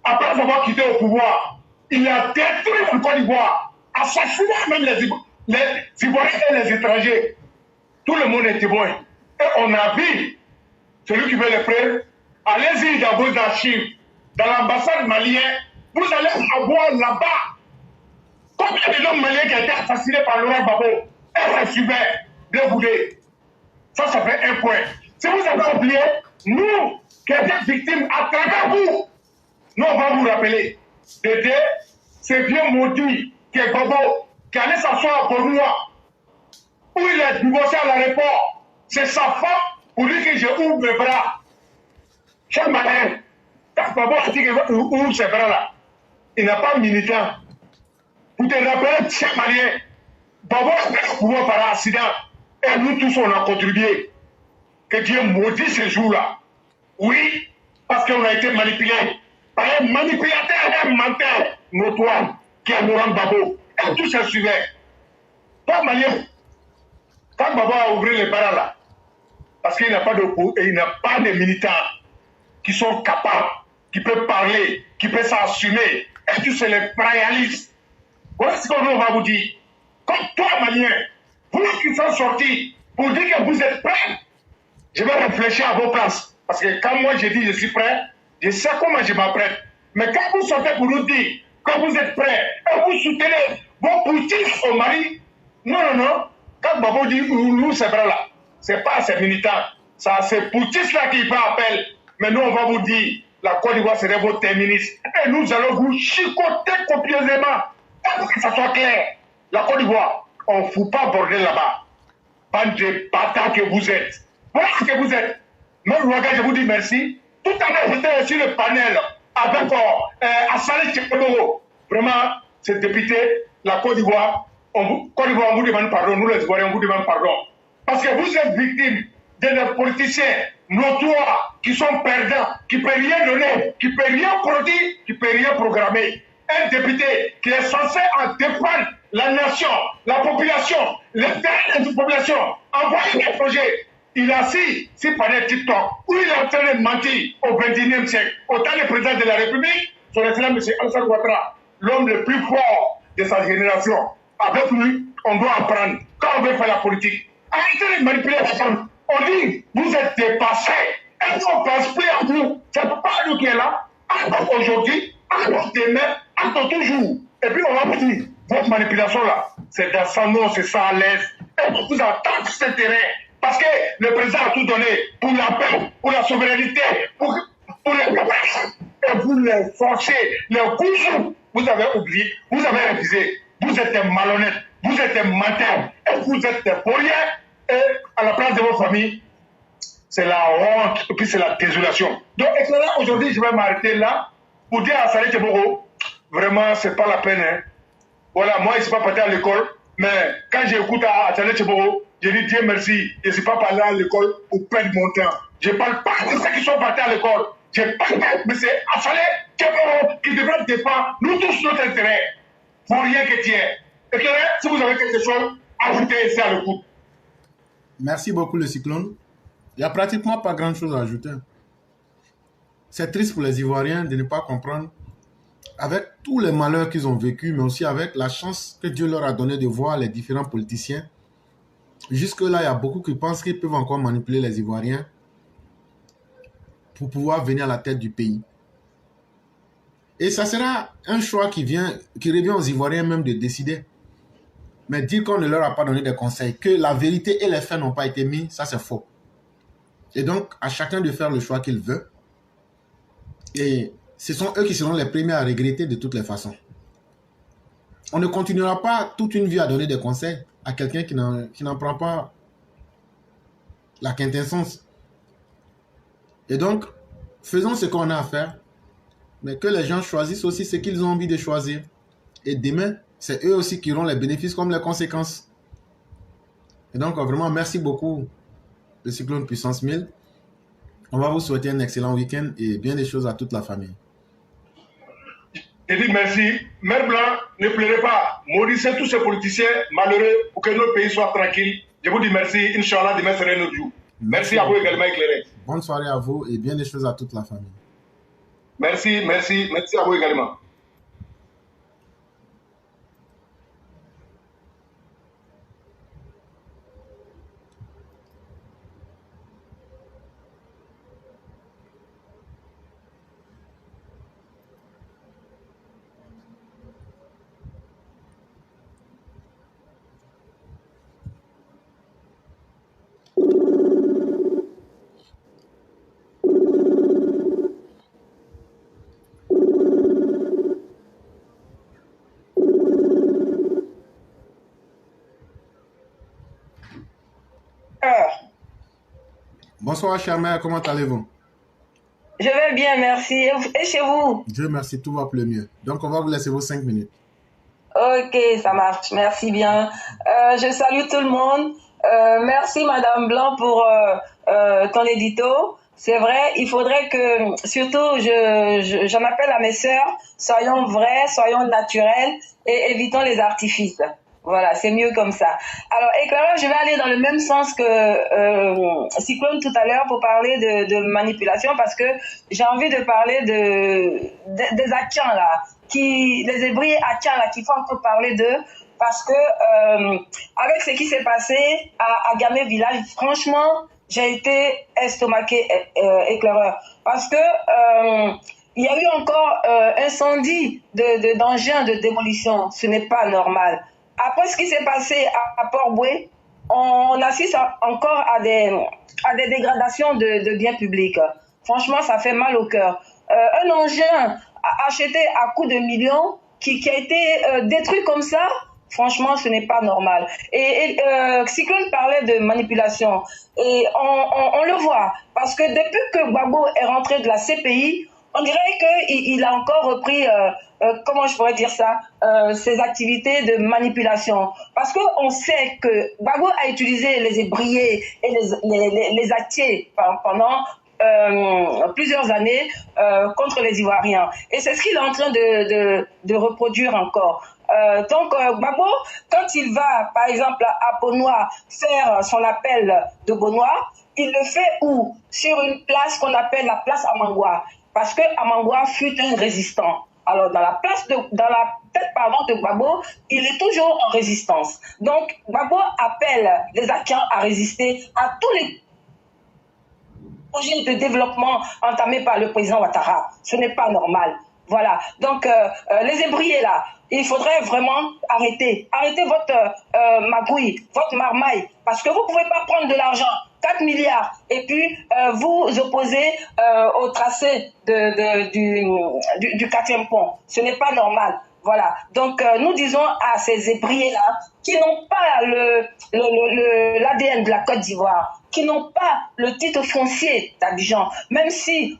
Après avoir quitté au pouvoir, il a détruit la Côte d'Ivoire, assassiné même les Ivoiriens et les étrangers. Tout le monde est témoin. Et on a vu celui qui veut les frères, allez-y dans vos archives, dans l'ambassade malienne, vous allez avoir là-bas Combien de hommes maliens qui ont été assassinés par Laurent Gbagbo et ses suiveurs de Boudé? Ça fait un point. Si vous avez oublié, nous qui sommes victimes à travers vous, nous on va vous rappeler. Dédé, c'est bien maudit qui est Gbagbo, qui allait s'asseoir pour moi, où il est divorcé à l'aéroport. C'est sa femme pour lui que je ouvre mes bras. Cher malin, quand Gbagbo a dit qu'il ouvre ses bras là, il n'a pas militant. Pour te rappeler, cher malien, Gbagbo a pris le pouvoir par accident. Et nous tous, on a contribué. Que Dieu maudit ce jour-là. Oui, parce qu'on a été manipulé par un manipulateur et un menteur notoire qui est Laurent Gbagbo. Et tous ses suiveurs. Toi, malien, quand Gbagbo a ouvert les barres là, parce qu'il n'a pas de militants qui sont capables, qui peuvent parler, qui peuvent s'assumer. Et tous c'est les royalistes. Voilà ce qu'on va vous dire. Comme toi, malien, vous qui sont sortis pour dire que vous êtes prêts, je vais réfléchir à vos places. Parce que quand moi je dis je suis prêt, je sais comment je m'apprête. Mais quand vous sortez pour nous dire que vous êtes prêts et vous soutenez vos politiques au Mali, non. Quand Gbagbo dit nous c'est vrai là, c'est pas ces militants, ça c'est politiques là qui fait appel. Mais nous on va vous dire, la Côte d'Ivoire serait votre ministre. Et nous allons vous chicoter copieusement. Pour que ça soit clair, la Côte d'Ivoire, on ne fout pas bordel là-bas. Bande de bâtards que vous êtes. Voilà ce que vous êtes. Même Ouaga, je vous dis merci. Tout à l'heure, j'étais sur le panel avec Assali Tchekeboro. Vraiment, ce député, la Côte d'Ivoire, on vous demande pardon, nous les Ivoiriens, on vous demande pardon. Parce que vous êtes victime de politiciens notoires qui sont perdants, qui ne peuvent rien donner, qui ne peuvent rien produire, qui ne peuvent rien programmer. Un député qui est censé en défendre la nation, la population, l'intérêt de la population, envoyer des projets. Il est assis sur panel TikTok, où il est en train de mentir au XXIe siècle. Autant le président de la République, son excellent M. Alassane Ouattara, l'homme le plus fort de sa génération. Avec lui, on doit apprendre. Quand on veut faire la politique, arrêtez de manipuler la femme. On dit, vous êtes dépassés. Et nous, on ne pense plus à vous. Ce n'est pas nous qui est là. Alors aujourd'hui, alors demain, alors toujours. Et puis on va vous dire, votre manipulation là, c'est dans sa nom, c'est ça à l'aise. Et on vous attend sur ce terrain. Parce que le président a tout donné pour la paix, pour la souveraineté, pour les capacités. Et vous les forcez, les coups, vous avez oublié, vous avez révisé. Vous êtes un malhonnête, vous êtes un menteur, et vous êtes des pourriers. Et à la place de vos familles, c'est la honte, et puis c'est la désolation. Donc, excellent, aujourd'hui, je vais m'arrêter là pour dire à Saleh Tcheboro, vraiment, c'est pas la peine. Hein. Voilà, moi, je ne suis pas parti à l'école, mais quand j'écoute à Saleh Tcheboro, je dis Dieu merci, je ne suis pas parti à l'école pour perdre mon temps. Je ne parle pas de ceux qui sont partis à l'école. Je parle de M. Saleh Tcheboro qui devrait défendre nous tous notre intérêt. Pour rien que tiens. Et que si vous avez quelque chose, ajoutez ici à l'écoute. Merci beaucoup, le cyclone. Il n'y a pratiquement pas grand-chose à ajouter. C'est triste pour les Ivoiriens de ne pas comprendre, avec tous les malheurs qu'ils ont vécus, mais aussi avec la chance que Dieu leur a donnée de voir les différents politiciens. Jusque-là, il y a beaucoup qui pensent qu'ils peuvent encore manipuler les Ivoiriens pour pouvoir venir à la tête du pays. Et ça sera un choix qui revient aux Ivoiriens même de décider. Mais dire qu'on ne leur a pas donné des conseils, que la vérité et les faits n'ont pas été mis, ça c'est faux. Et donc, à chacun de faire le choix qu'il veut. Et ce sont eux qui seront les premiers à regretter de toutes les façons. On ne continuera pas toute une vie à donner des conseils à quelqu'un qui n'en prend pas la quintessence. Et donc, faisons ce qu'on a à faire, mais que les gens choisissent aussi ce qu'ils ont envie de choisir. Et demain, c'est eux aussi qui auront les bénéfices comme les conséquences. Et donc, vraiment, merci beaucoup, le Cyclone Puissance 1000. On va vous souhaiter un excellent week-end et bien des choses à toute la famille. Je dis merci. Mère Blanc, ne pleurez pas. Maudissez tous ces politiciens malheureux pour que notre pays soit tranquille. Je vous dis merci. Inch'Allah, demain sera notre jour. Merci à vous également, éclairé. Bonne soirée à vous et bien des choses à toute la famille. Merci, merci. Merci à vous également. Bonsoir, chère mère, comment allez-vous? Je vais bien, merci. Et chez vous? Dieu merci, tout va plus mieux. Donc, on va vous laisser vos 5 minutes. Ok, ça marche. Merci bien. Je salue tout le monde. Merci, Madame Blanc, pour ton édito. C'est vrai, il faudrait que, surtout, j'en appelle à mes sœurs, soyons vrais, soyons naturels et évitons les artifices. Voilà, c'est mieux comme ça. Alors, éclaireur, je vais aller dans le même sens que Cyclone tout à l'heure pour parler de manipulation, parce que j'ai envie de parler des Akians, là, les ébris Akians, là, qu'il faut encore parler d'eux, parce que avec ce qui s'est passé à Gamé Village, franchement, j'ai été estomaqué, éclaireur, parce que il y a eu encore incendie d'engins de démolition. Ce n'est pas normal. Après ce qui s'est passé à Port-Boué, on assiste encore à des dégradations de biens publics. Franchement, ça fait mal au cœur. Un engin acheté à coups de millions qui a été détruit comme ça, franchement, ce n'est pas normal. Et Cyclone parlait de manipulation. Et on le voit. Parce que depuis que Gbagbo est rentré de la CPI, on dirait qu'il a encore repris, comment je pourrais dire ça, ses activités de manipulation. Parce qu'on sait que Gbagbo a utilisé les ébriers et les Atiers pendant plusieurs années contre les Ivoiriens. Et c'est ce qu'il est en train de reproduire encore. Donc, Gbagbo, quand il va, par exemple, à Beaunois, faire son appel de Beaunois, il le fait où? Sur une place qu'on appelle la place Amangwa. Parce que Amangwa fut un résistant. Alors, dans la tête de Gbagbo, il est toujours en résistance. Donc, Gbagbo appelle les Akians à résister à tous les projets de développement entamés par le président Ouattara. Ce n'est pas normal. Voilà. Donc, les ébriers là, il faudrait vraiment arrêter. Arrêtez votre magouille, votre marmaille. Parce que vous ne pouvez pas prendre de l'argent, 4 milliards, et puis vous opposer au tracé du 4e pont. Ce n'est pas normal. Voilà. Donc, nous disons à ces ébriers-là, qui n'ont pas l'ADN de la Côte d'Ivoire, qui n'ont pas le titre foncier d'Abidjan, même si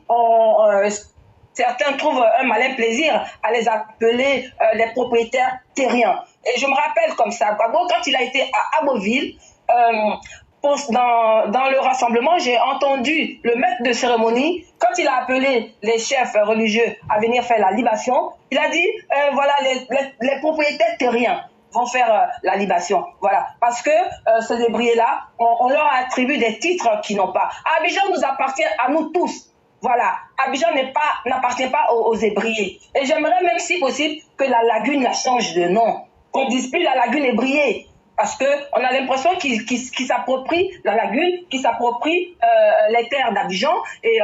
certains trouvent un malin plaisir à les appeler les propriétaires terriens. Et je me rappelle comme ça, Gbagbo, quand il a été à Aboville, dans le rassemblement, j'ai entendu le maître de cérémonie, quand il a appelé les chefs religieux à venir faire la libation, il a dit, voilà, les propriétaires terriens vont faire la libation. Voilà. Parce que ces ébriers-là, on leur attribue des titres qu'ils n'ont pas. Abidjan nous appartient à nous tous. Voilà, Abidjan n'appartient pas aux ébriers. Et j'aimerais même, si possible, que la lagune la change de nom. Qu'on ne dise plus la lagune ébriée. Parce qu'on a l'impression qu'ils s'approprient la lagune, qu'ils s'approprient les terres d'Abidjan. Et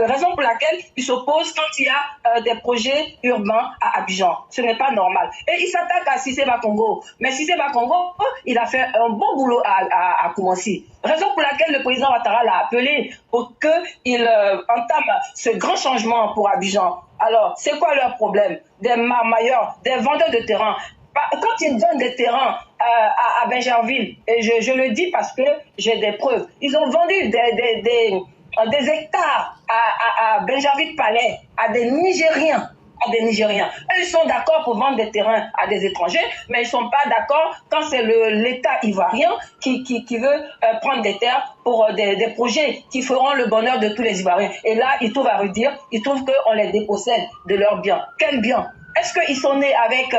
raison pour laquelle ils s'opposent quand il y a des projets urbains à Abidjan. Ce n'est pas normal. Et ils s'attaquent à Cissé Bakongo. Mais Cissé Bakongo, il a fait un bon boulot à Koumassi. Raison pour laquelle le président Ouattara l'a appelé pour qu'il entame ce grand changement pour Abidjan. Alors, c'est quoi leur problème? Des marmailleurs, des vendeurs de terrain. Quand ils donnent des terrains à Benjerville, et je le dis parce que j'ai des preuves, ils ont vendu des hectares à Benjerville Palais, à des Nigériens. Eux, ils sont d'accord pour vendre des terrains à des étrangers, mais ils ne sont pas d'accord quand c'est l'État ivoirien qui veut prendre des terres pour des projets qui feront le bonheur de tous les Ivoiriens. Et là, ils trouvent à redire, ils trouvent qu'on les dépossède de leurs biens. Quels biens? Est-ce qu'ils sont nés avec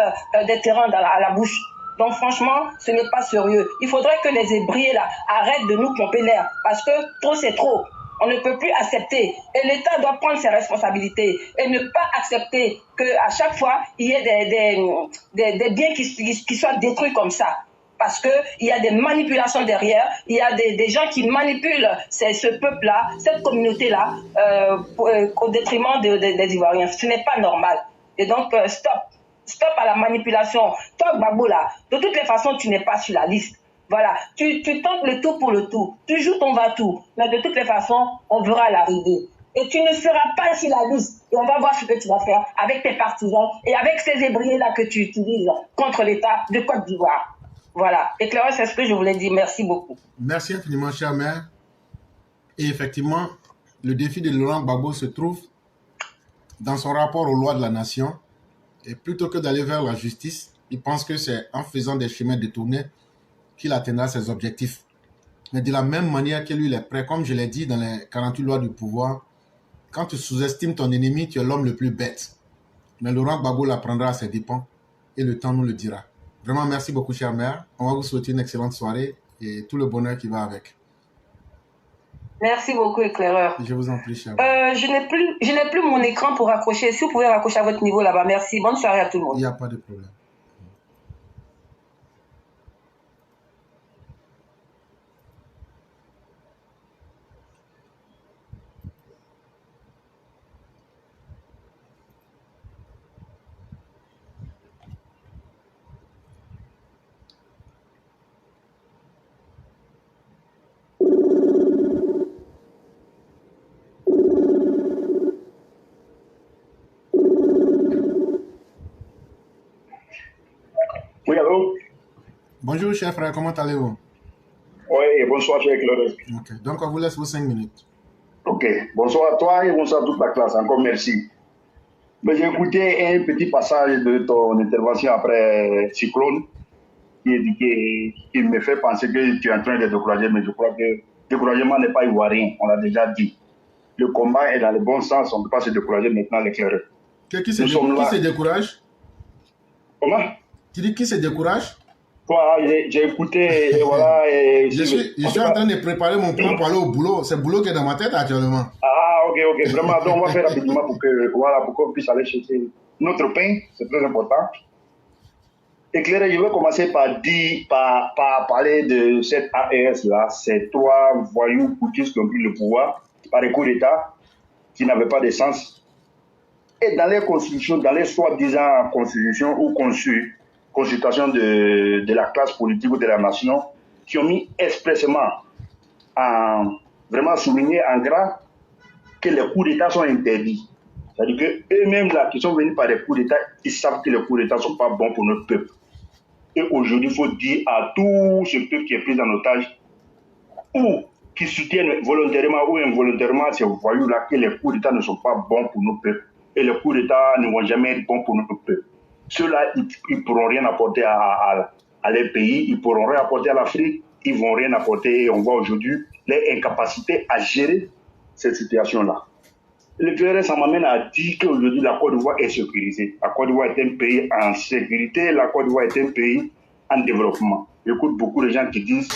des terrains à la bouche? Donc franchement, ce n'est pas sérieux. Il faudrait que les ébriers là arrêtent de nous pomper l'air, parce que trop c'est trop. On ne peut plus accepter. Et l'État doit prendre ses responsabilités et ne pas accepter qu'à chaque fois, il y ait des biens qui soient détruits comme ça. Parce qu'il y a des manipulations derrière, il y a des gens qui manipulent ce peuple-là, cette communauté-là, au détriment des Ivoiriens. Ce n'est pas normal. Et donc, stop à la manipulation. Toi, Gbagbo, là, de toutes les façons, tu n'es pas sur la liste. Voilà, tu tentes le tout pour le tout. Tu joues ton va-tout. Mais de toutes les façons, on verra l'arrivée. Et tu ne seras pas sur la liste. Et on va voir ce que tu vas faire avec tes partisans et avec ces ébriers-là que tu utilises contre l'État de Côte d'Ivoire. Voilà. Éclaireur, c'est ce que je voulais dire. Merci beaucoup. Merci infiniment, chère mère. Et effectivement, le défi de Laurent Gbagbo se trouve dans son rapport aux lois de la nation. Et plutôt que d'aller vers la justice, il pense que c'est en faisant des chemins détournés qu'il atteindra ses objectifs. Mais de la même manière que lui, il est prêt, comme je l'ai dit dans les 48 lois du pouvoir, quand tu sous-estimes ton ennemi, tu es l'homme le plus bête. Mais Laurent Gbagbo l'apprendra à ses dépens et le temps nous le dira. Vraiment, merci beaucoup, chère mère. On va vous souhaiter une excellente soirée et tout le bonheur qui va avec. Merci beaucoup, éclaireur. Je vous en prie, chère mère. Je n'ai plus mon écran pour raccrocher. Si vous pouvez raccrocher à votre niveau là-bas, merci. Bonne soirée à tout le monde. Il n'y a pas de problème. Oui, allô? Bonjour, cher frère, comment allez-vous? Oui, bonsoir, cher éclaireur. Ok, donc on vous laisse vos 5 minutes. Ok, bonsoir à toi et bonsoir à toute la classe. Encore merci. Mais j'ai écouté un petit passage de ton intervention après Cyclone qui me fait penser que tu es en train de décourager, mais je crois que le découragement n'est pas ivoirien, on l'a déjà dit. Le combat est dans le bon sens, on ne peut pas se décourager maintenant, l'éclaireur. Qui se décourage? Comment? Tu dis qui se décourage? Toi, j'ai écouté, et voilà. Et je suis en train de préparer mon plan pour aller au boulot. C'est le boulot qui est dans ma tête actuellement. Ah, ok, vraiment. Donc, on va faire rapidement pour qu'on puisse aller chercher notre pain. C'est très important. Éclairé, je vais commencer par parler de cette AES-là. Ces 3 voyous poutistes qui ont pris le pouvoir par les coups d'État qui n'avaient pas de sens. Et dans les constitutions, dans les soi-disant constitutions ou consultations de la classe politique ou de la nation, qui ont mis expressément vraiment souligné en gras que les coups d'État sont interdits. C'est-à-dire qu'eux-mêmes, là, qui sont venus par les coups d'État, ils savent que les coups d'État ne sont pas bons pour notre peuple. Et aujourd'hui, il faut dire à tout ce peuple qui est pris en otage ou qui soutiennent volontairement ou involontairement ces voyous-là que les coups d'État ne sont pas bons pour nos peuples. Et les coups d'État ne vont jamais être bons pour notre peuple. Ceux-là, ils ne pourront rien apporter à leur pays, ils ne pourront rien apporter à l'Afrique, ils ne vont rien apporter. Et on voit aujourd'hui leur incapacité à gérer cette situation-là. Le PRS, ça m'amène à dire qu'aujourd'hui, la Côte d'Ivoire est sécurisée. La Côte d'Ivoire est un pays en sécurité, la Côte d'Ivoire est un pays en développement. J'écoute beaucoup de gens qui disent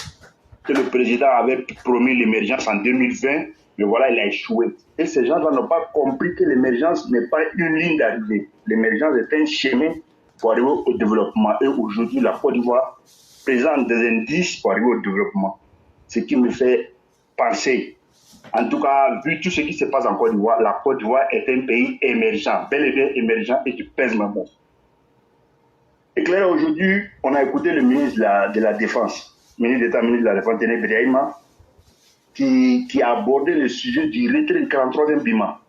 que le président avait promis l'émergence en 2020, mais voilà, il a échoué. Et ces gens-là n'ont pas compris que l'émergence n'est pas une ligne d'arrivée. L'émergence est un chemin pour arriver au développement. Et aujourd'hui, la Côte d'Ivoire présente des indices pour arriver au développement. Ce qui me fait penser, en tout cas, vu tout ce qui se passe en Côte d'Ivoire, la Côte d'Ivoire est un pays émergent, bel et bien émergent et qui pèse ma mot. Et clair, aujourd'hui, on a écouté le ministre de la Défense, ministre d'État, ministre de la Défense, Téné Bédiaïma, qui a abordé le sujet du retrait du 43e Bima.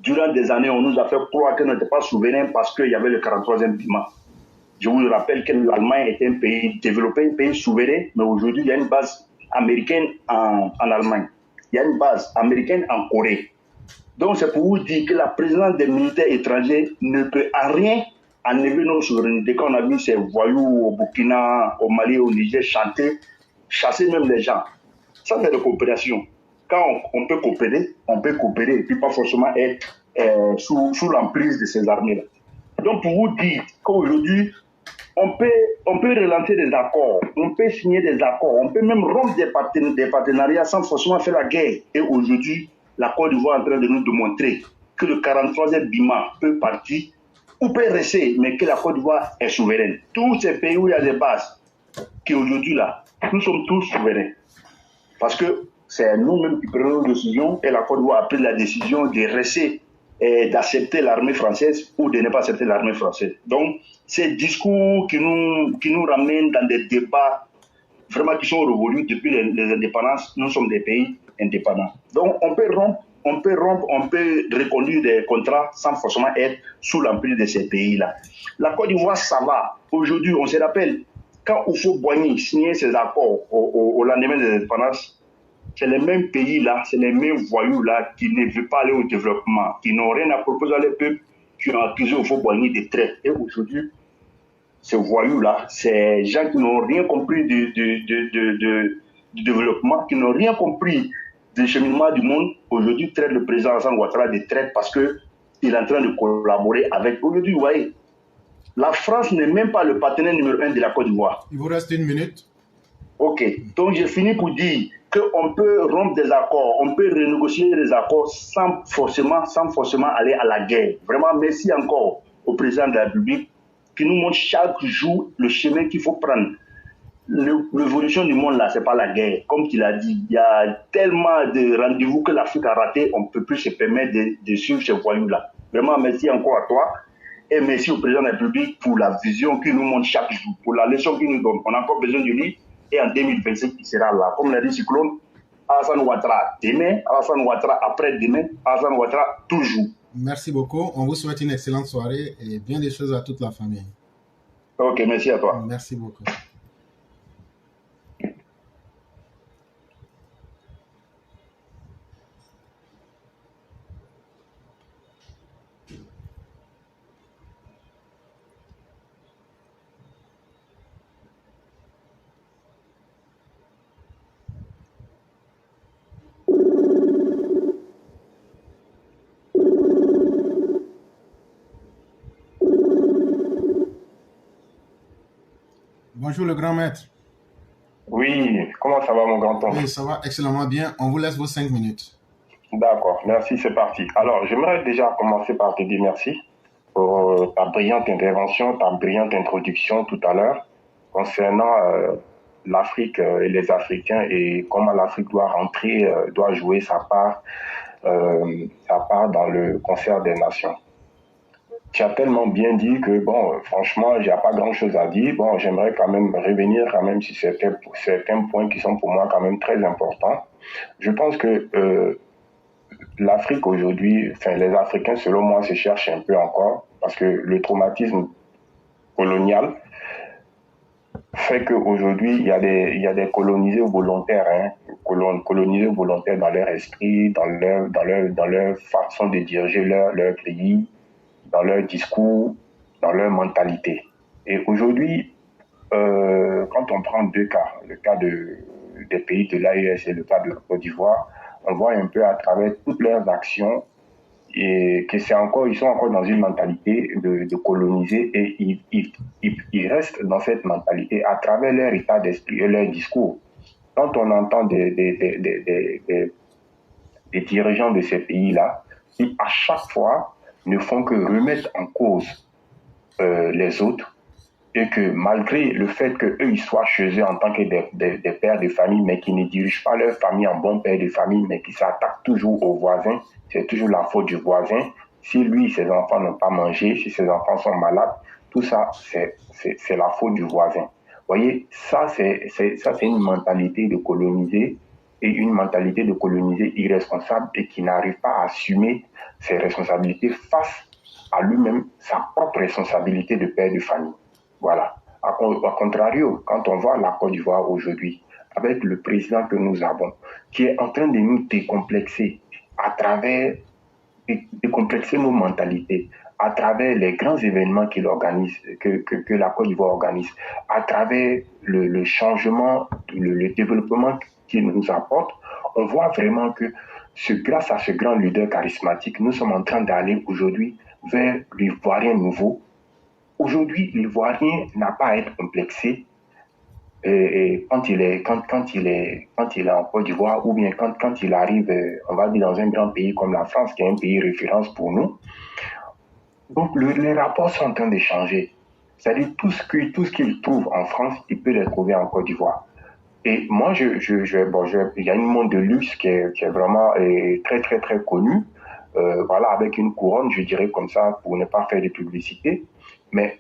Durant des années, on nous a fait croire qu'on n'était pas souverain parce qu'il y avait le 43e Bima. Je vous rappelle que l'Allemagne est un pays développé, un pays souverain, mais aujourd'hui, il y a une base américaine en Allemagne. Il y a une base américaine en Corée. Donc, c'est pour vous dire que la présence des militaires étrangers ne peut à rien enlever nos souverainetés. Quand on a vu ces voyous au Burkina, au Mali, au Niger chanter, chasser même les gens. Ça, c'est de coopération. Quand on peut coopérer, et puis pas forcément être sous l'emprise de ces armées-là. Donc, pour vous dire qu'aujourd'hui, on peut relancer des accords, on peut signer des accords, on peut même rompre des partenariats sans forcément faire la guerre. Et aujourd'hui, la Côte d'Ivoire est en train de nous démontrer que le 43e Bima peut partir ou peut rester, mais que la Côte d'Ivoire est souveraine. Tous ces pays où il y a des bases, qui aujourd'hui là, nous sommes tous souverains. Parce que c'est nous-mêmes qui prenons nos décisions et la Côte d'Ivoire a pris la décision de rester et d'accepter l'armée française ou de ne pas accepter l'armée française. Donc, ces discours qui nous ramènent dans des débats vraiment qui sont révolus depuis les indépendances, nous sommes des pays indépendants. Donc, on peut rompre, on peut reconduire des contrats sans forcément être sous l'emprise de ces pays-là. La Côte d'Ivoire, ça va. Aujourd'hui, on se rappelle, quand Oufo-Boigny signait ses accords au lendemain des indépendances, c'est les mêmes pays-là, c'est les mêmes voyous-là qui ne veulent pas aller au développement, qui n'ont rien à proposer à les peuples, qui ont accusé au Faux-Boigny des traits. Et aujourd'hui, ces voyous-là, ces gens qui n'ont rien compris du développement, qui n'ont rien compris du cheminement du monde, aujourd'hui traitent le président Alassane Ouattara de traite parce qu'il est en train de collaborer avec. Aujourd'hui, vous voyez, la France n'est même pas le partenaire numéro 1 de la Côte d'Ivoire. Il vous reste 1 minute. Ok, donc j'ai fini pour dire qu'on peut rompre des accords, on peut renégocier les accords sans forcément aller à la guerre. Vraiment, merci encore au président de la République qui nous montre chaque jour le chemin qu'il faut prendre. L'évolution du monde, là, ce n'est pas la guerre. Comme il a dit, il y a tellement de rendez-vous que l'Afrique a raté, on ne peut plus se permettre de suivre ces voyous-là. Vraiment, merci encore à toi. Et merci au président de la République pour la vision qu'il nous montre chaque jour, pour la leçon qu'il nous donne. On a encore besoin de lui. Et en 2025, il sera là. Comme l'a dit Cyclone, Alassane Ouattara demain, Alassane Ouattara après-demain, Alassane Ouattara toujours. Merci beaucoup. On vous souhaite une excellente soirée et bien des choses à toute la famille. Ok, merci à toi. Merci beaucoup. Bonjour le grand maître. Oui, comment ça va mon grand-oncle? Oui, ça va excellemment bien. On vous laisse vos 5 minutes. D'accord, merci, c'est parti. Alors, j'aimerais déjà commencer par te dire merci pour ta brillante intervention, ta brillante introduction tout à l'heure concernant l'Afrique et les Africains et comment l'Afrique doit rentrer, doit jouer sa part dans le concert des nations. Tu as tellement bien dit que, bon, franchement, il n'y a pas grand-chose à dire. Bon, j'aimerais quand même revenir quand même sur certains points qui sont pour moi quand même très importants. Je pense que l'Afrique aujourd'hui, enfin les Africains, selon moi, se cherchent un peu encore parce que le traumatisme colonial fait qu'aujourd'hui, il y a des colonisés volontaires, colonisés volontaires dans leur esprit, dans leur façon de diriger leur pays, dans leur discours, dans leur mentalité. Et aujourd'hui, quand on prend deux cas, le cas des pays de l'AES et le cas de la Côte d'Ivoire, on voit un peu à travers toutes leurs actions et que ils sont encore dans une mentalité de coloniser et ils restent dans cette mentalité à travers leur état d'esprit et leur discours. Quand on entend des dirigeants de ces pays-là, qui à chaque fois ne font que remettre en cause les autres et que malgré le fait qu'eux ils soient chez eux en tant que des pères de famille, mais qui ne dirigent pas leur famille en bon père de famille, mais qui s'attaquent toujours aux voisins, c'est toujours la faute du voisin. Si lui, ses enfants n'ont pas mangé, si ses enfants sont malades, tout ça, c'est la faute du voisin. Vous voyez, ça c'est une mentalité de coloniser et une mentalité de coloniser irresponsable et qui n'arrive pas à assumer ses responsabilités face à lui-même, sa propre responsabilité de père de famille. Voilà. A contrario, quand on voit la Côte d'Ivoire aujourd'hui, avec le président que nous avons, qui est en train de nous décomplexer à travers, décomplexer nos mentalités, à travers les grands événements qu'il organise, que la Côte d'Ivoire organise, à travers le changement, le développement qu'il nous apporte, on voit vraiment que grâce à ce grand leader charismatique, nous sommes en train d'aller aujourd'hui vers l'Ivoirien nouveau. Aujourd'hui, l'Ivoirien n'a pas à être complexé et quand il est en Côte d'Ivoire ou bien quand il arrive, on va dire dans un grand pays comme la France, qui est un pays référence pour nous. Donc les rapports sont en train de changer. C'est-à-dire tout ce qu'il trouve en France, il peut le trouver en Côte d'Ivoire. Et moi, il y a une montre de luxe qui est vraiment très très très connue, voilà, avec une couronne, je dirais comme ça, pour ne pas faire de publicité. Mais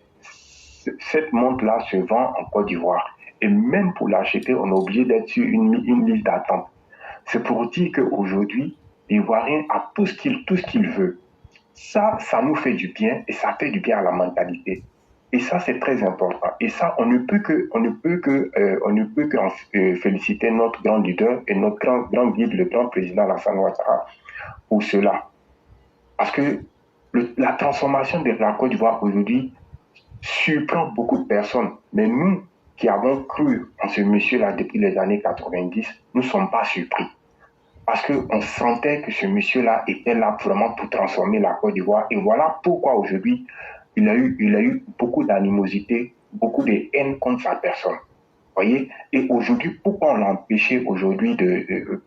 cette montre-là se vend en Côte d'Ivoire. Et même pour l'acheter, on est obligé d'être sur une liste d'attente. C'est pour dire qu'aujourd'hui, l'Ivoirien a tout ce qu'il veut. Ça nous fait du bien et ça fait du bien à la mentalité. Et ça, c'est très important. Et ça, on ne peut que féliciter notre grand leader et notre grand guide, le grand président Alassane Ouattara, pour cela. Parce que la transformation de la Côte d'Ivoire aujourd'hui surprend beaucoup de personnes. Mais nous, qui avons cru en ce monsieur-là depuis les années 90, nous ne sommes pas surpris. Parce qu'on sentait que ce monsieur-là était là vraiment pour transformer la Côte d'Ivoire. Et voilà pourquoi aujourd'hui, il a eu beaucoup d'animosité, beaucoup de haine contre sa personne. Voyez? Et aujourd'hui, pourquoi on l'a empêché aujourd'hui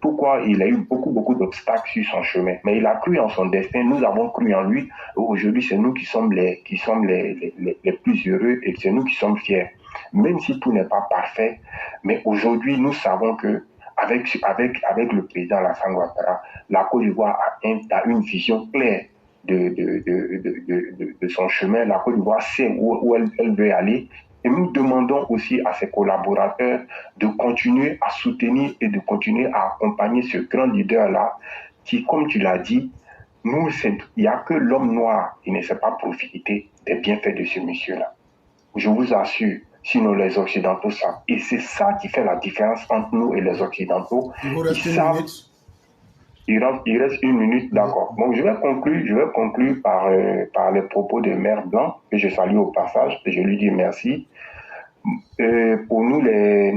pourquoi il a eu beaucoup d'obstacles sur son chemin? Mais il a cru en son destin, nous avons cru en lui. Aujourd'hui, c'est nous qui sommes les plus heureux et c'est nous qui sommes fiers. Même si tout n'est pas parfait, mais aujourd'hui, nous savons que avec le président Alassane Ouattara, la Côte d'Ivoire a une vision claire de son chemin. La Côte d'Ivoire sait où elle veut aller. Et nous demandons aussi à ses collaborateurs de continuer à soutenir et de continuer à accompagner ce grand leader-là qui, comme tu l'as dit, il n'y a que l'homme noir qui ne sait pas profiter des bienfaits de ce monsieur-là. Je vous assure, sinon les Occidentaux savent. Et c'est ça qui fait la différence entre nous et les Occidentaux. Il vous reste une minute. Il reste une minute, d'accord. Donc je vais conclure par les propos de Mère Blanc, que je salue au passage, et je lui dis merci. Pour nous les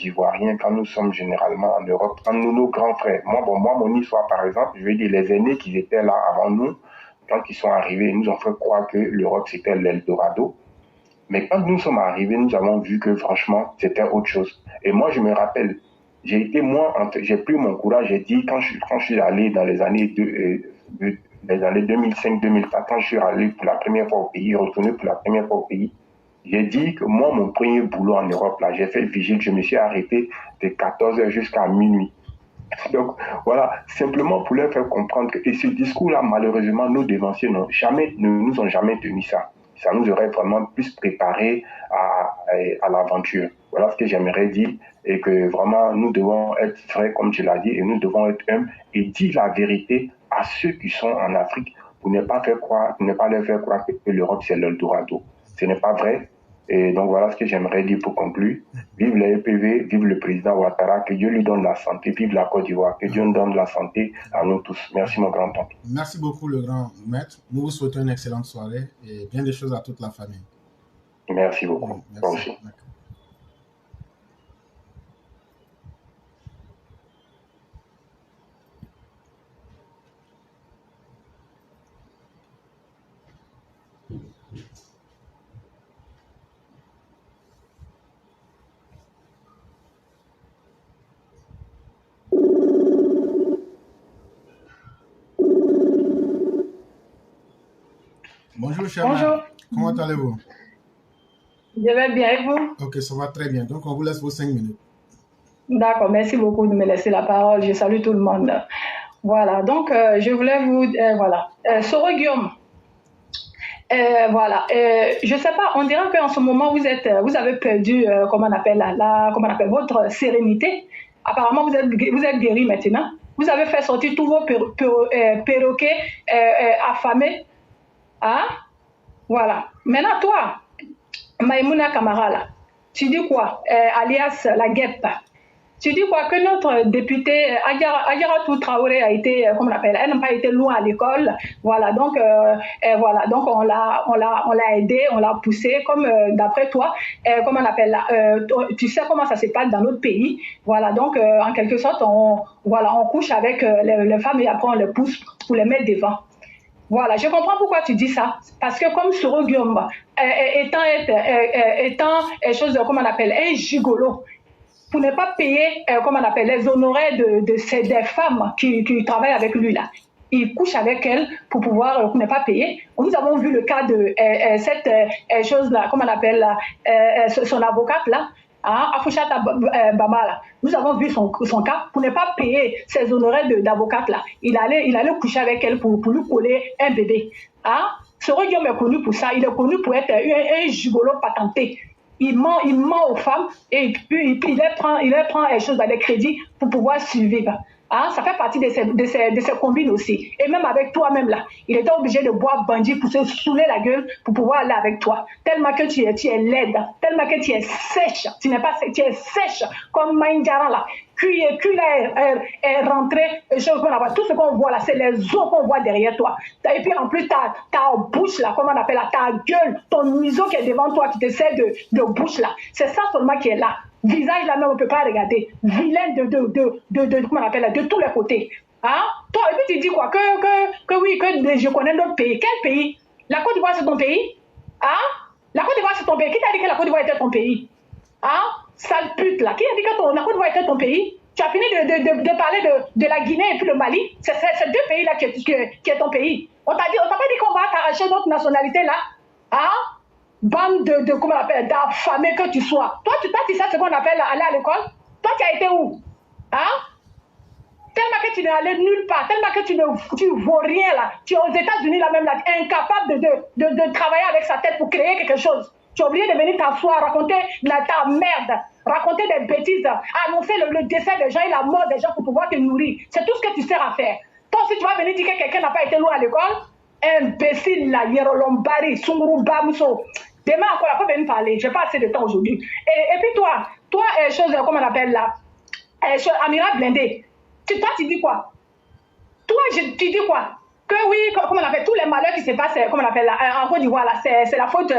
Ivoiriens, quand nous sommes généralement en Europe, quand nos grands frères, moi mon histoire par exemple, je vais dire les aînés qui étaient là avant nous, quand ils sont arrivés, ils nous ont fait croire que l'Europe c'était l'Eldorado. Mais quand nous sommes arrivés, nous avons vu que franchement, c'était autre chose. Et moi, je me rappelle, j'ai pris mon courage, j'ai dit, quand je suis allé dans les années 2005-2004, quand je suis allé pour la première fois au pays, retourné pour la première fois au pays, j'ai dit que moi, mon premier boulot en Europe, là, j'ai fait vigile, je me suis arrêté de 14h jusqu'à minuit. Donc, voilà, simplement pour leur faire comprendre que, et ce discours-là, malheureusement, nos dévanciers ne nous ont jamais tenu ça. Ça nous aurait vraiment plus préparé à l'aventure. Voilà ce que j'aimerais dire, et que vraiment, nous devons être vrais, comme tu l'as dit, et nous devons être humbles et dire la vérité à ceux qui sont en Afrique pour ne pas leur faire croire que l'Europe, c'est l'Eldorado. Ce n'est pas vrai. Et donc, voilà ce que j'aimerais dire pour conclure. Vive les EPV, vive le président Ouattara, que Dieu lui donne la santé, vive la Côte d'Ivoire, que Dieu nous donne la santé à nous tous. Merci, mon grand-oncle. Merci beaucoup, le grand maître. Nous vous souhaitons une excellente soirée et bien des choses à toute la famille. Merci beaucoup. Merci. Moi aussi. Bonjour, Chama. Bonjour. Comment allez-vous? Je vais bien et vous? Ok, ça va très bien. Donc, on vous laisse vos 5 minutes. D'accord, merci beaucoup de me laisser la parole. Je salue tout le monde. Voilà, donc je voulais vous... Soro Guillaume, je sais pas, on dirait qu'en ce moment, vous avez perdu, votre sérénité. Apparemment, vous êtes guéri maintenant. Vous avez fait sortir tous vos perroquets affamés. Hein? Voilà. Maintenant, toi, Maïmouna Kamara, là, tu dis quoi? Alias la guêpe. Tu dis quoi? Que notre députée Adjaratou Traoré a été, elle n'a pas été loin à l'école. Voilà, donc on l'a aidé, on l'a poussé, comme d'après toi, tu sais comment ça se passe dans notre pays. Voilà, donc en quelque sorte, on couche avec les femmes et après on les pousse pour les mettre devant. Voilà, je comprends pourquoi tu dis ça. Parce que comme Soro Guillaume, étant un gigolo, pour ne pas payer, les honoraires des femmes qui travaillent avec lui là. Il couche avec elles pour pouvoir ne pas payer. Nous avons vu le cas de cette chose-là, son avocate là, Afouchata Bamala. Nous avons vu son cas pour ne pas payer ses honoraires d'avocate là. Il allait coucher avec elle pour lui coller un bébé. Soro Guillaume est connu pour ça. Il est connu pour être un gigolo patenté. Il ment aux femmes et puis il prend les choses dans les crédits pour pouvoir survivre. Hein, ça fait partie de ces combines aussi. Et même avec toi-même là, il était obligé de boire bandit pour se saouler la gueule pour pouvoir aller avec toi. Tellement que tu es laide, tellement que tu es sèche. Tu n'es pas sèche, tu es sèche comme Maïndjaran là. Puis là est rentré, tout ce qu'on voit là, c'est les os qu'on voit derrière toi. Et puis en plus, ta bouche là, comment on appelle là, ta gueule, ton museau qui est devant toi, qui te sert de bouche là. C'est ça seulement qui est là. Visage là même on peut pas regarder, vilaine comment on appelle là, de tous les côtés. Hein? Toi et puis tu dis quoi que je connais d'autres pays. Quel pays? La Côte d'Ivoire c'est ton pays? Hein? La Côte d'Ivoire c'est ton pays. Qui t'a dit que la Côte d'Ivoire était ton pays? Hein? Sale pute là. Qui a dit que la Côte d'Ivoire était ton pays? Tu as fini de parler de la Guinée et puis le Mali. C'est deux pays là qui est ton pays. On t'a pas dit qu'on va t'arracher notre nationalité là? Hein? Bande de comment on appelle, d'affamés que tu sois. Toi, tu sais ce qu'on appelle aller à l'école? Toi, tu as été où? Hein? Tellement que tu n'es allé nulle part, tellement que tu vaux rien là. Tu es aux États-Unis là même là, incapable de travailler avec sa tête pour créer quelque chose. Tu es obligé de venir t'asseoir, raconter ta merde, raconter des bêtises, annoncer le décès des gens et la mort des gens pour pouvoir te nourrir. C'est tout ce que tu sers à faire. Toi aussi, tu vas venir dire que quelqu'un n'a pas été loin à l'école? Imbécile là, Yerolombari, Sunguru Bamso. Demain encore, il faut venir parler. Je n'ai pas assez de temps aujourd'hui. Et puis toi, chose, comment on appelle là, Amira Blindé, toi, tu dis quoi? Toi, tu dis quoi? Que oui, comment on appelle, tous les malheurs qui se passent, comment on appelle là, en Côte d'Ivoire, là, c'est la faute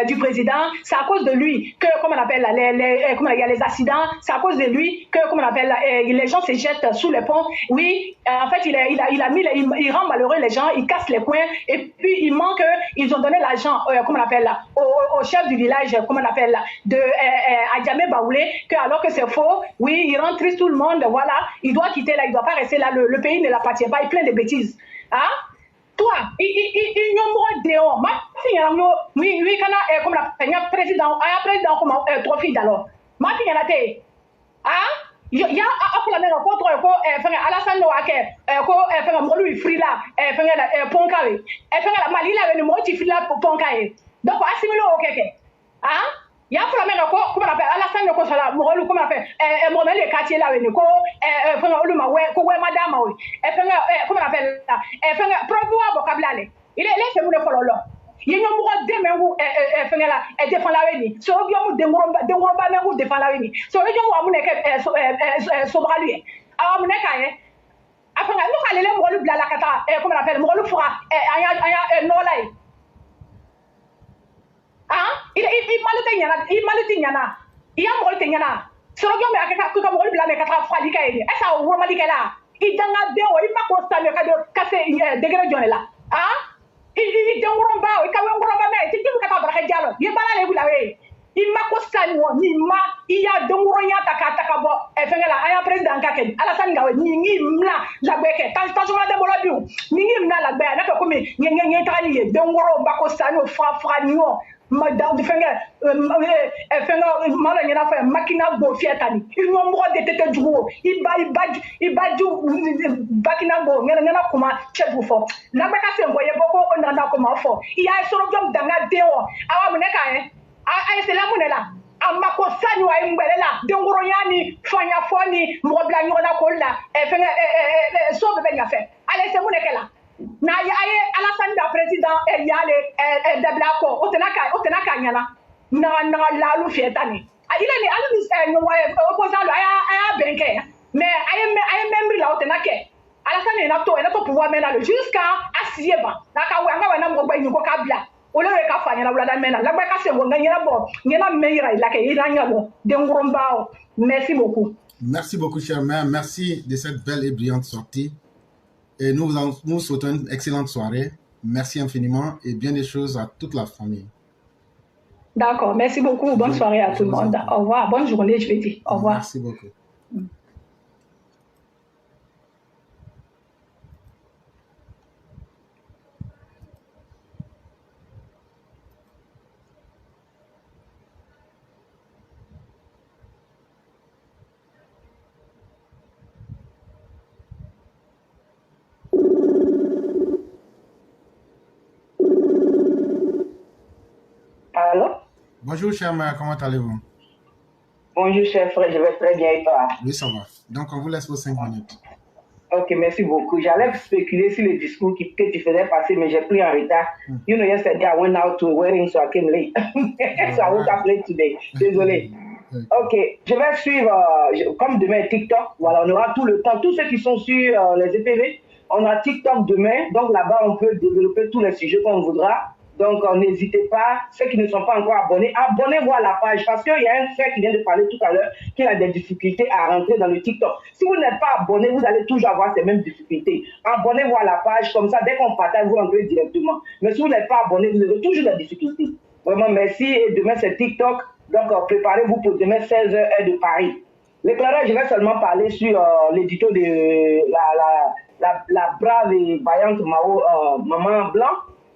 du président, c'est à cause de lui que, comment on appelle là, il y a les accidents, c'est à cause de lui que, comment on appelle là, les gens se jettent sous les ponts. Oui, en fait, il rend malheureux les gens, il casse les coins, et puis il manque, ils ont donné l'argent, comment on appelle là, au chef du village, comment on appelle là, de Adjamé Baoulé, que alors que c'est faux, oui, il rend triste tout le monde, voilà, il doit quitter là, il ne doit pas rester là, le pays ne l'appartient pas, il plein de bêtises. Hein? Toi, il y a un déon. Ma fille, oui, comme la président, comme trois filles d'alors. Ma fille, hein? Il y a un la contre Alassane Ouake, Molu Frila, Ponkawe, la Malila, le Moti Frila Ponkawe. Donc, assimilé au Keke. Hein? Il y a un comment on appelle Alassane Ouake, Molu, comment on appelle, Monel et Quartier là, comment madame, comment on appelle ça, vocabulaire. Il est laissé vous le follow. Il y a un mot de même défend la réunion. So, il y a un de défend la réunion. So, il y a un sobra lui. Alors, mon écaille, après, nous allons le mot la cata, comment on appelle, mot fera, non là. Hein? Il malite yana. Il y a un mot de yana. So, il y a un mot de la cata fralika. Est-ce que vous m'avez dit là? Il y a un déo, il m'a constaté que c'est degré là. Hein? Il denguromba, il kawenguromba mais tu dis que tu vas dialogue. Il bala le bulawe. Il m'a constaté ni ma il y a denguromya takabo e fengela aya président kaken Alassane Ngawe ni mla la beke tant je vais de bolo ni mla la beke na ko mi nyenye tani denguromba constaté fra ni o madame de fengela mala nyina fa makina bo fiatani il mo mo de tete djugo il ba bakina bo ngena kuma chebu fo la beka se ngoye boko onanda kuma fo il y a soro jom danga deo awa muneka c'est la monnaie amma ko sani wa imbelela dengoro yani fanya foni mo bla nyona ko la so be nya fe allez c'est monnaie là na ya Alassane da président yale de bla ko o tena ka nyana na la lu fietani il est alu opposant aya benke mais aya membre là o tena ke Alassane na to pouvoir maintenant jusqu'à asieba na ka wa nga wa na mo gba nyuko ka bla ole ka fanya na blada mena la ka se ngonga nyena meira la ke iranya lo dengurombao. Merci beaucoup. Merci beaucoup, chère mère. Merci de cette belle et brillante sortie. Et nous souhaitons une excellente soirée. Merci infiniment et bien des choses à toute la famille. D'accord, merci beaucoup. Bonne soirée à tout le monde. Au revoir. Bonne journée, je vais dire. Au revoir. Merci beaucoup. Allô? Bonjour, chère mère, comment allez-vous? Bonjour, cher frère, je vais très bien et toi? Oui, ça va. Donc, on vous laisse vos 5 minutes. Ok, merci beaucoup. J'allais spéculer sur le discours que tu faisais passer, mais j'ai pris en retard. You know, yesterday I went out to a wedding, so I came late. So I woke up late today. Désolé. Ok, je vais suivre, comme demain TikTok, voilà, on aura tout le temps. Tous ceux qui sont sur les EPV, on a TikTok demain, donc là-bas on peut développer tous les sujets qu'on voudra. Donc n'hésitez pas, ceux qui ne sont pas encore abonnés, abonnez-vous à la page, parce qu'il y a un frère qui vient de parler tout à l'heure, qui a des difficultés à rentrer dans le TikTok. Si vous n'êtes pas abonné, vous allez toujours avoir ces mêmes difficultés. Abonnez-vous à la page, comme ça, dès qu'on partage, vous rentrez directement. Mais si vous n'êtes pas abonné, vous aurez toujours des difficultés. Vraiment, merci, et demain c'est TikTok. Donc, préparez-vous pour demain 16h heure de Paris. L'éclairage, je vais seulement parler sur l'édito de la brave et vaillante Maman Blanc.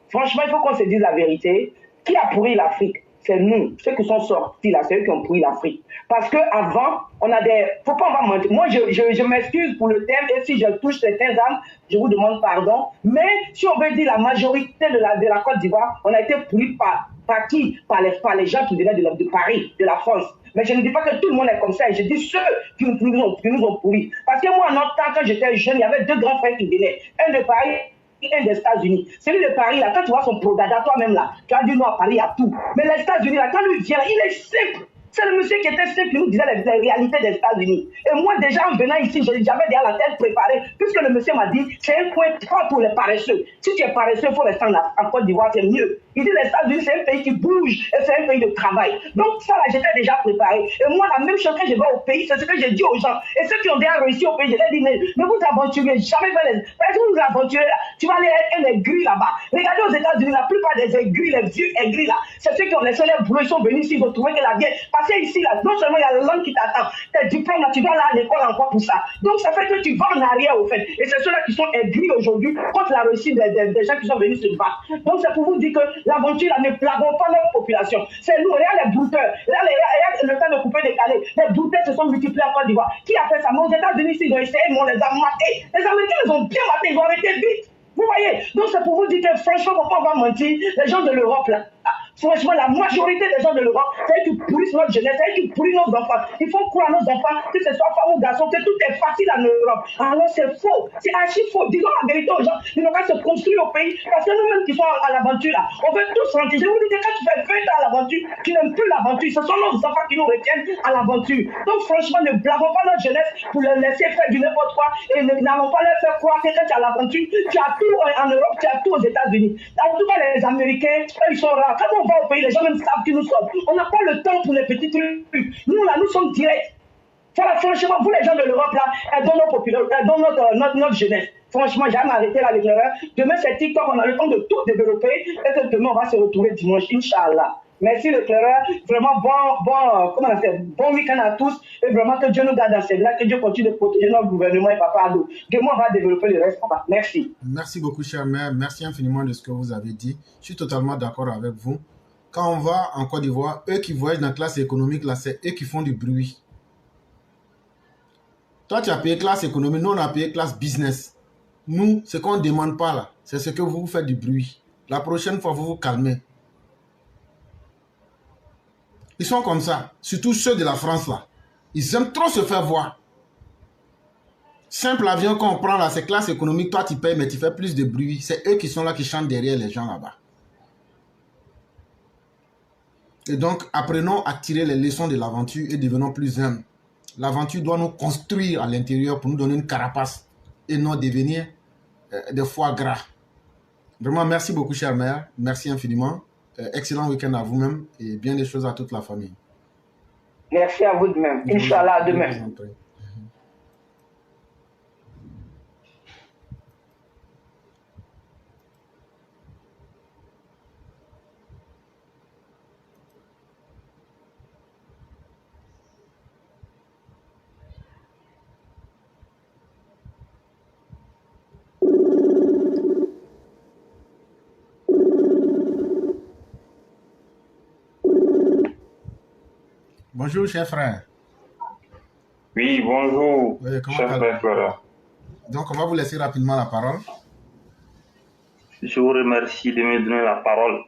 Franchement, il faut qu'on se dise la vérité. Qui a pourri l'Afrique? C'est nous, ceux qui sont sortis là, c'est eux qui ont pourri l'Afrique. Parce qu'avant, on a des... Faut pas en mentir. Moi, je m'excuse pour le thème, et si je touche certaines âmes, je vous demande pardon. Mais si on veut dire la majorité de la Côte d'Ivoire, on a été pourri par qui? Par les gens qui venaient de Paris, de la France. Mais je ne dis pas que tout le monde est comme ça. Je dis ceux qui nous ont pourris. Parce que moi, en notre temps, quand j'étais jeune, il y avait deux grands frères qui venaient. Un de Paris, un des États-Unis. Celui de Paris, là, quand tu vois son Prodada, toi-même, là, tu as dit non, à Paris, il y a tout. Mais les États-Unis, là, quand lui vient, il est simple. C'est le monsieur qui était simple qui nous disait les réalités des États-Unis. Et moi, déjà, en venant ici, j'avais déjà la tête préparée, puisque le monsieur m'a dit, c'est un point 3 pour les paresseux. Si tu es paresseux, il faut rester en Côte d'Ivoire, c'est mieux. Il dit, les États-Unis, c'est un pays qui bouge, et c'est un pays de travail. Donc, ça, là, j'étais déjà préparé. Et moi, la même chose que je vais au pays, c'est ce que j'ai dit aux gens. Et ceux qui ont déjà réussi au pays, je leur dis, ne vous aventurez jamais vers les... Parce que vous vous aventurez là, tu vas aller être un aigri là-bas. Regardez aux États-Unis, la plupart des aigris, les vieux aigris là, c'est ceux qui ont laissé leur boulot, ils sont venus ici, ils ont trouvé que la vieille. Parce que ici, là, non seulement il y a la langue qui t'attend, tes diplômes, là, tu vas là à l'école encore pour ça. Donc, ça fait que tu vas en arrière, au fait. Et c'est ceux-là qui sont aigris aujourd'hui contre la réussite des gens qui sont venus se battre. Donc, c'est pour vous dire que l'aventure, là, ne plaguons pas notre population. C'est nous, regarde les brouteurs. Regarde le temps de couper décalé. Les brouteurs se sont multipliés en Côte d'Ivoire. Qui a fait ça? Mais aux États-Unis, ils ont essayé, mais on les a matés. Les Américains, ils ont bien maté, ils ont arrêté vite. Vous voyez? Donc, c'est pour vous dire que, franchement, pourquoi on va mentir? Les gens de l'Europe, là, franchement, la majorité des gens de l'Europe, c'est eux qui pourrissent notre jeunesse, c'est eux qui pourrissent nos enfants. Il faut croire à nos enfants, que ce soit femme ou garçon, que tout est facile en Europe. Alors c'est faux, c'est archi faux. Disons la vérité aux gens, ils n'ont pas se construire au pays. Parce que nous-mêmes qui sommes à l'aventure, là, on veut tous rentrer. Je vous dis que quand tu fais 20 ans à l'aventure, tu n'aimes plus l'aventure. Ce sont nos enfants qui nous retiennent à l'aventure. Donc franchement, ne blaguons pas notre jeunesse pour les laisser faire du n'importe quoi et n'allons pas leur faire croire que quand tu es à l'aventure, tu as tout en Europe, tu as tout aux États-Unis. En tout cas, les Américains, eux, ils sont rares. Quand on va au pays, les gens même savent qui nous sommes. On n'a pas le temps pour les petits trucs. Nous, là, nous sommes directs. Voilà, franchement, vous, les gens de l'Europe, là, aidons nos populations, aidons notre jeunesse. Franchement, j'ai jamais arrêté là, l'éclaireur. Demain, c'est TikTok, on a le temps de tout développer. Et que demain, on va se retrouver dimanche, Inch'Allah. Merci, l'éclaireur. Vraiment, bon week-end à tous. Et vraiment, que Dieu nous garde dans ces là, que Dieu continue de protéger notre gouvernement et Papa Adou. Demain, on va développer le reste, Papa. Merci. Merci beaucoup, cher maire. Merci infiniment de ce que vous avez dit. Je suis totalement d'accord avec vous. Quand on va en Côte d'Ivoire, eux qui voyagent dans la classe économique, là, c'est eux qui font du bruit. Toi, tu as payé classe économique, nous, on a payé classe business. Nous, ce qu'on ne demande pas, là, c'est ce que vous faites du bruit. La prochaine fois, vous vous calmez. Ils sont comme ça, surtout ceux de la France, là. Ils aiment trop se faire voir. Simple avion qu'on prend, là, c'est classe économique. Toi, tu payes, mais tu fais plus de bruit. C'est eux qui sont là, qui chantent derrière les gens là-bas. Et donc, apprenons à tirer les leçons de l'aventure et devenons plus humbles. L'aventure doit nous construire à l'intérieur pour nous donner une carapace et non devenir des foie gras. Vraiment, merci beaucoup, cher maire. Merci infiniment. Excellent week-end à vous-même et bien des choses à toute la famille. Merci à vous de même. Inch'Allah, à demain. Bonjour, cher frère. Oui, bonjour, cher frère Flora. Donc, on va vous laisser rapidement la parole. Je vous remercie de me donner la parole.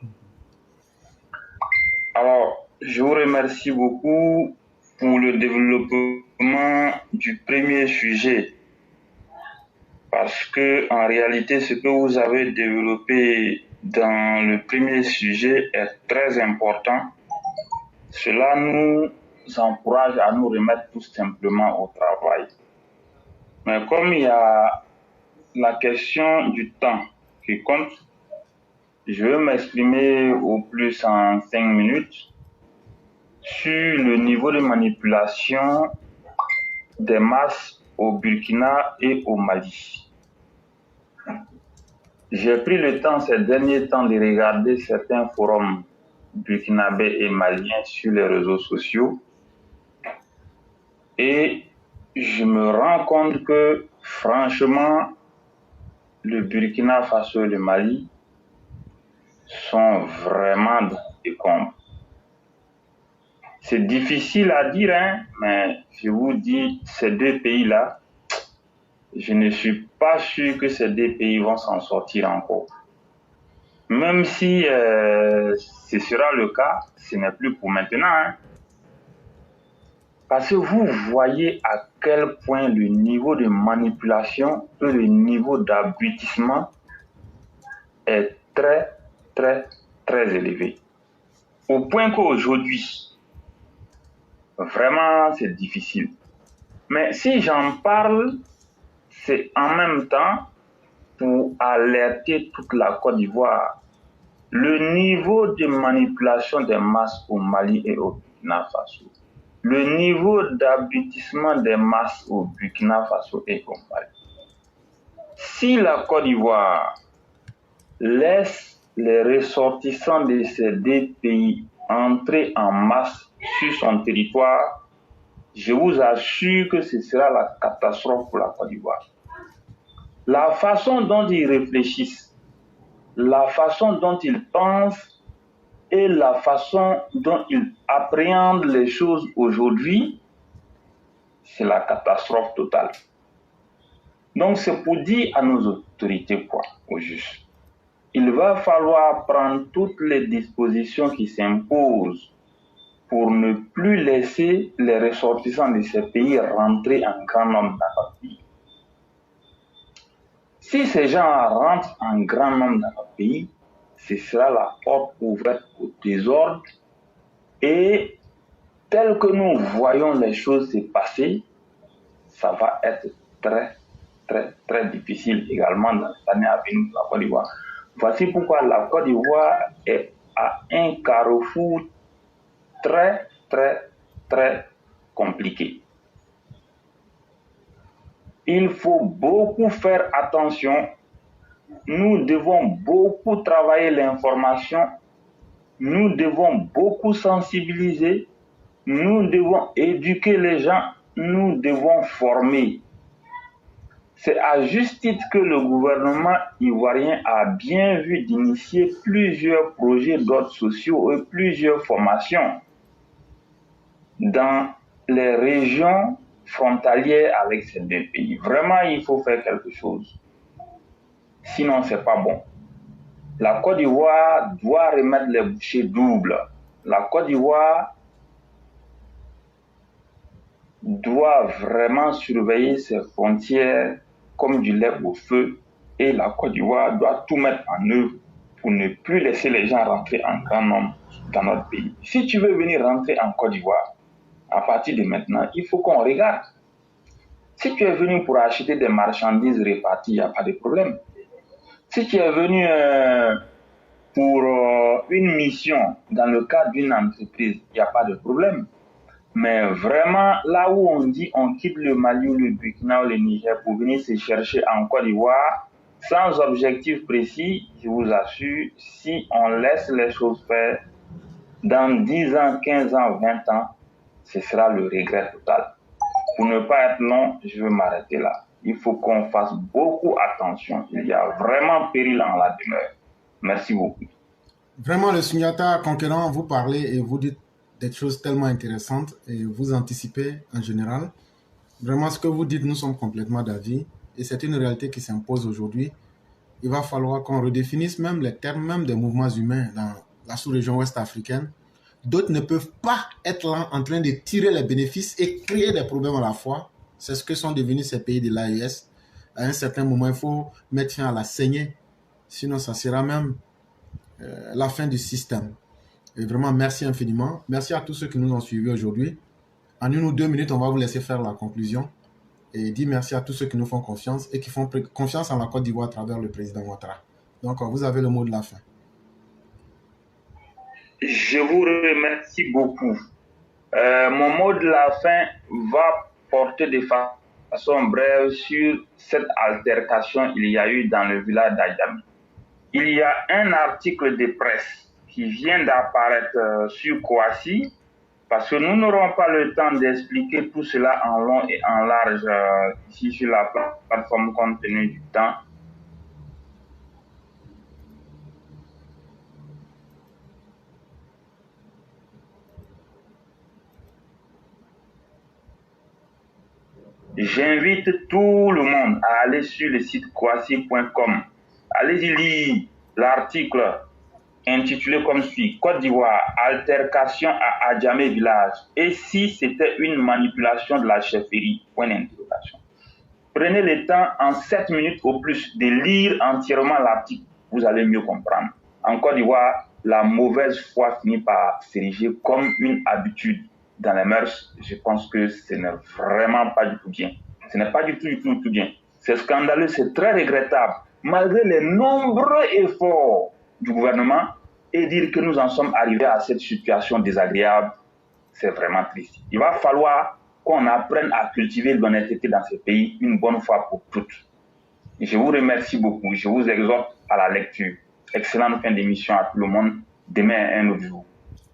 Alors, je vous remercie beaucoup pour le développement du premier sujet. parce que en réalité, ce que vous avez développé dans le premier sujet est très important. Cela nous encourage à nous remettre tout simplement au travail. Mais comme il y a la question du temps qui compte, je vais m'exprimer au plus en 5 minutes sur le niveau de manipulation des masses au Burkina et au Mali. J'ai pris le temps ces derniers temps de regarder certains forums burkinabés et maliens sur les réseaux sociaux et je me rends compte que franchement, le Burkina Faso et le Mali sont vraiment dans les décombres. C'est difficile à dire, hein, mais je vous dis, ces deux pays-là, je ne suis pas sûr que ces deux pays vont s'en sortir encore. Même si ce sera le cas, ce n'est plus pour maintenant. Hein. Parce que vous voyez à quel point le niveau de manipulation et le niveau d'abrutissement est très, très, très élevé. Au point qu'aujourd'hui, vraiment, c'est difficile. Mais si j'en parle, c'est en même temps pour alerter toute la Côte d'Ivoire. Le niveau de manipulation des masses au Mali et au Burkina Faso, le niveau d'abrutissement des masses au Burkina Faso et au Mali. Si la Côte d'Ivoire laisse les ressortissants de ces deux pays entrer en masse sur son territoire, je vous assure que ce sera la catastrophe pour la Côte d'Ivoire. La façon dont ils réfléchissent, la façon dont ils pensent et la façon dont ils appréhendent les choses aujourd'hui, c'est la catastrophe totale. Donc c'est pour dire à nos autorités quoi, au juste. Il va falloir prendre toutes les dispositions qui s'imposent pour ne plus laisser les ressortissants de ces pays rentrer en grand nombre dans notre pays. Si ces gens rentrent en grand nombre dans notre pays, ce sera la porte ouverte au désordre et tel que nous voyons les choses se passer, ça va être très, très, très difficile également dans les années à venir pour la Côte d'Ivoire. Voici pourquoi la Côte d'Ivoire est à un carrefour très, très, très compliqué. Il faut beaucoup faire attention. Nous devons beaucoup travailler l'information. Nous devons beaucoup sensibiliser. Nous devons éduquer les gens. Nous devons former. C'est à juste titre que le gouvernement ivoirien a bien vu d'initier plusieurs projets d'ordre sociaux et plusieurs formations dans les régions frontalières avec ces deux pays. Vraiment, il faut faire quelque chose. Sinon, ce n'est pas bon. La Côte d'Ivoire doit remettre les bouchées doubles. La Côte d'Ivoire doit vraiment surveiller ses frontières comme du lait au feu et la Côte d'Ivoire doit tout mettre en œuvre pour ne plus laisser les gens rentrer en grand nombre dans notre pays. Si tu veux venir rentrer en Côte d'Ivoire, à partir de maintenant, il faut qu'on regarde. Si tu es venu pour acheter des marchandises réparties, il n'y a pas de problème. Si tu es venu pour une mission dans le cadre d'une entreprise, il n'y a pas de problème. Mais vraiment, là où on dit on quitte le Mali ou le Burkina ou le Niger pour venir se chercher en Côte d'Ivoire, sans objectif précis, je vous assure, si on laisse les choses faire, dans 10 ans, 15 ans, 20 ans, ce sera le regret total. Pour ne pas être long, je vais m'arrêter là. Il faut qu'on fasse beaucoup attention. Il y a vraiment péril en la demeure. Merci beaucoup. Vraiment, le Sundiata Conquérant, vous parlez et vous dites des choses tellement intéressantes et vous anticipez en général. Vraiment, ce que vous dites, nous sommes complètement d'avis et c'est une réalité qui s'impose aujourd'hui. Il va falloir qu'on redéfinisse même les termes même des mouvements humains dans la sous-région ouest africaine. D'autres ne peuvent pas être là en train de tirer les bénéfices et créer des problèmes à la fois. C'est ce que sont devenus ces pays de l'AES. à un certain moment, il faut mettre fin à la saignée. Sinon, ça sera même la fin du système. Et vraiment, merci infiniment. Merci à tous ceux qui nous ont suivis aujourd'hui. En 1 ou 2 minutes, on va vous laisser faire la conclusion. Et dire merci à tous ceux qui nous font confiance et qui font confiance en la Côte d'Ivoire à travers le président Ouattara. Donc, vous avez le mot de la fin. Je vous remercie beaucoup. Mon mot de la fin va porter de façon brève sur cette altercation qu'il y a eu dans le village d'Adjamé. Il y a un article de presse qui vient d'apparaître sur Kouassi, parce que nous n'aurons pas le temps d'expliquer tout cela en long et en large ici sur la plateforme compte tenu du temps. J'invite tout le monde à aller sur le site kouassi.com. Allez-y lire l'article intitulé comme suit: Côte d'Ivoire, altercation à Adjamé village. Et si c'était une manipulation de la chefferie? Point d'interrogation. Prenez le temps en 7 minutes au plus de lire entièrement l'article. Vous allez mieux comprendre. En Côte d'Ivoire, la mauvaise foi finit par s'ériger comme une habitude dans les mœurs. Je pense que ce n'est vraiment pas du tout bien. Ce n'est pas du tout bien. C'est scandaleux, c'est très regrettable. Malgré les nombreux efforts du gouvernement, et dire que nous en sommes arrivés à cette situation désagréable, c'est vraiment triste. Il va falloir qu'on apprenne à cultiver l'honnêteté dans ce pays une bonne fois pour toutes. Et je vous remercie beaucoup. Je vous exhorte à la lecture. Excellente fin d'émission à tout le monde. Demain est un autre jour.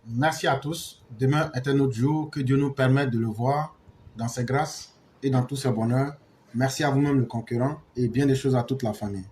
Merci à tous. Demain est un autre jour. Que Dieu nous permette de le voir dans ses grâces et dans tous ses bonheurs. Merci à vous-même, le concurrent, et bien des choses à toute la famille.